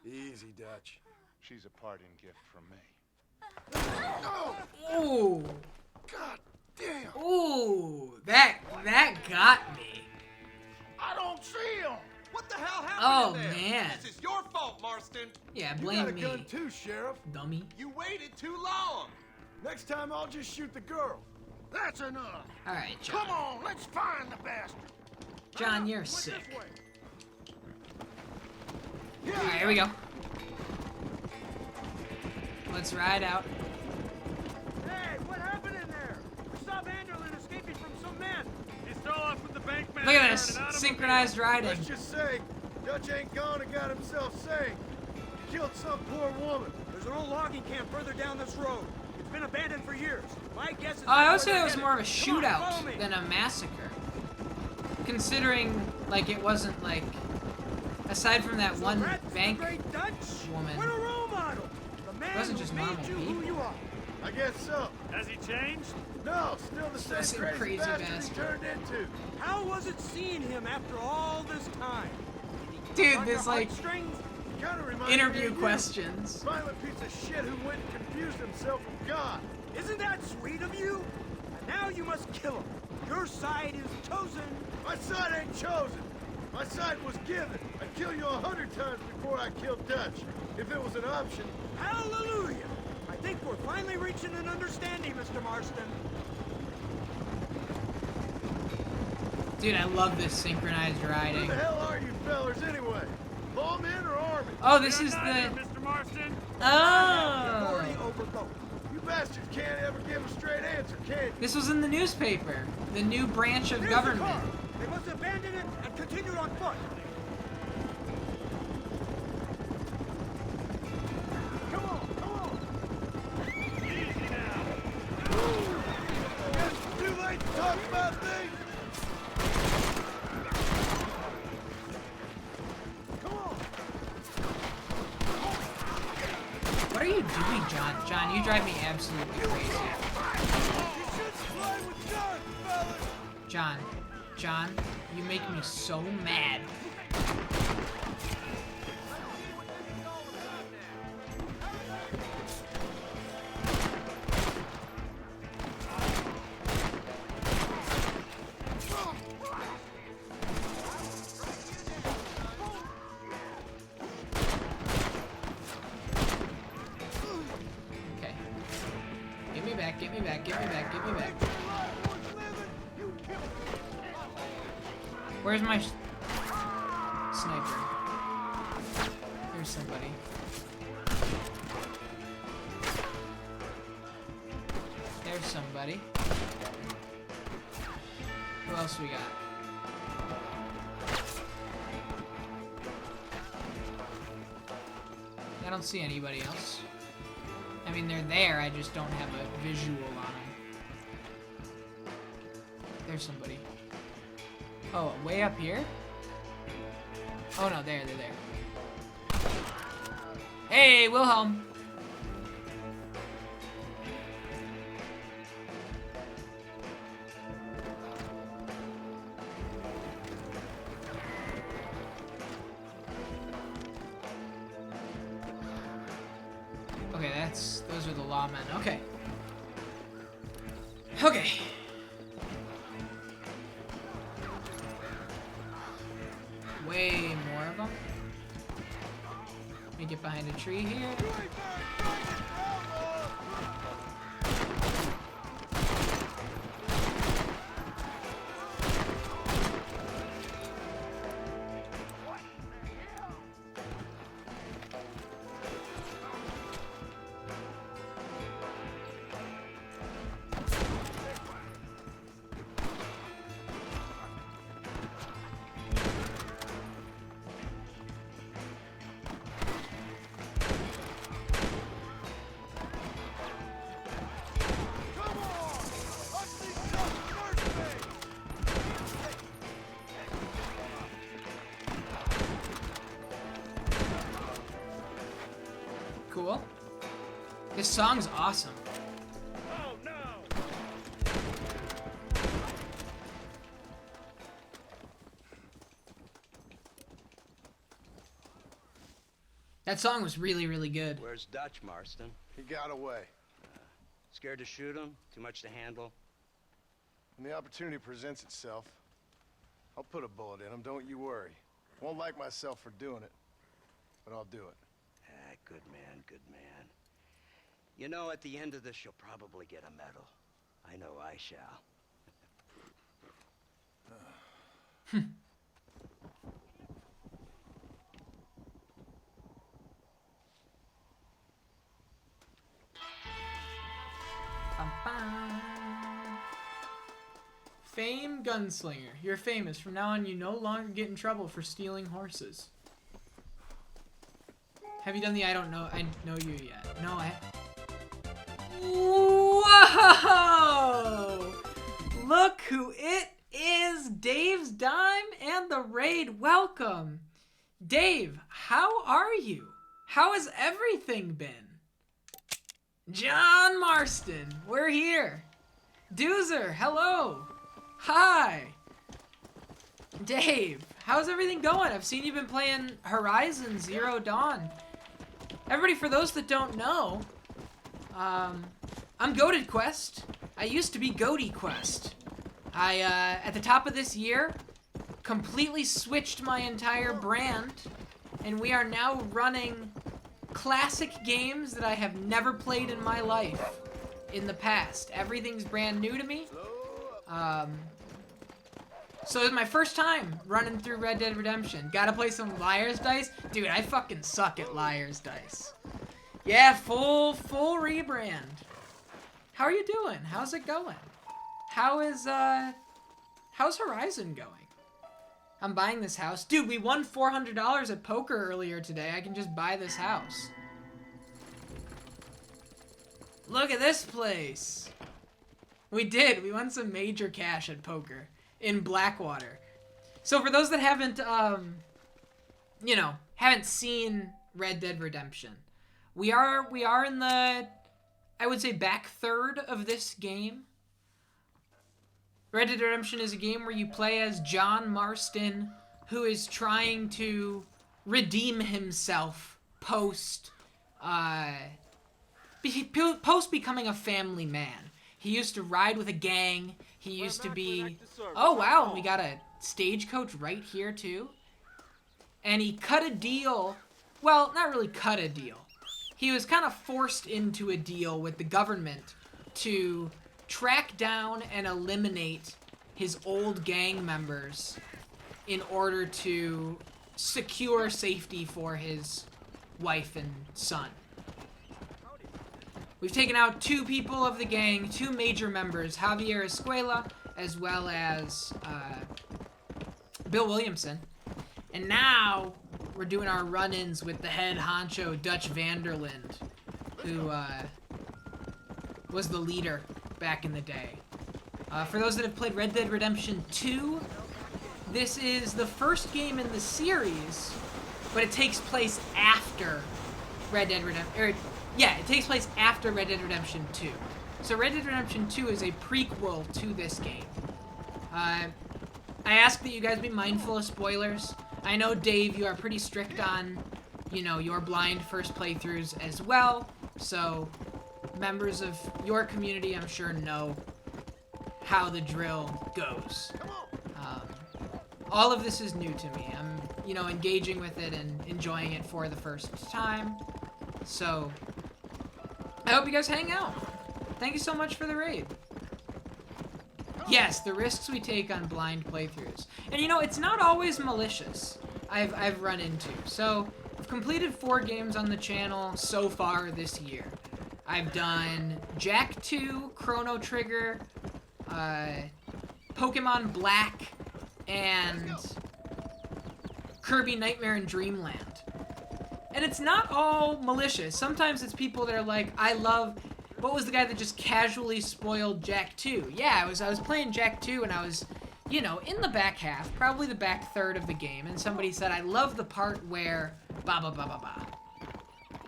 Easy, Dutch. She's a parting gift from me. Ooh. God damn. Ooh. That got me. I don't see him. What the hell Oh, happened in there? man. This is your fault, Marston. Yeah, You blame got a me. gun too, Sheriff. Dummy. You waited too long. Next time I'll just shoot the girl. That's enough. All right, John. Come on, let's find the bastard. John, you're sick. All right, here we go. Let's ride out. Hey, what happened in there? We saw Vanderlyn escaping from some men. He stole off with the bank Look manager at and this. an automobile. Synchronized riding. Let's just say, Dutch ain't gone and got himself saved. He killed some poor woman. There's an old logging camp further down this road. It's been abandoned for years. My guess is... Oh, I would that's say where it was they're more of a headed. Come on, shootout follow me. than a massacre. Considering, like, it wasn't, like... Aside from that one That's bank the great Dutch. woman. What a role model. The man wasn't who just made normal you who people. you are. I guess so. Has he changed? No, still the Still same some crazy crazy bastard he bastard. turned into. How was it seeing him after all this time? Dude, On this, your like, heartstrings? He kind of reminds me interview of you. questions. Violent piece of shit who went and confused himself with God. Isn't that sweet of you? And now you must kill him. Your side is chosen. My side ain't chosen. My side was given. I'd kill you 100 times before I killed Dutch, if it was an option. Hallelujah! I think we're finally reaching an understanding, Mr. Marston. Dude, I love this synchronized Who riding. the hell are you fellers anyway? Lawmen or army? Oh, this You're is neither, the... Mr. Marston. Authority Oh! over both. You bastards can't ever give a straight answer, can you? This was in the newspaper. The new branch of There's the government. car. They must abandon it and continue on foot. Come on. Easy now. Guess it's too late to talk about things. Come on. What are you doing, John? John, you drive me absolutely crazy. You should fly with guns, fellas. John, you make me so mad. Okay. Get me back, get me back, get me back, get me back. Where's my sniper? There's somebody. There's somebody. Who else we got? I don't see anybody else. I mean, they're there, I just don't have a visual on them. There's somebody. Oh, way up here? Oh no, they're there. Hey, Wilhelm! Okay, those are the lawmen. Okay. Okay. Way more of them. Let me get behind a tree here. This song's awesome. Oh no! That song was really, really good. Where's Dutch, Marston? He got away. Scared to shoot him? Too much to handle? When the opportunity presents itself, I'll put a bullet in him, don't you worry. Won't like myself for doing it, but I'll do it. Ah, good man, good man. You know, at the end of this, you'll probably get a medal. I know I shall. Fame Gunslinger. You're famous. From now on, you no longer get in trouble for stealing horses. Have you done the I don't know you yet? No, Whoa! Look who it is! Dave's Dime and the Raid. Welcome! Dave, how are you? How has everything been? John Marston, we're here. Doozer, hello. Hi. Dave, how's everything going? I've seen you've been playing Horizon Zero Dawn. Everybody, for those that don't know, I'm GoatedQuest. I used to be GoatedQuest. I, at the top of this year, completely switched my entire brand, and we are now running classic games that I have never played in my life in the past. Everything's brand new to me. So it was my first time running through Red Dead Redemption. Gotta play some Liar's Dice. Dude, I fucking suck at Liar's Dice. Yeah, full rebrand. How are you doing? How's it going? How's Horizon going? I'm buying this house. Dude, we won $400 at poker earlier today. I can just buy this house. Look at this place. We did. We won some major cash at poker in Blackwater. So for those that haven't, haven't seen Red Dead Redemption, we are in the, I would say, back third of this game. Red Dead Redemption is a game where you play as John Marston, who is trying to redeem himself post becoming a family man. He used to ride with a gang. He used to be... Oh, wow, and we got a stagecoach right here, too. And he cut a deal... Well, not really cut a deal. He was kind of forced into a deal with the government to track down and eliminate his old gang members in order to secure safety for his wife and son. We've taken out 2 people of the gang, 2 major members, Javier Escuela, as well as Bill Williamson. And now we're doing our run-ins with the head honcho, Dutch Vanderland, who was the leader back in the day. For those that have played Red Dead Redemption 2, this is the first game in the series, but it takes place after Red Dead Redemption. Yeah, it takes place after Red Dead Redemption 2. So Red Dead Redemption 2 is a prequel to this game. I ask that you guys be mindful of spoilers. I know, Dave, you are pretty strict on, your blind first playthroughs as well. So members of your community, I'm sure, know how the drill goes. All of this is new to me. I'm, engaging with it and enjoying it for the first time. So I hope you guys hang out. Thank you so much for the raid. Yes, the risks we take on blind playthroughs. And it's not always malicious. I've run into. So I've completed 4 games on the channel so far this year. I've done Jack 2, Chrono Trigger, Pokemon Black, and Kirby Nightmare in Dreamland. And it's not all malicious. Sometimes it's people that are like, I love... What was the guy that just casually spoiled Jack 2? Yeah, I was playing Jack 2 and I was, in the back half, probably the back third of the game, and somebody said, I love the part where ba ba ba ba ba.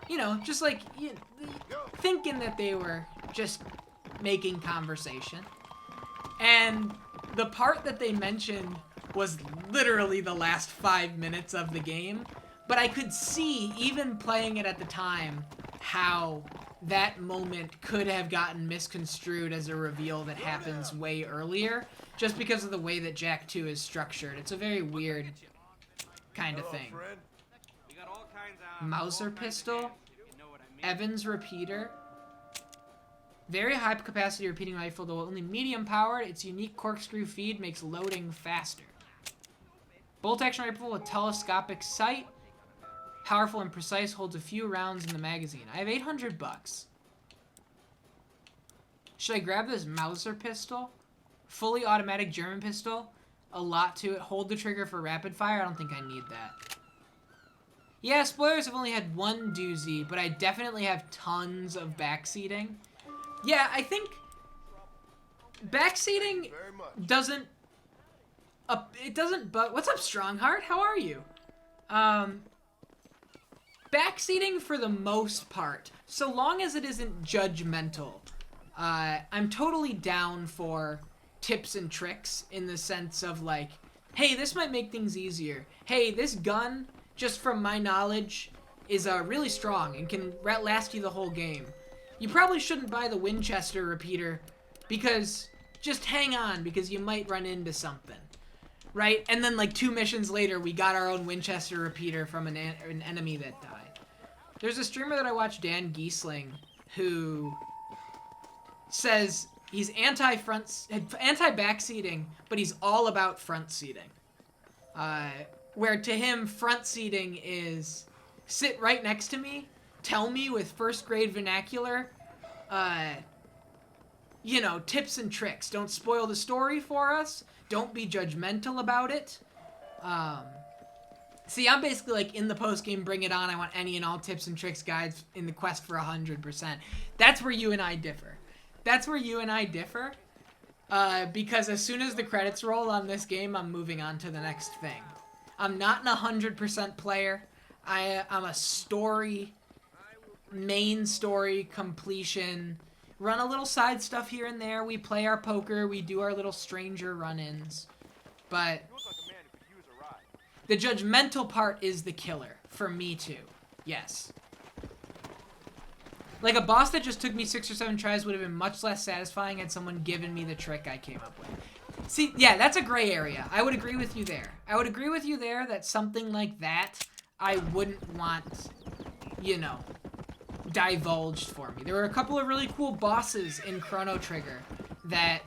you know, just like thinking that they were just making conversation. And the part that they mentioned was literally the last 5 minutes of the game, but I could see, even playing it at the time, how that moment could have gotten misconstrued as a reveal that happens way earlier, just because of the way that Jak 2 is structured. It's a very weird kind of thing. Mauser pistol, Evans repeater, very high capacity repeating rifle, though only medium powered. Its unique corkscrew feed makes loading faster. Bolt action rifle with telescopic sight, powerful and precise, holds a few rounds in the magazine. I have 800 bucks. Should I grab this Mauser pistol? Fully automatic German pistol. A lot to it. Hold the trigger for rapid fire. I don't think I need that. Yeah, spoilers have only had one doozy, but I definitely have tons of backseating. Yeah, I think backseating doesn't... it doesn't... But what's up, Strongheart? How are you? Backseating for the most part, so long as it isn't judgmental, I'm totally down for tips and tricks in the sense of like, hey, this might make things easier. Hey, this gun, just from my knowledge, is really strong and can last you the whole game. You probably shouldn't buy the Winchester repeater because just hang on because you might run into something. Right? And then like 2 missions later, we got our own Winchester repeater from an enemy that died. There's a streamer that I watch, Dan Giesling, who says he's anti-backseating, but he's all about front seating. Where to him, front seating is sit right next to me, tell me with first grade vernacular, you know, tips and tricks. Don't spoil the story for us. Don't be judgmental about it. See, I'm basically like in the post-game, bring it on. I want any and all tips and tricks guides in the quest for 100%. That's where you and I differ. That's where you and I differ. Because as soon as the credits roll on this game, I'm moving on to the next thing. I'm not an 100% player. I'm a main story completion. Run a little side stuff here and there. We play our poker. We do our little stranger run-ins. But the judgmental part is the killer. For me, too. Yes. Like, a boss that just took me 6 or 7 tries would have been much less satisfying had someone given me the trick I came up with. See, yeah, that's a gray area. I would agree with you there. I would agree with you there that something like that I wouldn't want, you know, divulged for me. There were a couple of really cool bosses in Chrono Trigger that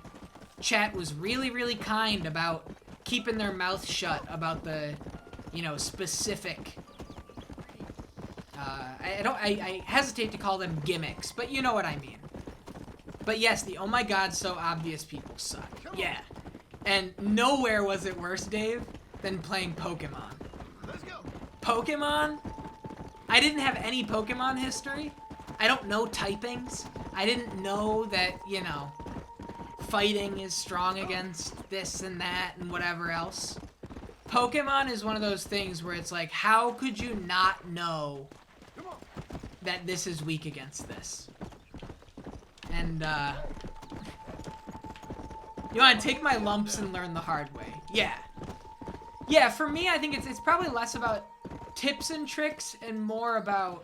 chat was really, really kind about keeping their mouth shut about the, you know, specific... I hesitate to call them gimmicks, but you know what I mean. But yes, the oh my god, so obvious people suck. Yeah. And nowhere was it worse, Dave, than playing Pokemon. Let's go. Pokemon? I didn't have any Pokemon history. I don't know typings. I didn't know that, you know, fighting is strong against this and that and whatever else. Pokemon is one of those things where it's like, how could you not know that this is weak against this? And, you want to take my lumps and learn the hard way. Yeah. Yeah, for me, I think it's probably less about tips and tricks and more about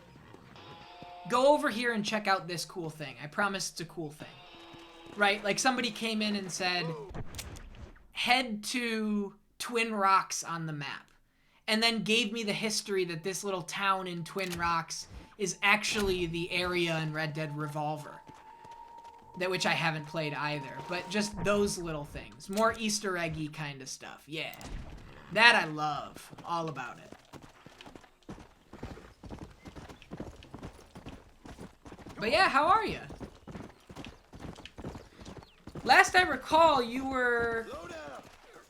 go over here and check out this cool thing. I promise it's a cool thing. Right? Like somebody came in and said, head to Twin Rocks on the map. And then gave me the history that this little town in Twin Rocks is actually the area in Red Dead Revolver. Which I haven't played either. But just those little things. More Easter eggy kind of stuff. Yeah. That I love. All about it. But yeah, how are you? Last I recall, you were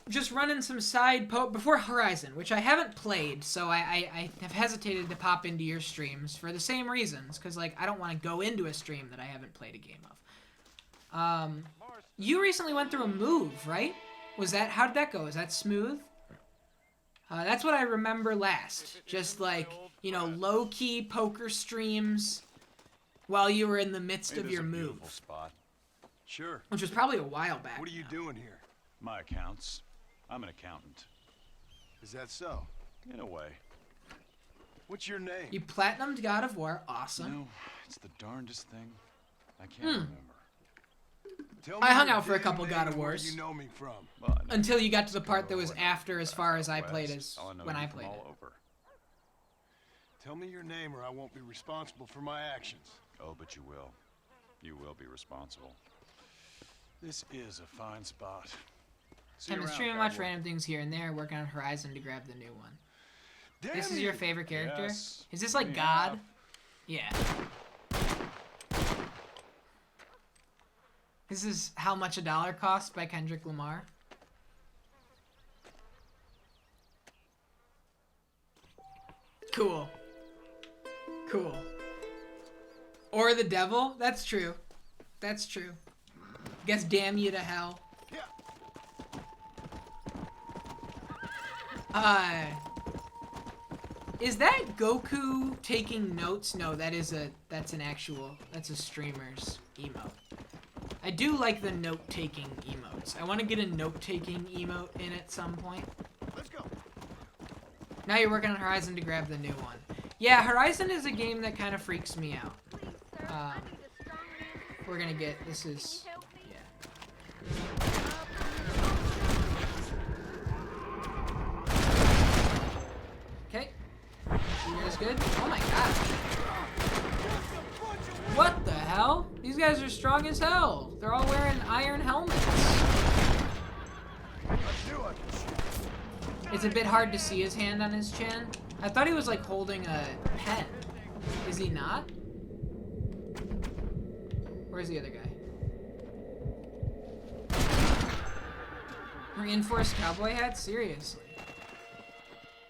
just running some side before Horizon, which I haven't played, so I have hesitated to pop into your streams for the same reasons, because like I don't want to go into a stream that I haven't played a game of. You recently went through a move, right? Was that, how did that go? Is that smooth? That's what I remember last. Just like, you know, low-key poker streams while you were in the midst of your move. Spot. Sure. Which was probably a while back. What are you doing here? My accounts. I'm an accountant. Is that so? In a way. What's your name? You platinumed God of War. Awesome. No, it's the darndest thing. I can't remember. Tell me I hung your out for a damn couple name God of and where Wars. You know me from. Well, Until you got to the part that was after as far as I played as when I from played all it. over. Tell me your name or I won't be responsible for my actions. Oh, but you will. You will be responsible. This is a fine spot. See I'm you around, streaming watch cowboy. random things here and there, working on Horizon to grab the new one. Damn This is your favorite character? Yes. Is this like Yeah. God? Yeah. This is How Much a Dollar Costs by Kendrick Lamar. Cool. Cool. Or the devil? That's true. That's true. Guess damn you to hell. Is that Goku taking notes? No, that's a streamer's emote. I do like the note-taking emotes. I want to get a note-taking emote in at some point. Let's go. Now you're working on Horizon to grab the new one. Yeah, Horizon is a game that kind of freaks me out. We're gonna get, this is, yeah. Okay. You guys good? Oh my god. What the hell? These guys are strong as hell. They're all wearing iron helmets. It's a bit hard to see his hand on his chin. I thought he was like holding a pen. Is he not? Where's the other guy? Reinforced cowboy hat? Seriously.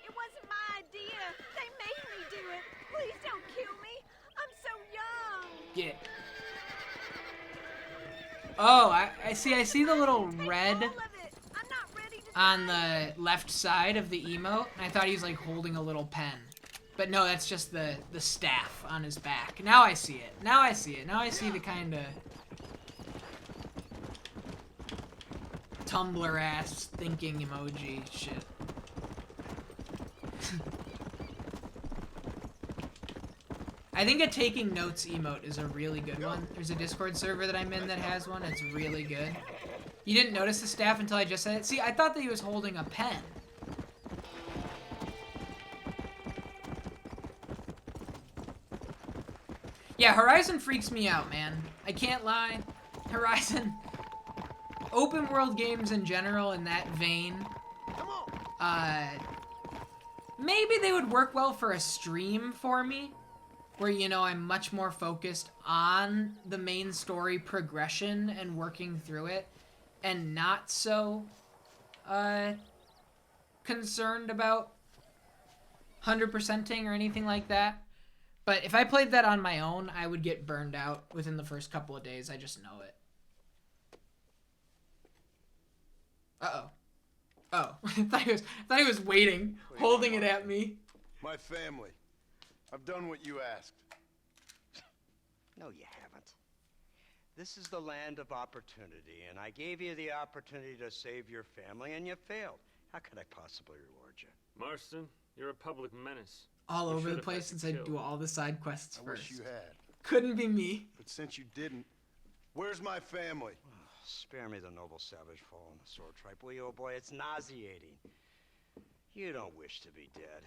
It wasn't my idea. They made me do it. Please don't kill me. I'm so young. Get. Oh, I see the little red on the left side of the emote. I thought he was like holding a little pen. But no, that's just the staff on his back. Now I see it. Now I see it. Now I see the kind of Tumblr-ass thinking emoji shit. I think a taking notes emote is a really good one. There's a Discord server that I'm in that has one. It's really good. You didn't notice the staff until I just said it? See, I thought that he was holding a pen. Yeah, Horizon freaks me out, man. I can't lie. Horizon. Open world games in general in that vein. Maybe they would work well for a stream for me. Where, you know, I'm much more focused on the main story progression and working through it. And not so, concerned about 100%ing or anything like that. But if I played that on my own, I would get burned out within the first couple of days. I just know it. Uh-oh. Oh. I thought he was waiting, holding it at me. My family. I've done what you asked. No, you haven't. This is the land of opportunity, and I gave you the opportunity to save your family, and you failed. How could I possibly reward you? Marston, you're a public menace. All You over the should've place had since to I kill. do all the side quests I first. wish you had. Couldn't be me. But since you didn't, where's my family? Spare me the noble savage fall on the sword tripe, will you, old boy? It's nauseating. You don't wish to be dead.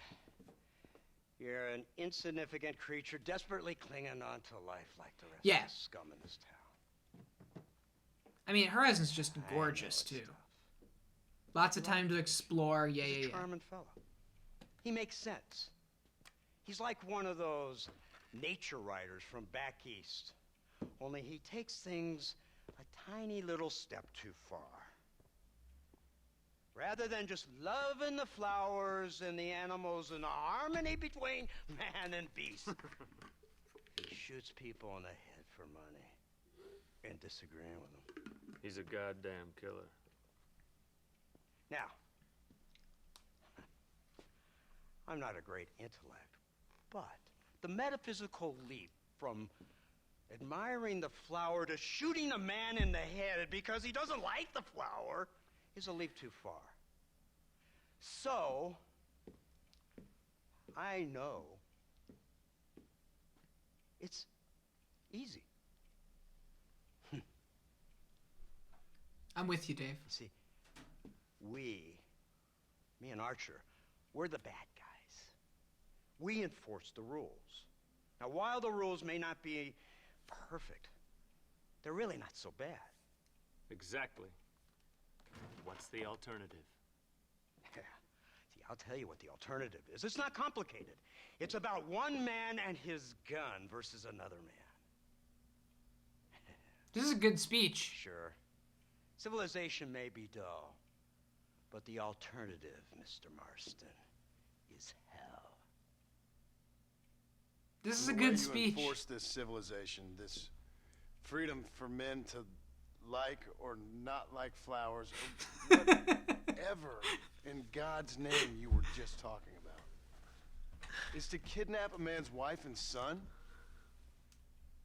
You're an insignificant creature desperately clinging on to life like the rest Yeah. of the scum in this town. I mean, Horizon's just gorgeous, too. Lots of time to explore. Yeah, He's yeah, a yeah. charming fella. He makes sense. He's like one of those nature writers from back east. Only he takes things a tiny little step too far. Rather than just loving the flowers and the animals and the harmony between man and beast, he shoots people in the head for money and disagreeing with them. He's a goddamn killer. Now, I'm not a great intellect, but the metaphysical leap from admiring the flower to shooting a man in the head because he doesn't like the flower is a leap too far. So, I know it's easy. I'm with you, Dave. See, me and Archer, we're the bad guys. We enforce the rules. Now, while the rules may not be perfect, they're really not so bad. Exactly. What's the alternative? Yeah. See, I'll tell you what the alternative is. It's not complicated. It's about one man and his gun versus another man. This is a good speech. Sure. Civilization may be dull, but the alternative, Mr. Marston, is hell. This is The a way good you speech. enforce this civilization, this freedom for men to like or not like flowers, or whatever in God's name you were just talking about, is to kidnap a man's wife and son?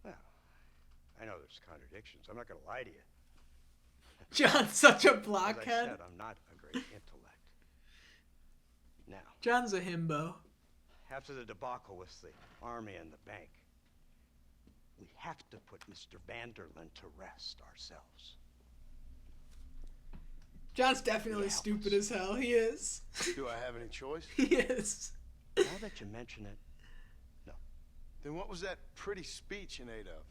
Well, I know there's contradictions. I'm not going to lie to you. John's such a As I blockhead. said, I'm not a great intellect. Now, John's a himbo. after the debacle with the army and the bank, we have to put Mr. Vanderlyn to rest ourselves. John's definitely stupid as hell. He is. Do I have any choice? He is. Now that you mention it, no. Then what was that pretty speech in aid of?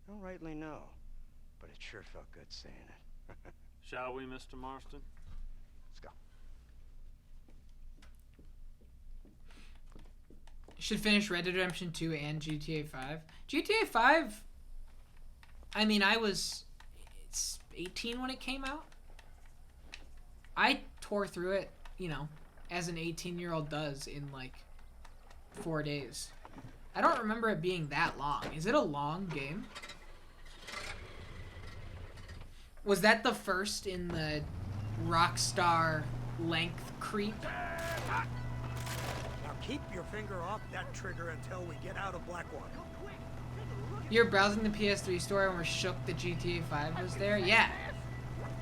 I don't rightly know, but it sure felt good saying it. Shall we, Mr. Marston? Let's go. Should finish Red Dead Redemption 2 and GTA 5. GTA 5, I mean, it's 18 when it came out. I tore through it, you know, as an 18-year-old does in like 4 days. I don't remember it being that long. Is it a long game? Was that the first in the Rockstar length creep? Now keep your finger off that trigger until we get out of Blackwater. You're browsing the PS3 store and were shook that GTA 5 was there? Yeah.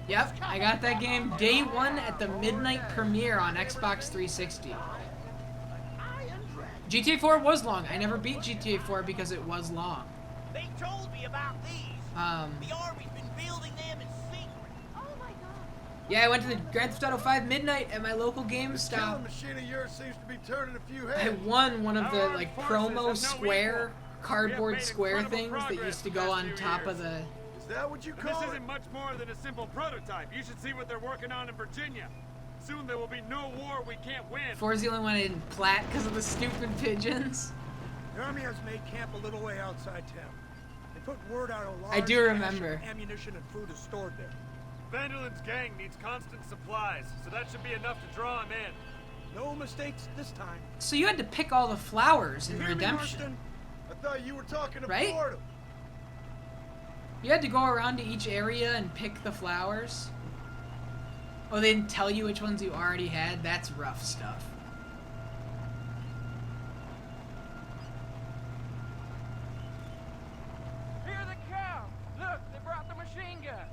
Yep, I got that game day one at the midnight premiere on Xbox 360. GTA 4 was long. I never beat GTA 4 because it was long. They told me about these. The army's been building them in secret. Oh my god. Yeah, I went to the Grand Theft Auto 5 midnight at my local GameStop. Killing machine of yours seems to be turning a few I heads. won one of the like promo square cardboard square things that used to go on top of the. Is that what you And call this it? isn't much more than a simple prototype. You should see what they're working on in Virginia. Soon there will be no war we can't win. Four's the only one I didn't plat because of the stupid pigeons. The army has made camp a little way outside town. They put word out a large I do cache remember. of ammunition and food is stored there. Vanderlyn's gang needs constant supplies, so that should be enough to draw him in. No mistakes this time. So you had to pick all the flowers in You hear me, Redemption. Marston? I thought you were talking to Right? boredom. You had to go around to each area and pick the flowers. Oh, they didn't tell you which ones you already had? That's rough stuff. Hear the cow! Look, they brought the machine gun!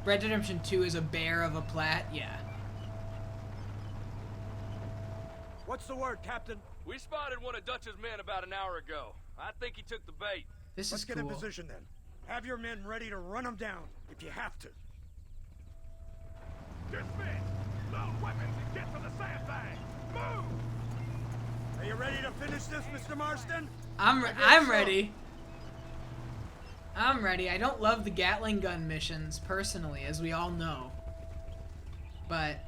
Red Dead Redemption 2 is a bear of a plat? Yeah. What's the word, Captain? We spotted one of Dutch's men about an hour ago. I think he took the bait. This Let's is get cool. in position then. Have your men ready to run them down if you have to. Dismiss! Load weapons and get to the sandbag! Move! Are you ready to finish this, Mr. Marston? I'm ready. I'm ready. I don't love the Gatling gun missions, personally, as we all know. But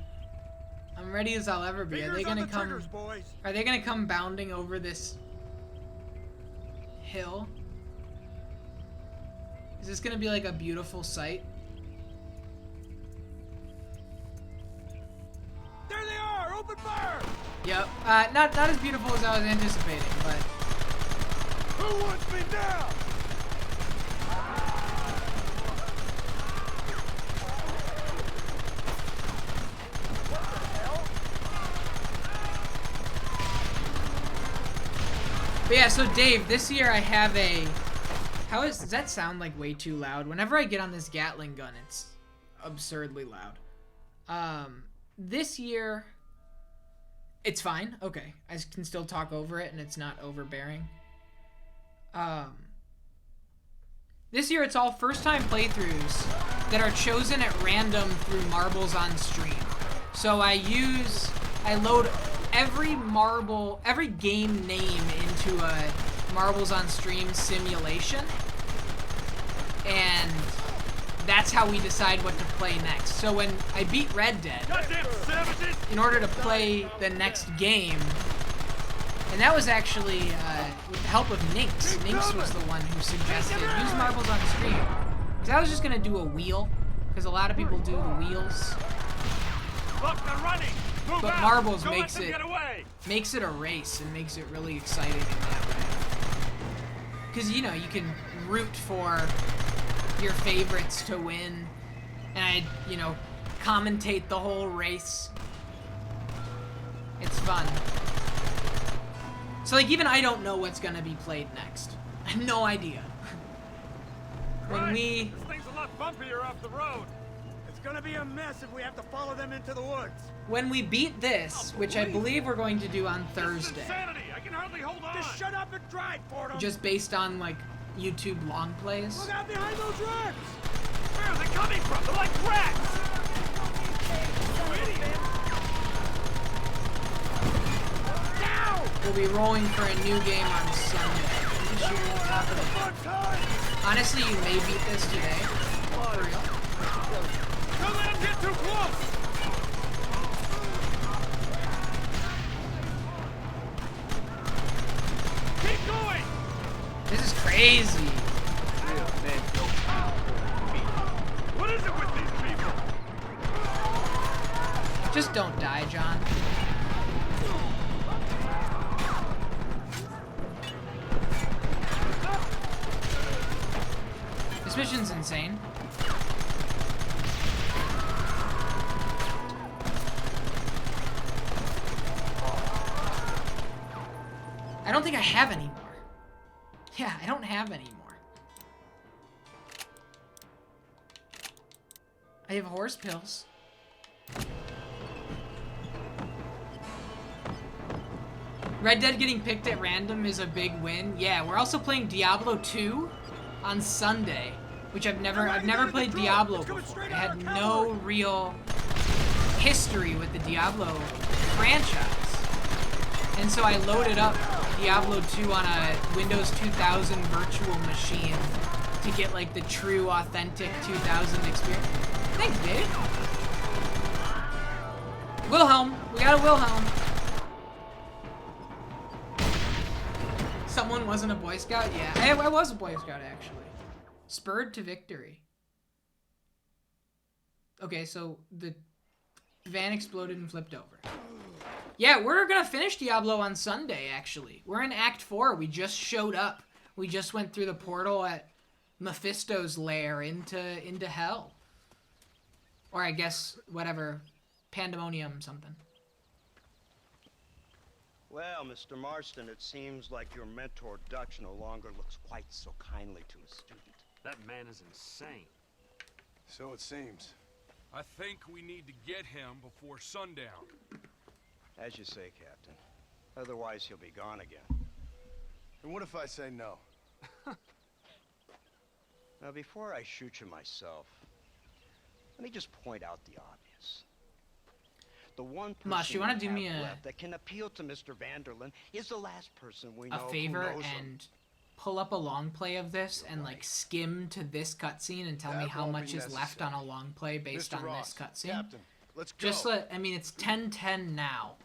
I'm ready as I'll ever be. Are they Fingers on gonna the come? triggers, boys. Are they gonna come bounding over this hill? Is this gonna be like a beautiful sight? There they are! Open fire! Yep. Not as beautiful as I was anticipating, but Who wants me now? But yeah, so Dave, this year I have a... does that sound like way too loud? Whenever I get on this Gatling gun, it's absurdly loud. This year, it's fine. Okay, I can still talk over it and it's not overbearing. This year it's all first-time playthroughs that are chosen at random through Marbles on Stream. So I load every game name into a Marbles on Stream simulation, and that's how we decide what to play next. So when I beat Red Dead, in order to play the next game, and that was actually with the help of Ninx. Ninx was the one who suggested use Marbles on Stream. Because I was just gonna do a wheel, because a lot of people do the wheels. Look, they're running. Move But out. Marbles Don't makes let them it get away. makes it a race and makes it really exciting in that way. Because you can root for your favorites to win, and I commentate the whole race. It's fun. So like even I don't know what's gonna be played next. I have no idea. This thing's a lot bumpier off the road. It's gonna be a mess if we have to follow them into the woods. When we beat this, which I believe we're going to do on Thursday, Insanity! I can hardly hold on. Just shut up and drive, Fordham. just based on like YouTube long plays. Look out behind those rocks! Where are they coming from? They're like rats! You idiot! Now! We'll be rolling for a new game on Sunday. Just shooting the top of the Honestly, you may beat this today. For real. Don't let them get too close! Keep going! This is crazy. What is it with these people? Just don't die, John. This mission's insane. I don't think I have any more. Yeah, I don't have any more. I have horse pills. Red Dead getting picked at random is a big win. Yeah, we're also playing Diablo 2 on Sunday, which I've never played Diablo before. I had no real history with the Diablo franchise. And so I loaded up Diablo 2 on a Windows 2000 virtual machine to get like the true authentic 2000 experience. Thanks, Dave. Wilhelm, we got a Wilhelm. Someone wasn't a Boy Scout? Yeah, I was a Boy Scout actually. Spurred to victory. Okay, so the van exploded and flipped over. Yeah, we're gonna finish Diablo on Sunday, actually. We're in Act 4. We just showed up. We just went through the portal at Mephisto's lair into hell. Or I guess, whatever, Pandemonium something. Well, Mr. Marston, it seems like your mentor Dutch no longer looks quite so kindly to his student. That man is insane. So it seems. I think we need to get him before sundown. As you say, Captain. Otherwise, he'll be gone again. And what if I say no? Now, before I shoot you myself, let me just point out the obvious. The one person Mosh, you want to do me that can appeal to Mr. Vanderlyn is the last person we know a favor who knows and pull up a long play of this and like skim to this cutscene and tell me how much is left on a long play based Mr. on Ross, this cutscene? Captain, let's go. Just I mean, it's 10:10 now.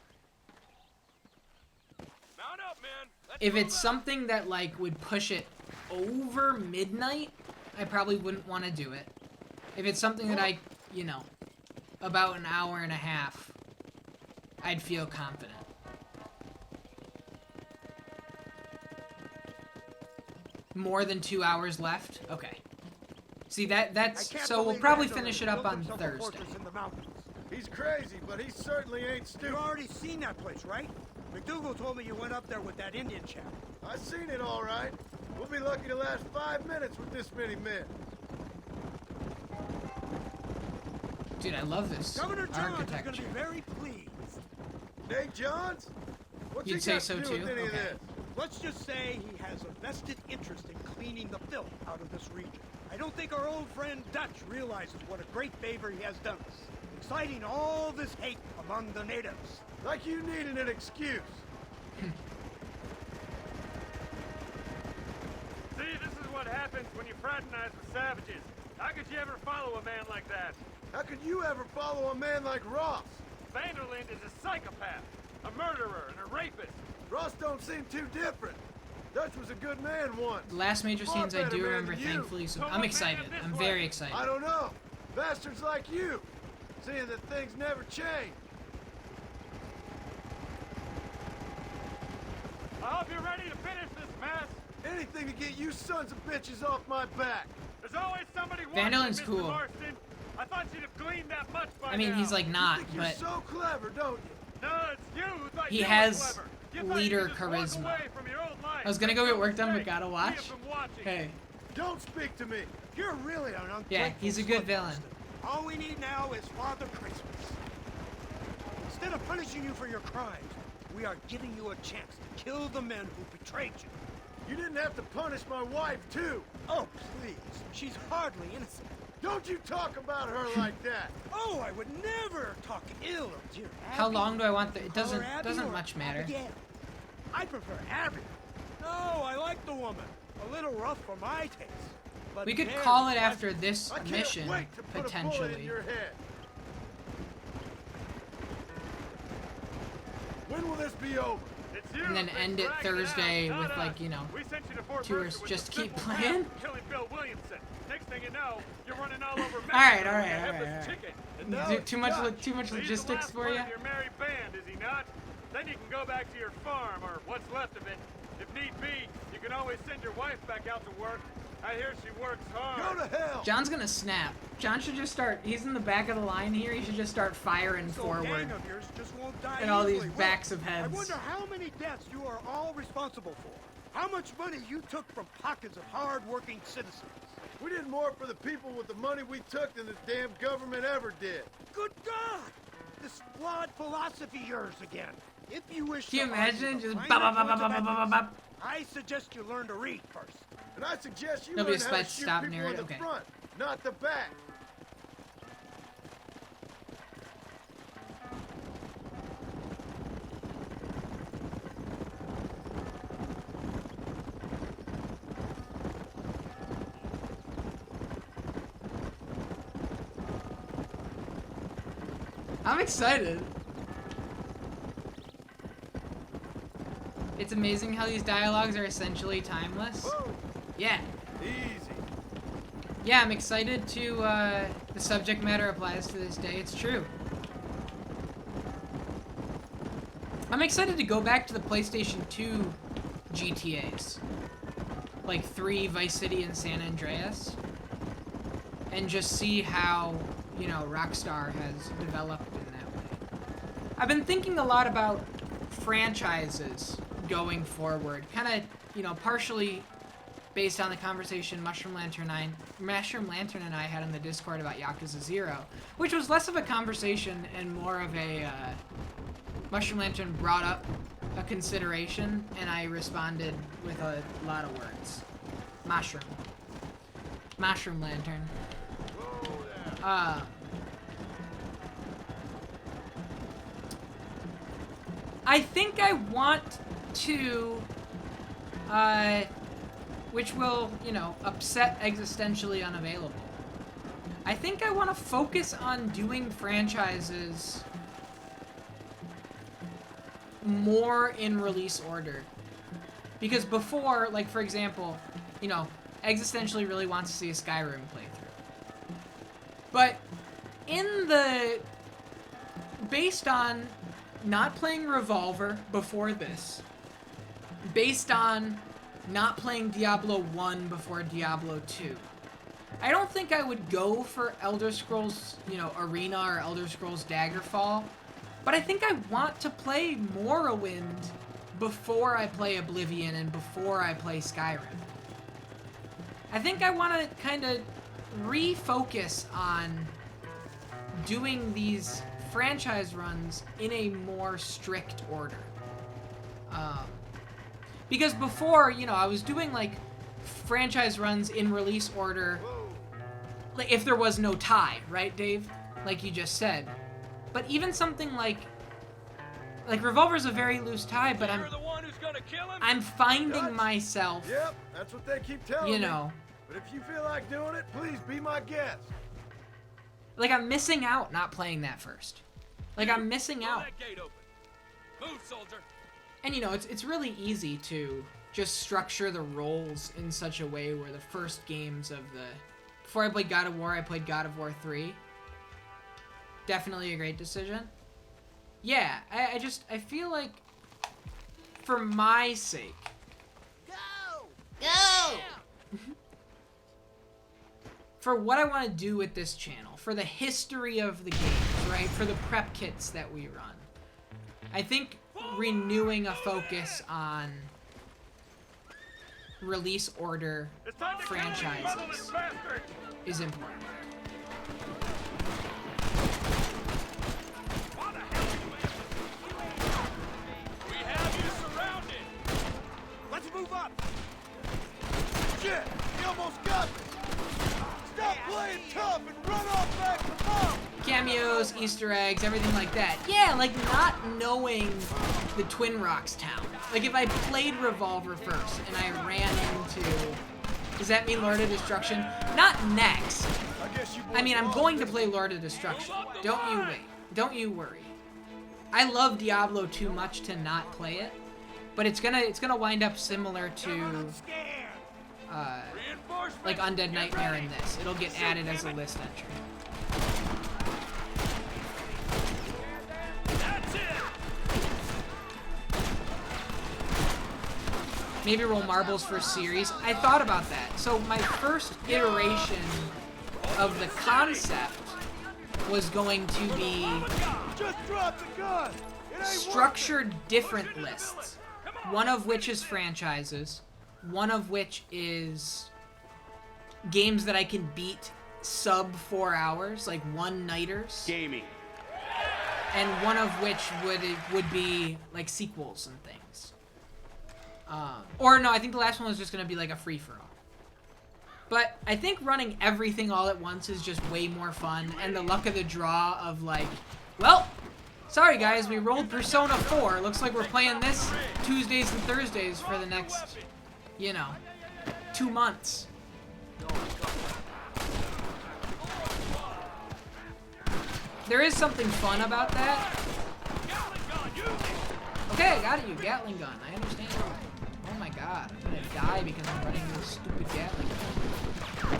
Mount up, man. If it's something that like would push it over midnight, I probably wouldn't want to do it. If it's something that I, about an hour and a half, I'd feel confident. More than 2 hours left? Okay. See, that's so we'll probably finish it up on Thursday. He's crazy, but he certainly ain't stupid. You've already seen that place, right? McDougal told me you went up there with that Indian chap. I seen it all right. We'll be lucky to last 5 minutes with this many men. Dude, I love this Governor Johns is going architecture. to be very pleased. Nate Johns? What's You'd he say got so to do too? with any of Okay. this? Let's just say he has a vested interest in cleaning the filth out of this region. I don't think our old friend Dutch realizes what a great favor he has done us, inciting all this hate among the natives. Like you needed an excuse. See, this is what happens when you fraternize with savages. How could you ever follow a man like that? How could you ever follow a man like Ross? Vanderland is a psychopath, a murderer, and a rapist. Ross don't seem too different. Dutch was a good man once. The last major Far scenes I better do man remember, than you. thankfully, so So I'm what excited. made it this I'm way? very excited. I don't know. Bastards like you. Seeing that things never change. I hope you're ready to finish this mess. Anything to get you sons of bitches off my back. There's always somebody watching, Vanderland's Mr. cool. Marston. I thought you'd have gleaned that much by I mean, now. he's like not, You think you're but so clever, don't you? No, it's you who thought he you were has clever. You thought leader you could just walk charisma. away from your old life. I was gonna go Make get no work done, but mistake. gotta We watch. have been watching. Hey, Don't speak to me. You're really an ungrateful yeah, he's a good slug, villain. Marston. All we need now is Father Christmas. Instead of punishing you for your crimes, we are giving you a chance to kill the men who betrayed you. You didn't have to punish my wife, too. Oh, please. She's hardly innocent. Don't you talk about her like that. Oh, I would never talk ill of dear Abby. How long do I want the? It Call her doesn't Abby or much matter. Abigail. I prefer Abby. No, I like the woman. A little rough for my taste. But We could very call it pleasant. after this I can't mission, wait to put a bullet in potentially. your head. When will this be over? It's you And then who's been end it dragging Thursday out, with, not like, us. you know, We sent you to Fort tours. Mercer with Just the keep simple playing. task of killing Bill Williamson. Next thing you know, you're running all over Mexico Alright, like a alright, headless alright. chicken. And now Too much, Dutch. too much So he's the logistics last for one you. of your merry band, is he not? Then you can go back to your farm, or what's left of it. If need be, you can always send your wife back out to work. I hear she works hard. Go to hell. John's gonna snap. John should just start. He's in the back of the line here. He should just start firing This old forward. gang of yours just won't die And all these easily, will backs it? of heads. I wonder how many deaths you are all responsible for. How much money you took from pockets of hard-working citizens. We did more for the people with the money we took than the damn government ever did. Good God! This flawed philosophy yours again. If you wish Can you to argue imagine the just finer bop, bop, bop, points bop, of bop, bop, ethics, bop? I suggest you learn to read first. And I suggest you Nobody learn how to expects shoot stop people in narrative? the Okay. front, not the back. I'm excited. It's amazing how these dialogues are essentially timeless. Whoa, Yeah. easy. Yeah, I'm excited to, the subject matter applies to this day. It's true. I'm excited to go back to the PlayStation 2 GTAs. Like 3, Vice City, and San Andreas. And just see how, you know, Rockstar has developed in that way. I've been thinking a lot about franchises going forward. Kind of, you know, partially based on the conversation Mushroom Lantern and I had in the Discord about Yakuza 0, which was less of a conversation and more of a, Mushroom Lantern brought up a consideration, and I responded with a lot of words. Mushroom Lantern. I think I want to, which will, you know, upset existentially unavailable. I think I want to focus on doing franchises more in release order. Because before, like, for example, you know, existentially really wants to see a Skyrim playthrough. But based on not playing Revolver before this, based on not playing Diablo 1 before Diablo 2, I don't think I would go for Elder Scrolls, you know, Arena or Elder Scrolls Daggerfall But I think I want to play Morrowind before I play Oblivion and before I play Skyrim. I think I want to kind of refocus on doing these franchise runs in a more strict order. Because before, you know, I was doing like franchise runs in release order, like if there was no tie, right, Dave? Like you just said. But even something like Revolver's a very loose tie, but I'm finding myself. Yep, that's what they keep telling me. You know. But if you feel like doing it, please be my guest. Like I'm missing out not playing that first. Like I'm missing out. Move, soldier. And you know, it's really easy to just structure the roles in such a way where the first games of the... Before I played God of War, I played God of War 3. Definitely a great decision. Yeah, I feel like for my sake... Go! For what I want to do with this channel, for the history of the games, right? For the prep kits that we run. I think renewing a focus on release order franchises is important. We have you surrounded. Let's move up. Shit, he almost got me. Stop playing tough and run off back to mom. Cameos, Easter eggs, everything like that. Yeah, like not knowing the Twin Rocks town. Like if I played Revolver first and I ran into... Does that mean Lord of Destruction? Not next. I mean, I'm going to play Lord of Destruction. Don't you wait. Don't you worry. I love Diablo too much to not play it, but it's gonna wind up similar to like Undead Nightmare in this. It'll get added as a list entry. Maybe roll marbles for a series. I thought about that. So my first iteration of the concept was going to be structured different lists. One of which is franchises. One of which is games that I can beat sub 4 hours, like one-nighters. Gaming. And one of which would be like sequels and things. Or no, I think the last one was just gonna be like a free-for-all. But I think running everything all at once is just way more fun, and the luck of the draw of like, well, sorry guys, we rolled Persona 4. Looks like we're playing this Tuesdays and Thursdays for the next, you know, 2 months. There is something fun about that. Okay, I got it, you Gatling gun. I understand. Oh my god, I'm gonna die because I'm running this stupid Gatling gun. Okay.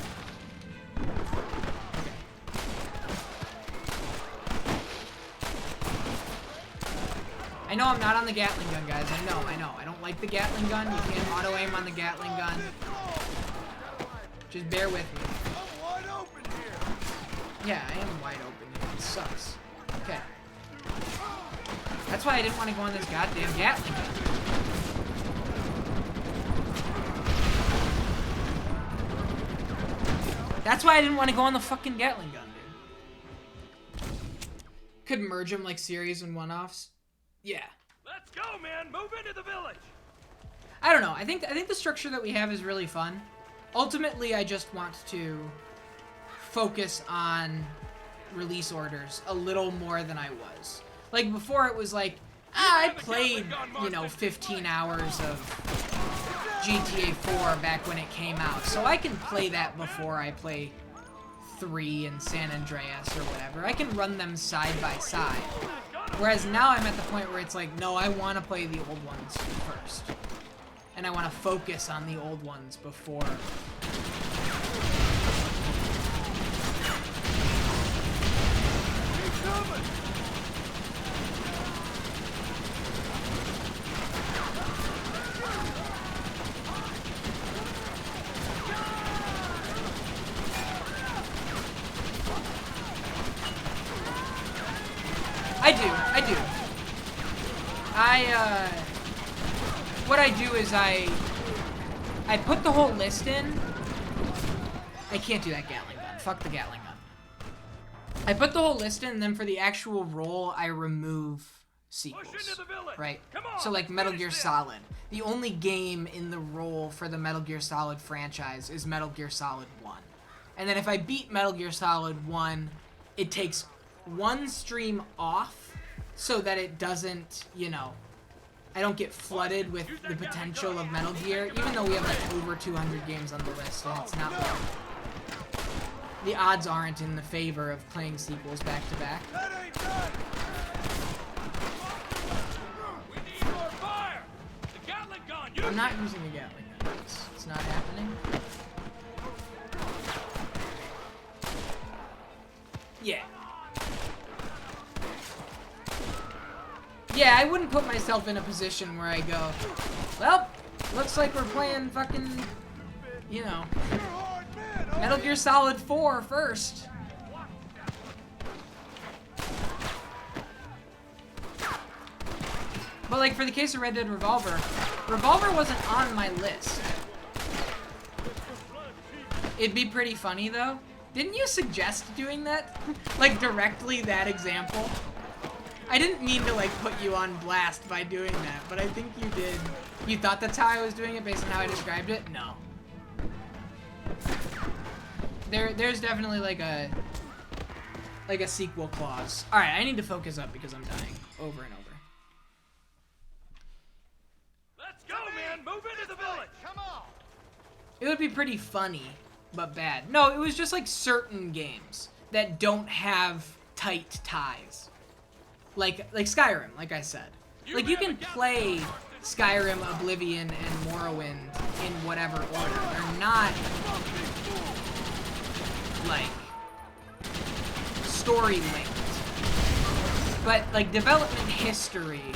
I know I'm not on the Gatling gun, guys. I know. I don't like the Gatling gun. You can't auto-aim on the Gatling gun. Just bear with me. I'm wide open here. Yeah, I am wide open here. It sucks. Okay. That's why I didn't want to go on this goddamn Gatling gun. That's why I didn't want to go on the fucking Gatling gun, dude. Could merge them like series and one-offs. Yeah. Let's go, man. Move into the village. I don't know. I think the structure that we have is really fun. Ultimately, I just want to focus on release orders a little more than I was. Like before, it was like, I played, you know, 15 hours of GTA 4 back when it came out, so I can play that before I play 3 and San Andreas or whatever. I can run them side by side. Whereas now I'm at the point where it's like, no, I want to play the old ones first. And I want to focus on the old ones before. I do. what I do is I put the whole list in. I can't do that Gatling gun. Fuck the Gatling gun. I put the whole list in, and then for the actual roll, I remove sequels, right? So like Metal Gear Solid. The only game in the roll for the Metal Gear Solid franchise is Metal Gear Solid 1. And then if I beat Metal Gear Solid 1, it takes one stream off so that it doesn't, you know, I don't get flooded with the potential of Metal Gear, even though we have like over 200 games on the list, and it's not like the odds aren't in the favor of playing sequels back to back. I'm not using the Gatling gun. It's not happening. Yeah. Yeah, I wouldn't put myself in a position where I go, well, looks like we're playing fucking, you know, Metal Gear Solid 4 first. But like for the case of Red Dead Revolver, Revolver wasn't on my list. It'd be pretty funny though. Didn't you suggest doing that? Like directly that example? I didn't mean to like put you on blast by doing that, but I think you did. You thought that's how I was doing it based on how I described it? No. There's definitely like a sequel clause. Alright, I need to focus up because I'm dying over and over. Let's go, man! Move into the village! Come on! It would be pretty funny, but bad. No, it was just like certain games that don't have tight ties. Like Skyrim, like I said. Like you can play Skyrim, Oblivion, and Morrowind in whatever order. They're not like story linked. But like development history,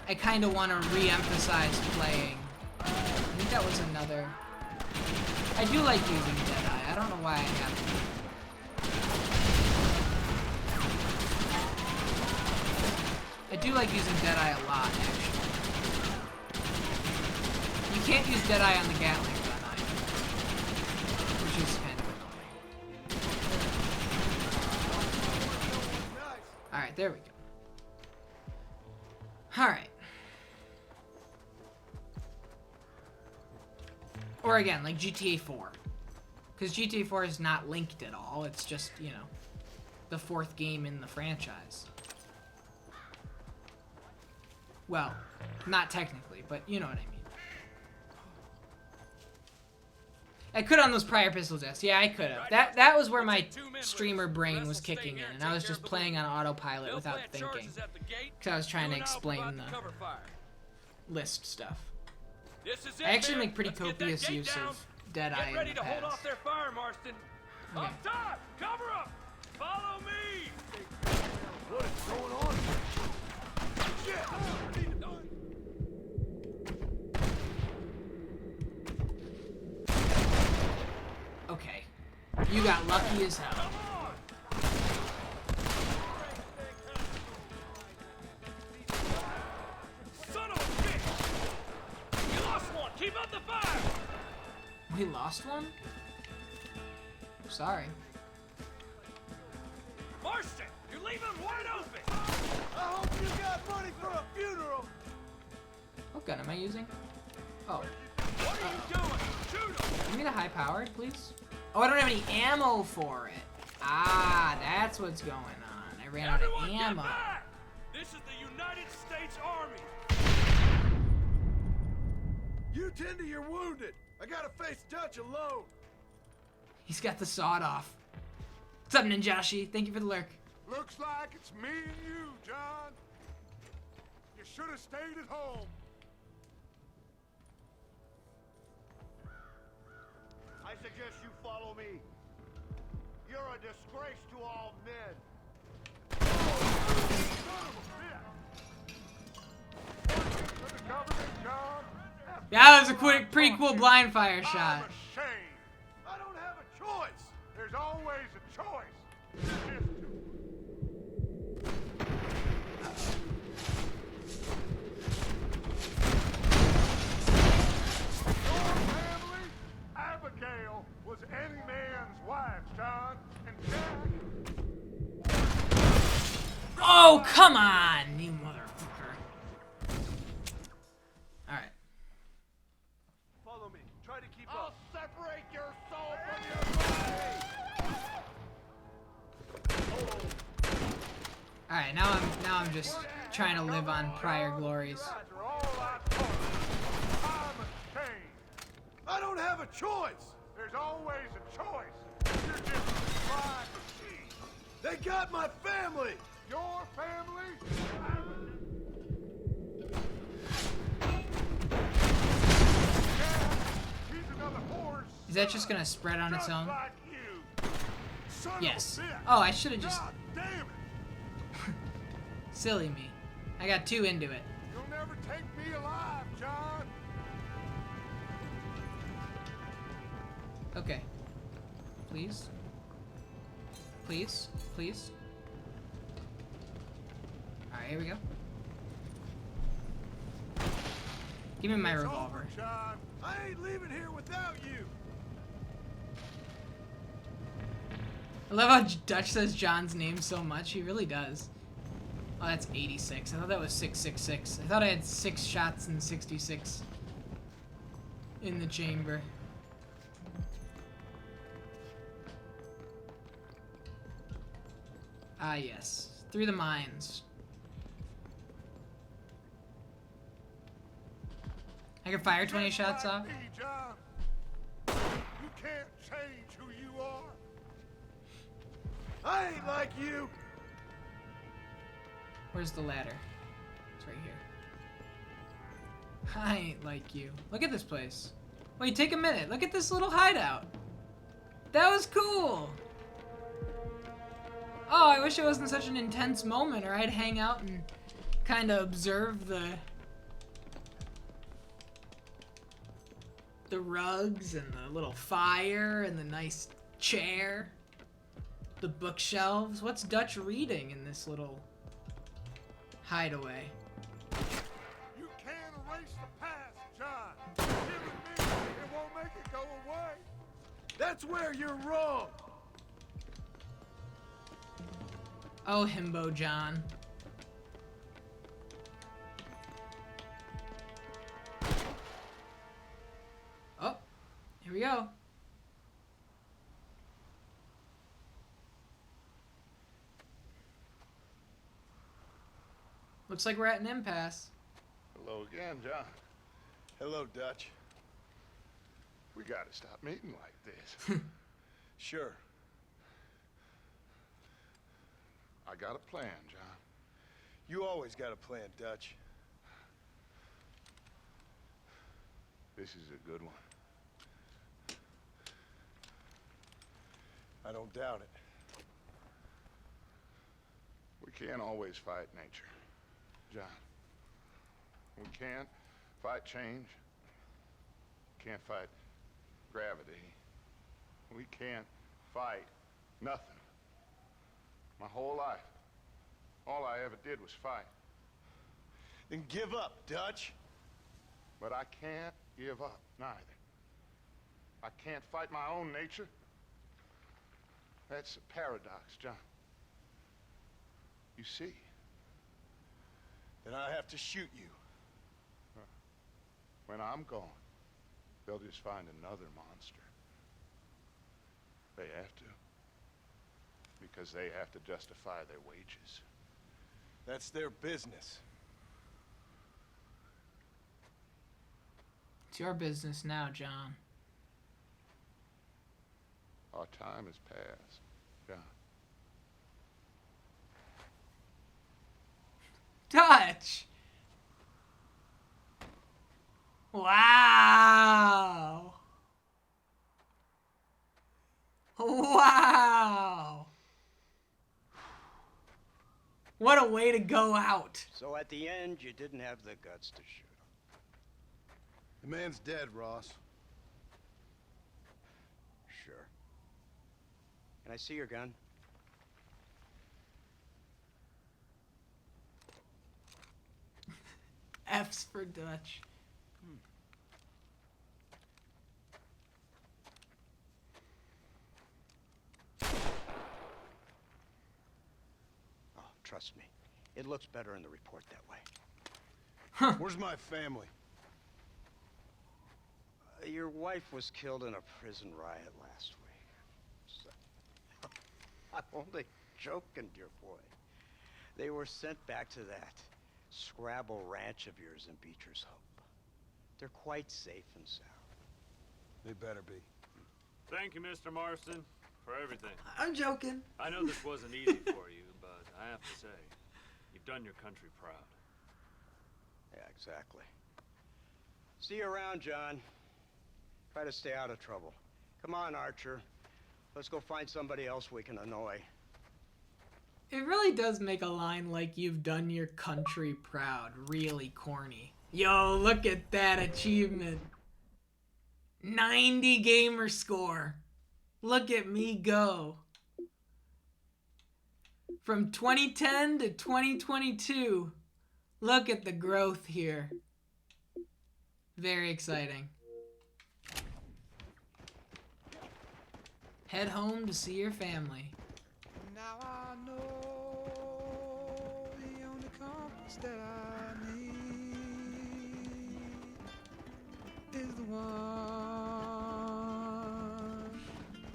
I kind of want to re-emphasize playing. I think that was another. I do like using Deadeye. I don't know why I haven't. I do like using Deadeye a lot, actually. You can't use Deadeye on the Gatling gun either, which is kind of annoying. Alright, there we go. Alright. Or again, like GTA 4. Because GTA 4 is not linked at all. It's just, you know, the fourth game in the franchise. Well, not technically, but you know what I mean. I could on those prior pistol tests. Yeah, I could have. That was where my streamer brain was kicking in, and I was just playing on autopilot without thinking. Because I was trying to explain the list stuff. I actually make pretty copious use of Deadeye in the past. Up top! Cover up! Follow me! What is going on? Shit! Okay. You got lucky as hell. Son of a bitch! We lost one! Keep up the fire! We lost one? Sorry. Marston! You leave him wide open! I hope you got money for a funeral! What gun am I using? Oh. What are you doing? Shoot him! Give me the high-powered, please. Oh, I don't have any ammo for it. Ah, that's what's going on. I ran out of ammo. This is the United States Army! You tend to your wounded. I gotta face Dutch alone. He's got the sawed off. What's up, Ninjashi? Thank you for the lurk. Looks like it's me and you, John. You should have stayed at home. I suggest you follow me. You're a disgrace to all men. Yeah, that was a pretty cool blind fire shot. I don't have a choice. There's always a choice. Oh, come on, you motherfucker. Alright. Follow me. Try to keep up. I'll separate your soul from your body. Alright, now I'm just trying to live on prior glories. I don't have a choice. There's always a choice. You're just a slime machine. They got my family. Your family? He's another horse. Is that just gonna spread on its own? Like you. Yes. Oh, I should have just... God damn it. Silly me. I got 2 into it. You'll never take me alive, John. Okay. Please. Please. Please. Alright, here we go. Give me my revolver. It's over, John. I ain't leaving here without you. I love how Dutch says John's name so much. He really does. Oh, that's 86. I thought that was 666. I thought I had 6 shots and 66 in the chamber. Ah, yes. Through the mines. I can fire 20 shots off? Me, John. You can't change who you are. I ain't like you. Where's the ladder? It's right here. I ain't like you. Look at this place. Wait, take a minute. Look at this little hideout. That was cool. Oh, I wish it wasn't such an intense moment, or I'd hang out and kind of observe the rugs and the little fire and the nice chair, the bookshelves. What's Dutch reading in this little hideaway? You can't erase the past, John. Give it me, it won't make it go away. That's where you're wrong. Oh, Himbo John. Oh, here we go. Looks like we're at an impasse. Hello again, John. Hello, Dutch. We gotta stop meeting like this. Sure. I got a plan, John. You always got a plan, Dutch. This is a good one. I don't doubt it. We can't always fight nature, John. We can't fight change. Can't fight gravity. We can't fight nothing. My whole life, all I ever did was fight. Then give up, Dutch. But I can't give up, neither. I can't fight my own nature. That's a paradox, John. You see? Then I have to shoot you. When I'm gone, they'll just find another monster. They have to. Because they have to justify their wages. That's their business. It's your business now, John. Our time has passed, John. Dutch! Wow! Wow! What a way to go out. So at the end, you didn't have the guts to shoot him. The man's dead, Ross. Sure. Can I see your gun? F's for Dutch. Oh, trust me. It looks better in the report that way. Huh. Where's my family? Your wife was killed in a prison riot last week. So, I'm only joking, dear boy. They were sent back to that Scrabble ranch of yours in Beecher's Hope. They're quite safe and sound. They better be. Thank you, Mr. Marston, for everything. I'm joking. I know this wasn't easy for you, but I have to say, you've done your country proud. Yeah, exactly. See you around, John. Try to stay out of trouble. Come on, Archer. Let's go find somebody else we can annoy. It really does make a line like "you've done your country proud" really corny. Yo, look at that achievement. 90 gamer score. Look at me go. From 2010 to 2022. Look at the growth here. Very exciting. Head home to see your family. Now I know the only compass that I need is the one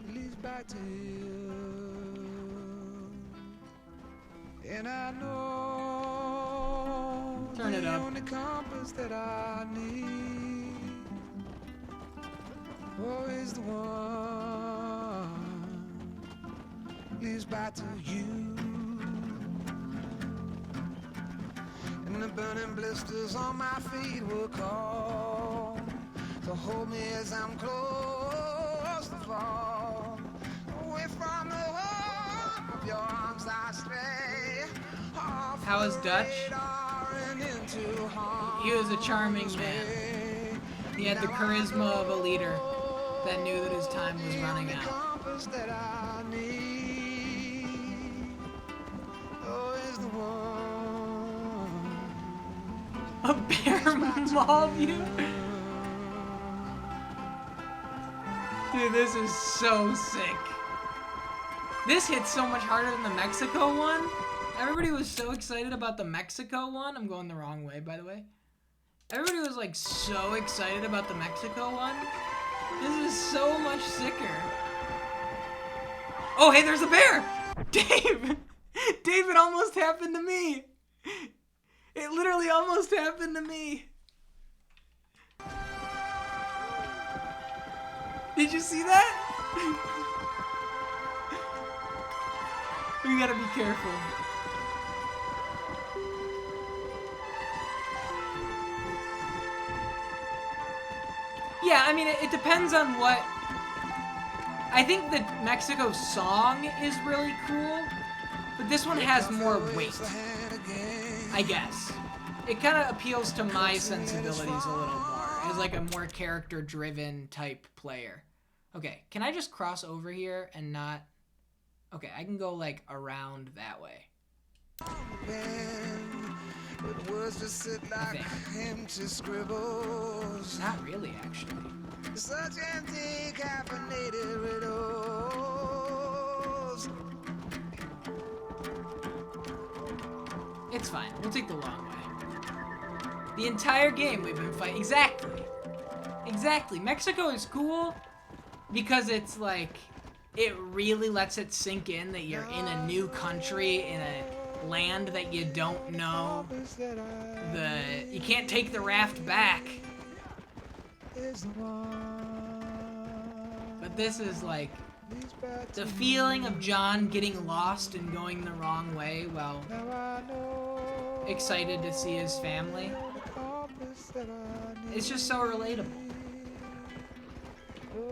that leads back to you. And I know Turn it up. the only compass that I need is the one leads back to you. And the burning blisters on my feet will call to hold me as I'm close to fall. Away from the warmth of your arms I stray. How is Dutch? He was a charming man. He had the charisma of a leader that knew that his time was running out. A bear mauled you? Dude, this is so sick. This hits so much harder than the Mexico one. Everybody was so excited about the Mexico one. I'm going the wrong way, by the way. Everybody was like so excited about the Mexico one. This is so much sicker. Oh, hey, there's a bear! Dave! Dave, it almost happened to me. It literally almost happened to me. Did you see that? We gotta be careful. Yeah, I mean, it depends on what... I think the Mexico song is really cool, but this one has more weight, I guess. It kind of appeals to my sensibilities a little more, as like a more character-driven type player. Okay, can I just cross over here and not... Okay, I can go like around that way. But words just sit like empty scribbles. Not really, actually. Such empty caffeinated riddles. It's fine. We'll take the long way. The entire game we've been fighting. Exactly. Exactly. Mexico is cool because it's like, it really lets it sink in that you're in a new country, in a land that you don't know. You can't take the raft back. But this is like the feeling of John getting lost and going the wrong way while excited to see his family. It's just so relatable.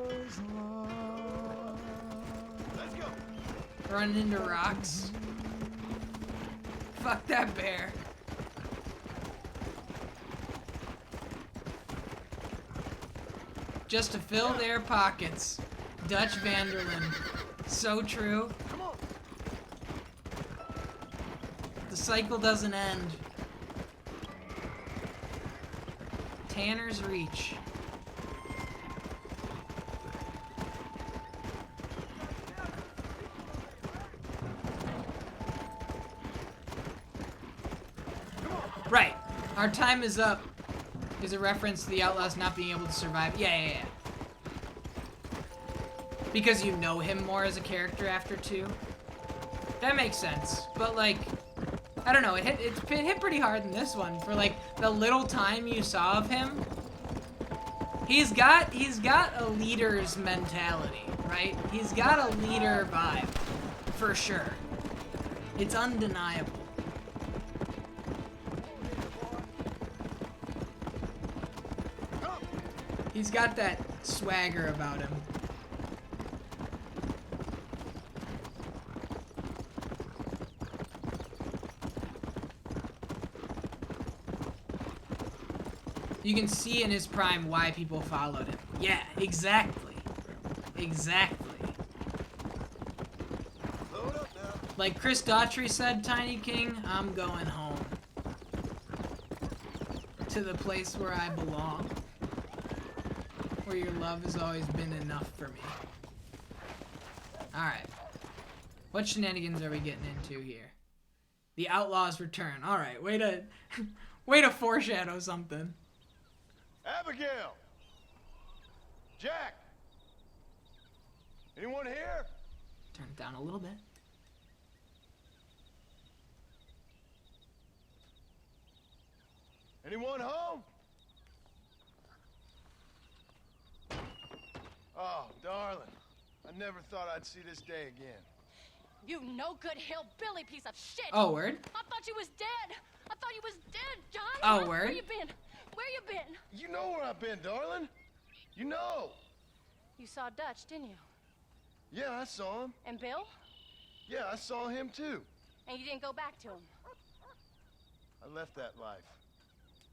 Let's go. Running into rocks. Fuck that bear. Just to fill their pockets. Dutch Vanderlyn. So true. Come on. The cycle doesn't end. Tanner's Reach. Right. Our time is up is a reference to the outlaws not being able to survive. Yeah. Because you know him more as a character after 2. That makes sense. But like, I don't know, it hit pretty hard in this one for like the little time you saw of him. He's got a leader's mentality, right? He's got a leader vibe, for sure. It's undeniable. He's got that swagger about him. You can see in his prime why people followed him. Yeah, exactly. Exactly. Like Chris Daughtry said, Tiny King, I'm going home. To the place where I belong. Where your love has always been enough for me. Alright. What shenanigans are we getting into here? The Outlaws return. Alright, way to foreshadow something. Abigail! Jack! Anyone here? Turn it down a little bit. Anyone home? Oh, darling. I never thought I'd see this day again. You no good hillbilly piece of shit! Oh, word? I thought you was dead! I thought you was dead, John! Oh, word? Where you been? Where you been? You know where I've been, darling. You know. You saw Dutch, didn't you? Yeah, I saw him. And Bill? Yeah, I saw him too. And you didn't go back to him? I left that life.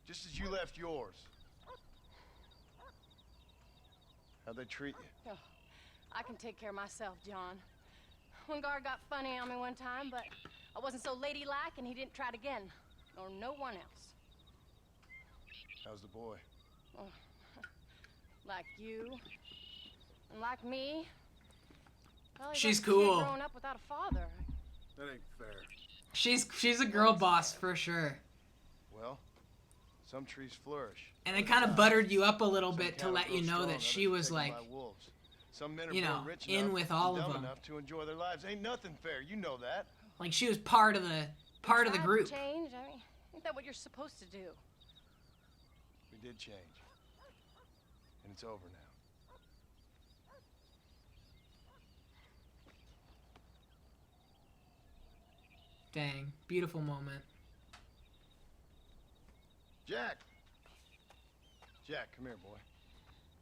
Just as you left yours. How'd they treat you? Oh, I can take care of myself, John. One guard got funny on me one time, but I wasn't so ladylike and he didn't try it again. Nor no one else. How's the boy? Oh, like you. And like me. Well, he's She's like a kid cool. growing up without a father. That ain't fair. She's a girl boss for sure. Well, some trees flourish. And it kind of buttered you up a little Some bit to cattle let grow you know strong, that she others are was taken like, by wolves. Some men are you know, born rich in enough with and all of dumb them. enough to enjoy their lives. Ain't nothing fair. You know that. like she was part of the group. Change? I mean, ain't that what you're supposed to do? We did change. And it's over now. Dang, beautiful moment. Jack! Jack, come here, boy.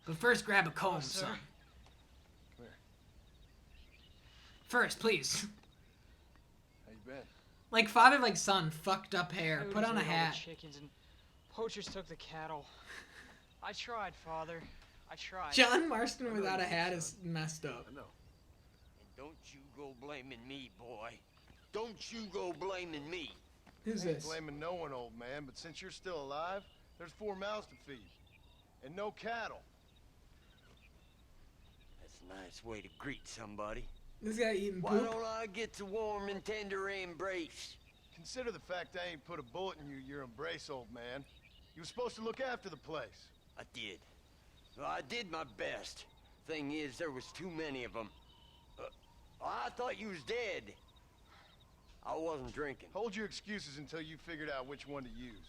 But first, grab a comb, sir. son. Come here. First, please. How you been? Like father, like son, fucked up hair. Put on a All the hat. chickens and poachers took the cattle. I tried, Father. I tried. John Marston without a hat is messed up. I know. And don't you go blaming me, boy. Don't you go blaming me. Who's I ain't this? blaming no one, old man, but since you're still alive, there's 4 mouths to feed. And no cattle. That's a nice way to greet somebody. This guy eating Why poop. don't I get the warm and tender embrace? Consider the fact I ain't put a bullet in your embrace, old man. You were supposed to look after the place. I did. Well, I did my best. Thing is, there was too many of them. I thought you was dead. I wasn't drinking. Hold your excuses until you figured out which one to use.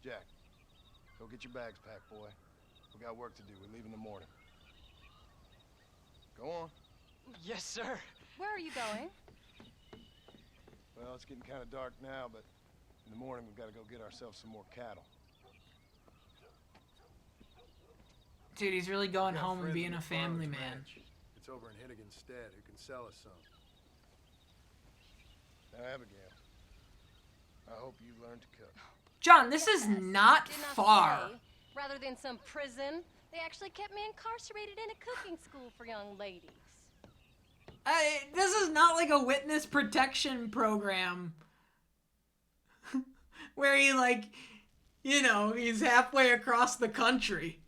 Jack, go get your bags packed, boy. We got work to do. We leave in the morning. Go on. Yes, sir. Where are you going? Well, it's getting kind of dark now, but in the morning we've got to go get ourselves some more cattle. Dude, he's really going Got home and friends being in a the family farmer's man. ranch. It's over in Hinnigan's stead who can sell us some. Now, Abigail, I hope you learn to cook. John, this is not Didn't I far. say, rather than some prison, they actually kept me incarcerated in a cooking school for young ladies. This is not like a witness protection program where he like, you know, he's halfway across the country.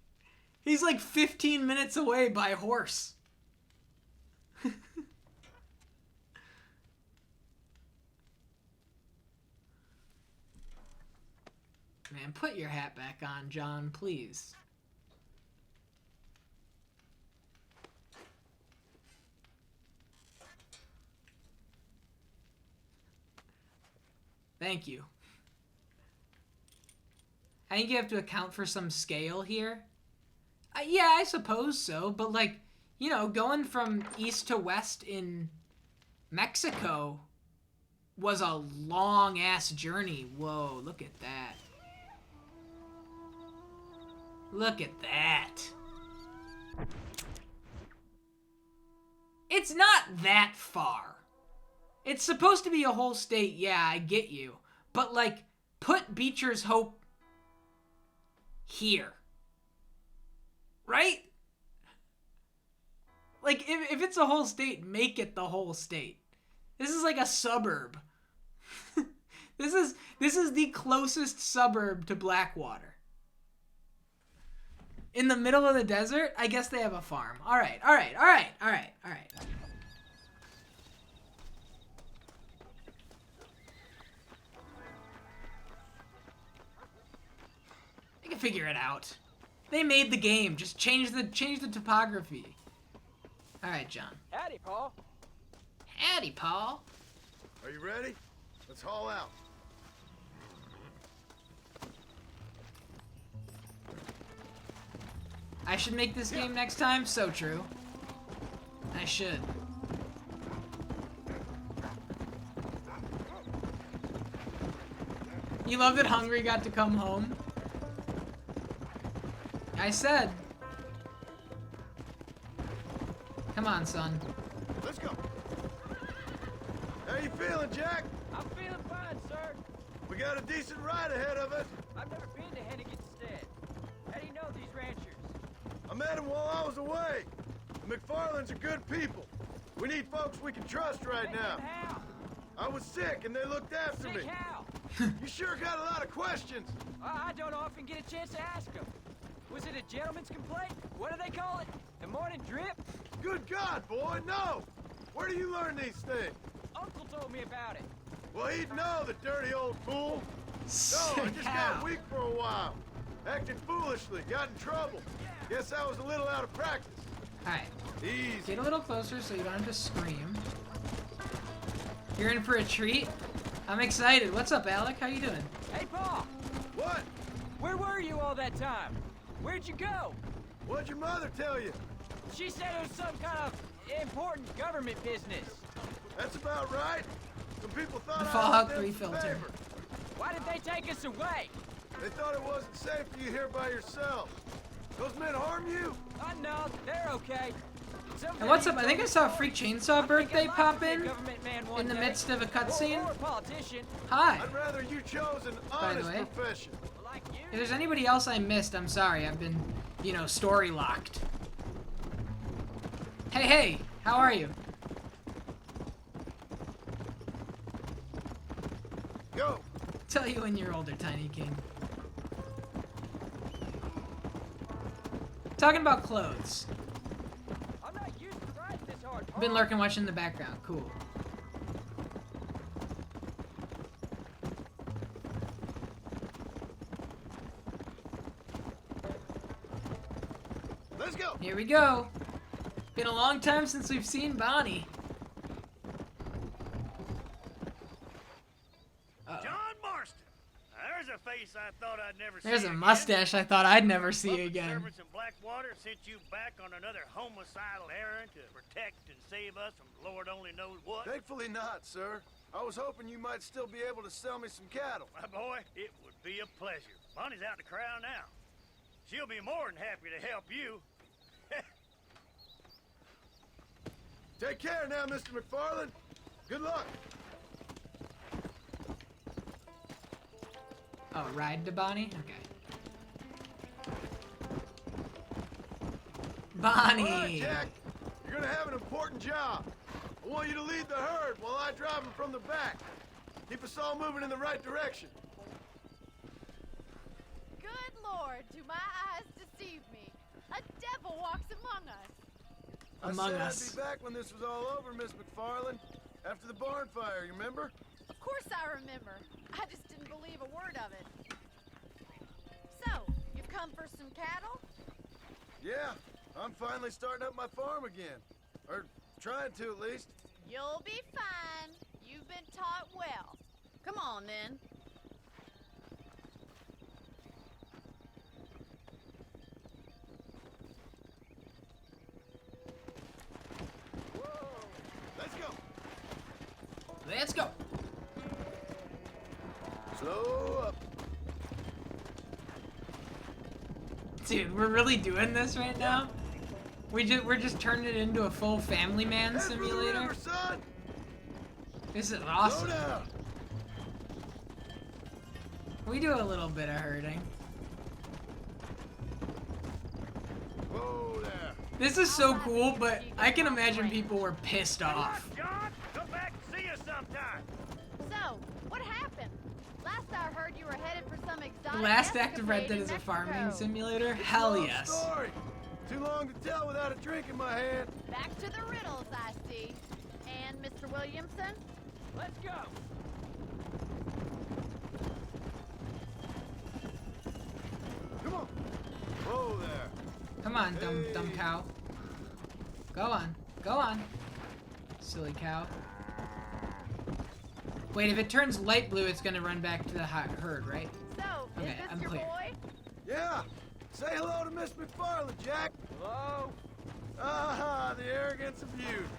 He's like 15 minutes away by horse. Man, put your hat back on, John, please. Thank you. I think you have to account for some scale here. Yeah, I suppose so, but like, you know, going from east to west in Mexico was a long-ass journey. Whoa, look at that. Look at that. It's not that far. It's supposed to be a whole state, yeah, I get you. But, like, put Beecher's Hope here. Right? Like, if it's a whole state, make it the whole state. This is like a suburb. This is the closest suburb to Blackwater. In the middle of the desert? I guess they have a farm. Alright. They can figure it out. They made the game. Just change the topography. Alright, John. Howdy, Paul. Howdy, Paul. Are you ready? Let's haul out. I should make this game next time? So true. I should. You love that Hungry got to come home? I said. Come on, son. Let's go. How you feeling, Jack? I'm feeling fine, sir. We got a decent ride ahead of us. I've never been to Hennigan's Stead. How do you know these ranchers? I met them while I was away. The McFarlands are good people. We need folks we can trust right now. How? I was sick and they looked after me. Sick how? You sure got a lot of questions. I don't often get a chance to ask them. Was it a gentleman's complaint? What do they call it? A morning drip? Good God, boy, no! Where do you learn these things? Uncle told me about it. Well, he'd know, the dirty old fool. No, I just got weak for a while. Acted foolishly, got in trouble. Guess I was a little out of practice. Alright. Easy. Get a little closer so you don't have to scream. You're in for a treat? I'm excited. What's up, Alec? How you doing? Hey, Paul. What? Where were you all that time? Where'd you go? What'd your mother tell you? She said it was some kind of important government business. That's about right. Some people thought The I Fallout owed them 3 some filter. favor. Why did they take us away? They thought it wasn't safe for you here by yourself. Those men harm you? No, they're okay. And what's up? I think I saw a Freak Chainsaw birthday pop in the midst of a cutscene. Or a politician. Hi. I'd rather you chose an By the honest way. profession. Like you. If there's anybody else I missed, I'm sorry. I've been, you know, story locked. Hey, how are you? Go. Tell you when you're older, Tiny King. Talking about clothes. I'm not used to riding this hard. Been lurking, watching in the background. Cool. Let's go. Here we go. Been a long time since we've seen Bonnie. John Marston. There's a face I thought I'd never see There's a again. mustache I thought I'd never see Public again. servants in Blackwater sent you back on another homicidal errand to protect and save us from Lord only knows what. Thankfully not, sir. I was hoping you might still be able to sell me some cattle. My boy, it would be a pleasure. Bonnie's out in the crowd now. She'll be more than happy to help you. Take care now, Mr. McFarland. Good luck. Oh, ride to Bonnie? Okay. Bonnie! All right, Jack. You're gonna have an important job. I want you to lead the herd while I drive them from the back. Keep us all moving in the right direction. Good Lord, do my eyes deceive me? A devil walks among us. Among I said us. I'd be back when this was all over, Miss McFarland. After the barn fire, you remember? Of course I remember. I just didn't believe a word of it. come for some cattle? Yeah, I'm finally starting up my farm again. Or trying to, at least. You'll be fine. You've been taught well. Come on, then. Let's go. Let's go. Slow up. Dude, we're really doing this right now? We're just turning it into a full family man simulator? River, son. This is awesome. Slow down. We do a little bit of herding. Whoa there. This is so cool, but I can imagine people were pissed off. John, come back and see us sometime. So, what happened? Last I heard you were headed for some exotic Last act of Red escapade Dead in is a Mexico. farming simulator? It's a Hell long yes. story. Too long to tell without a drink in my hand. Back to the riddles, I see. And Mr. Williamson? Let's go. Come on. Whoa there. Come on, dumb cow. Go on. Go on. Silly cow. Wait, if it turns light blue, it's gonna run back to the herd, right? So, Okay, is this I'm your clear. boy? Yeah. Say hello to Miss McFarland, Jack. Hello? Ah, the arrogance of youth.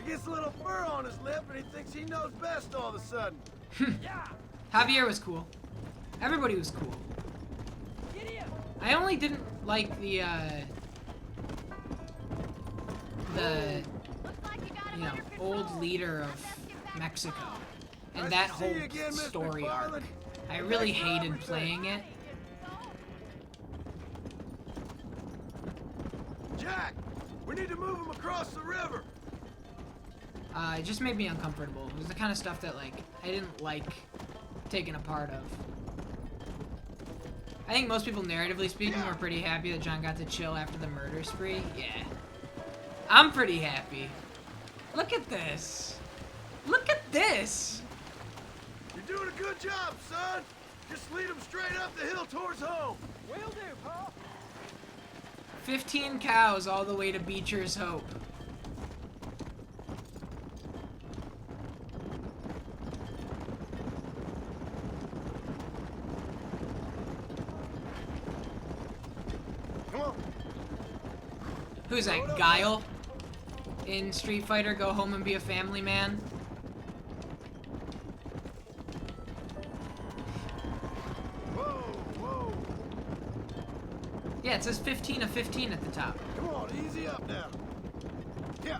He gets a little fur on his lip and he thinks he knows best all of a sudden. Yeah. Javier was cool. Everybody was cool. Giddy up. I only didn't like the you know, old leader of Mexico and that Nice to see whole you again, Miss story arc. McFarland. I really Thanks for hated everything. playing it. Jack, we need to move him across the river. It just made me uncomfortable. It was the kind of stuff that, like, I didn't like taking a part of. I think most people, narratively speaking, were pretty happy that John got to chill after the murder spree. Yeah. I'm pretty happy. Look at this. Look at this. You're doing a good job, son. Just lead him straight up the hill towards home. Will do, Pa. 15 cows all the way to Beecher's Hope. Come on. Who's that, Guile? In Street Fighter, go home and be a family man? Whoa, whoa. Yeah, it says 15 of 15 at the top. Come on, easy up now. Yeah.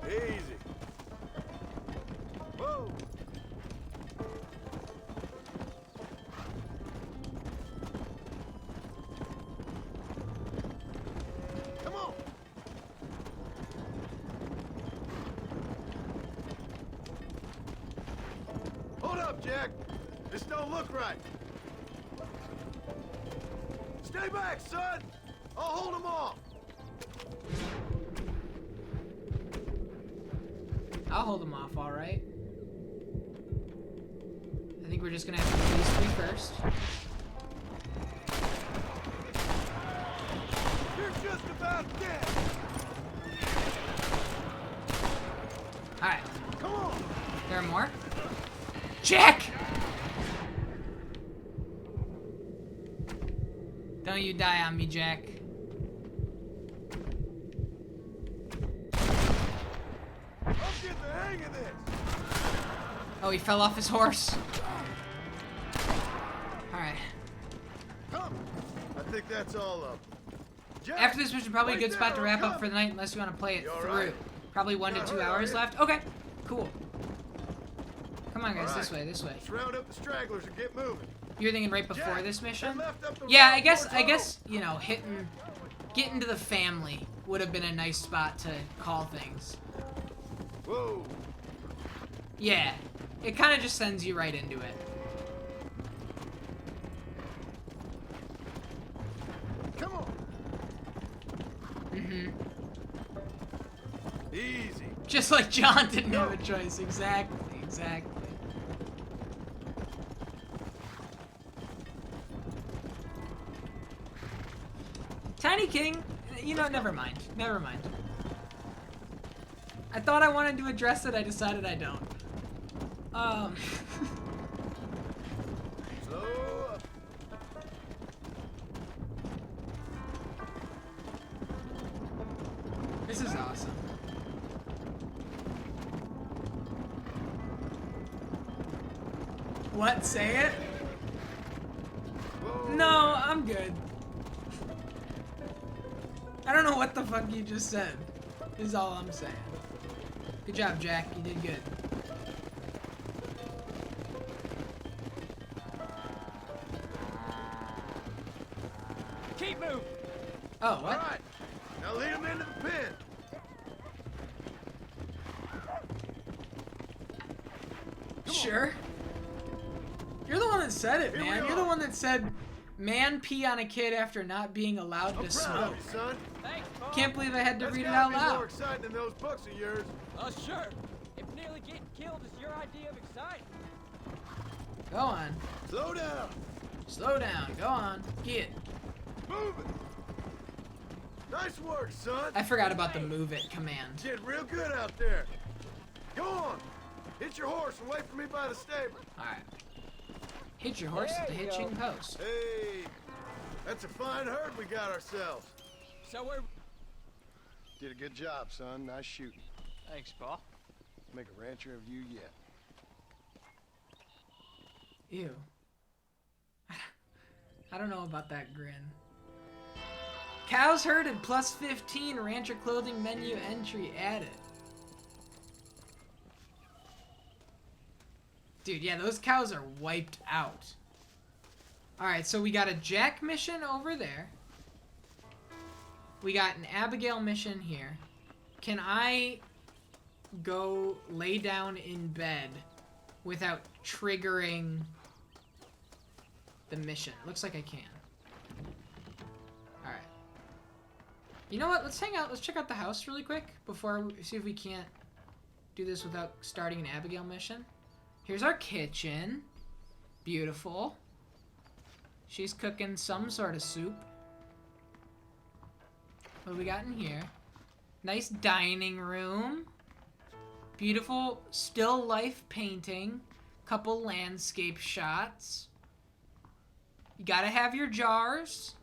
Easy. Whoa. Come on. Hold up, Jack. This don't look right. Stay back, son. I'll hold them off. I'll hold them off, alright. I think we're just gonna have to do these three first. You're just about dead. Alright. Come on. There are more? Jack! Don't you die on me, Jack. I'll get the hang of this. Oh, he fell off his horse. Alright. Come. I think that's all up. Jack, After this mission, probably a wait good spot to there, wrap I'm up for the night unless you want to play it You all through. right? Probably 1 to Not 2 hurt, are hours you? left. Okay, cool. Come on, guys, All this right. way, this way. Let's round up the stragglers and get moving. You were thinking right before Jack, this mission? they left up the Yeah, road I guess, towards you know, getting to the family would have been a nice spot to call things. Whoa. Yeah, it kind of just sends you right into it. Come on. Mm-hmm. Easy. Just like John didn't have a choice. Exactly. Exactly. Tiny King, you know, never mind. Never mind. I thought I wanted to address it, I decided I don't. Slow up. This is awesome. What? Say it? Whoa. No, I'm good. I don't know what the fuck you just said. Is all I'm saying. Good job, Jack. You did good. Keep moving. Oh, what? All right. Now lead him into the pen. Sure. You're the one that said it, Here we man. You're are. the one that said, man pee on a kid after not being allowed I'm to proud smoke. of you, son. Thanks, Paul. Can't believe I had to That's read it gotta out be more loud. exciting than those books of yours. Sure. If nearly getting killed is your idea of exciting. Go on. Slow down. Slow down. Go on. Get. Move it. Nice work, son. I forgot about the move it command. Did real good out there. Go on. Hit your horse and wait for me by the stable. Alright. Hit your horse at the There you hitching go. post. Hey, that's a fine herd we got ourselves. So we're... Did a good job, son. Nice shooting. Thanks, Paul. Make a rancher of you yet. Ew. I don't know about that grin. Cows herded plus 15 rancher clothing menu entry added. Dude, yeah, those cows are wiped out. Alright, so we got a Jack mission over there. We got an Abigail mission here. Can I go lay down in bed without triggering the mission? Looks like I can. Alright. You know what? Let's hang out. Let's check out the house really quick before we see if we can't do this without starting an Abigail mission. Here's our kitchen. Beautiful. She's cooking some sort of soup. What do we got in here? Nice dining room. Beautiful still life painting. Couple landscape shots. You gotta have your jars.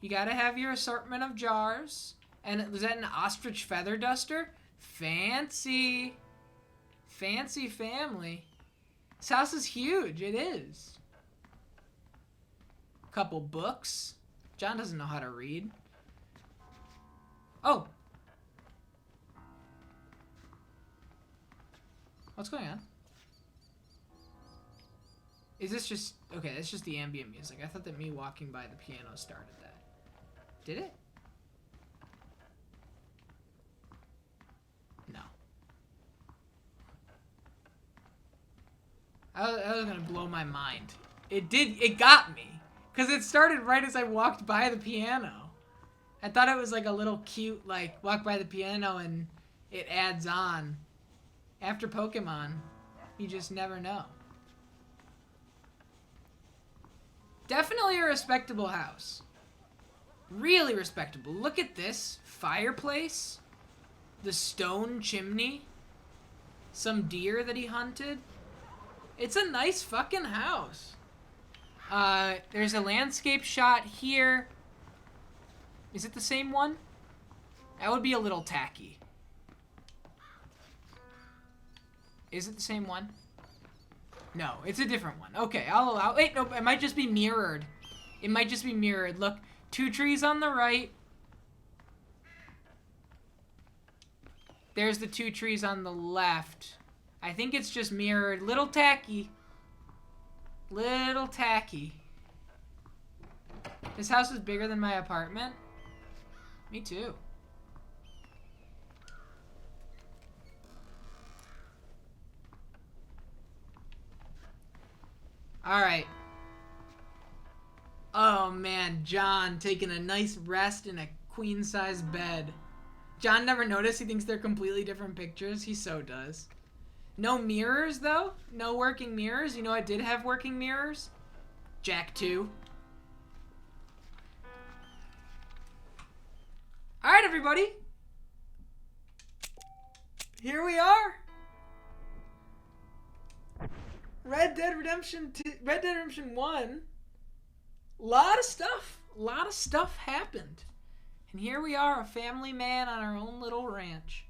You gotta have your assortment of jars. And was that an ostrich feather duster? Fancy. Fancy family. This house is huge. It is. Couple books. John doesn't know how to read. Oh. What's going on? Is this just... Okay, it's just the ambient music. I thought that me walking by the piano started that. Did it? No. I was gonna blow my mind. It did. It got me. Because it started right as I walked by the piano. I thought it was like a little cute, like, walk by the piano and it adds on. After Pokemon, you just never know. Definitely a respectable house. Really respectable. Look at this fireplace. The stone chimney. Some deer that he hunted. It's a nice fucking house. There's a landscape shot here. Is it the same one? That would be a little tacky. Is it the same one? No, it's a different one. Okay, I'll allow... Wait, no, it might just be mirrored. It might just be mirrored. Look, 2 trees on the right. There's the 2 trees on the left. I think it's just mirrored. Little tacky. Little tacky. This house is bigger than my apartment. Me too. Alright. Oh man, John taking a nice rest in a queen-size bed. John never noticed. He thinks they're completely different pictures. He so does. No mirrors, though. No working mirrors. You know I did have working mirrors? Jack 2. Alright, everybody. Here we are. Red Dead Redemption 1. Lot of stuff happened. And here we are, a family man on our own little ranch.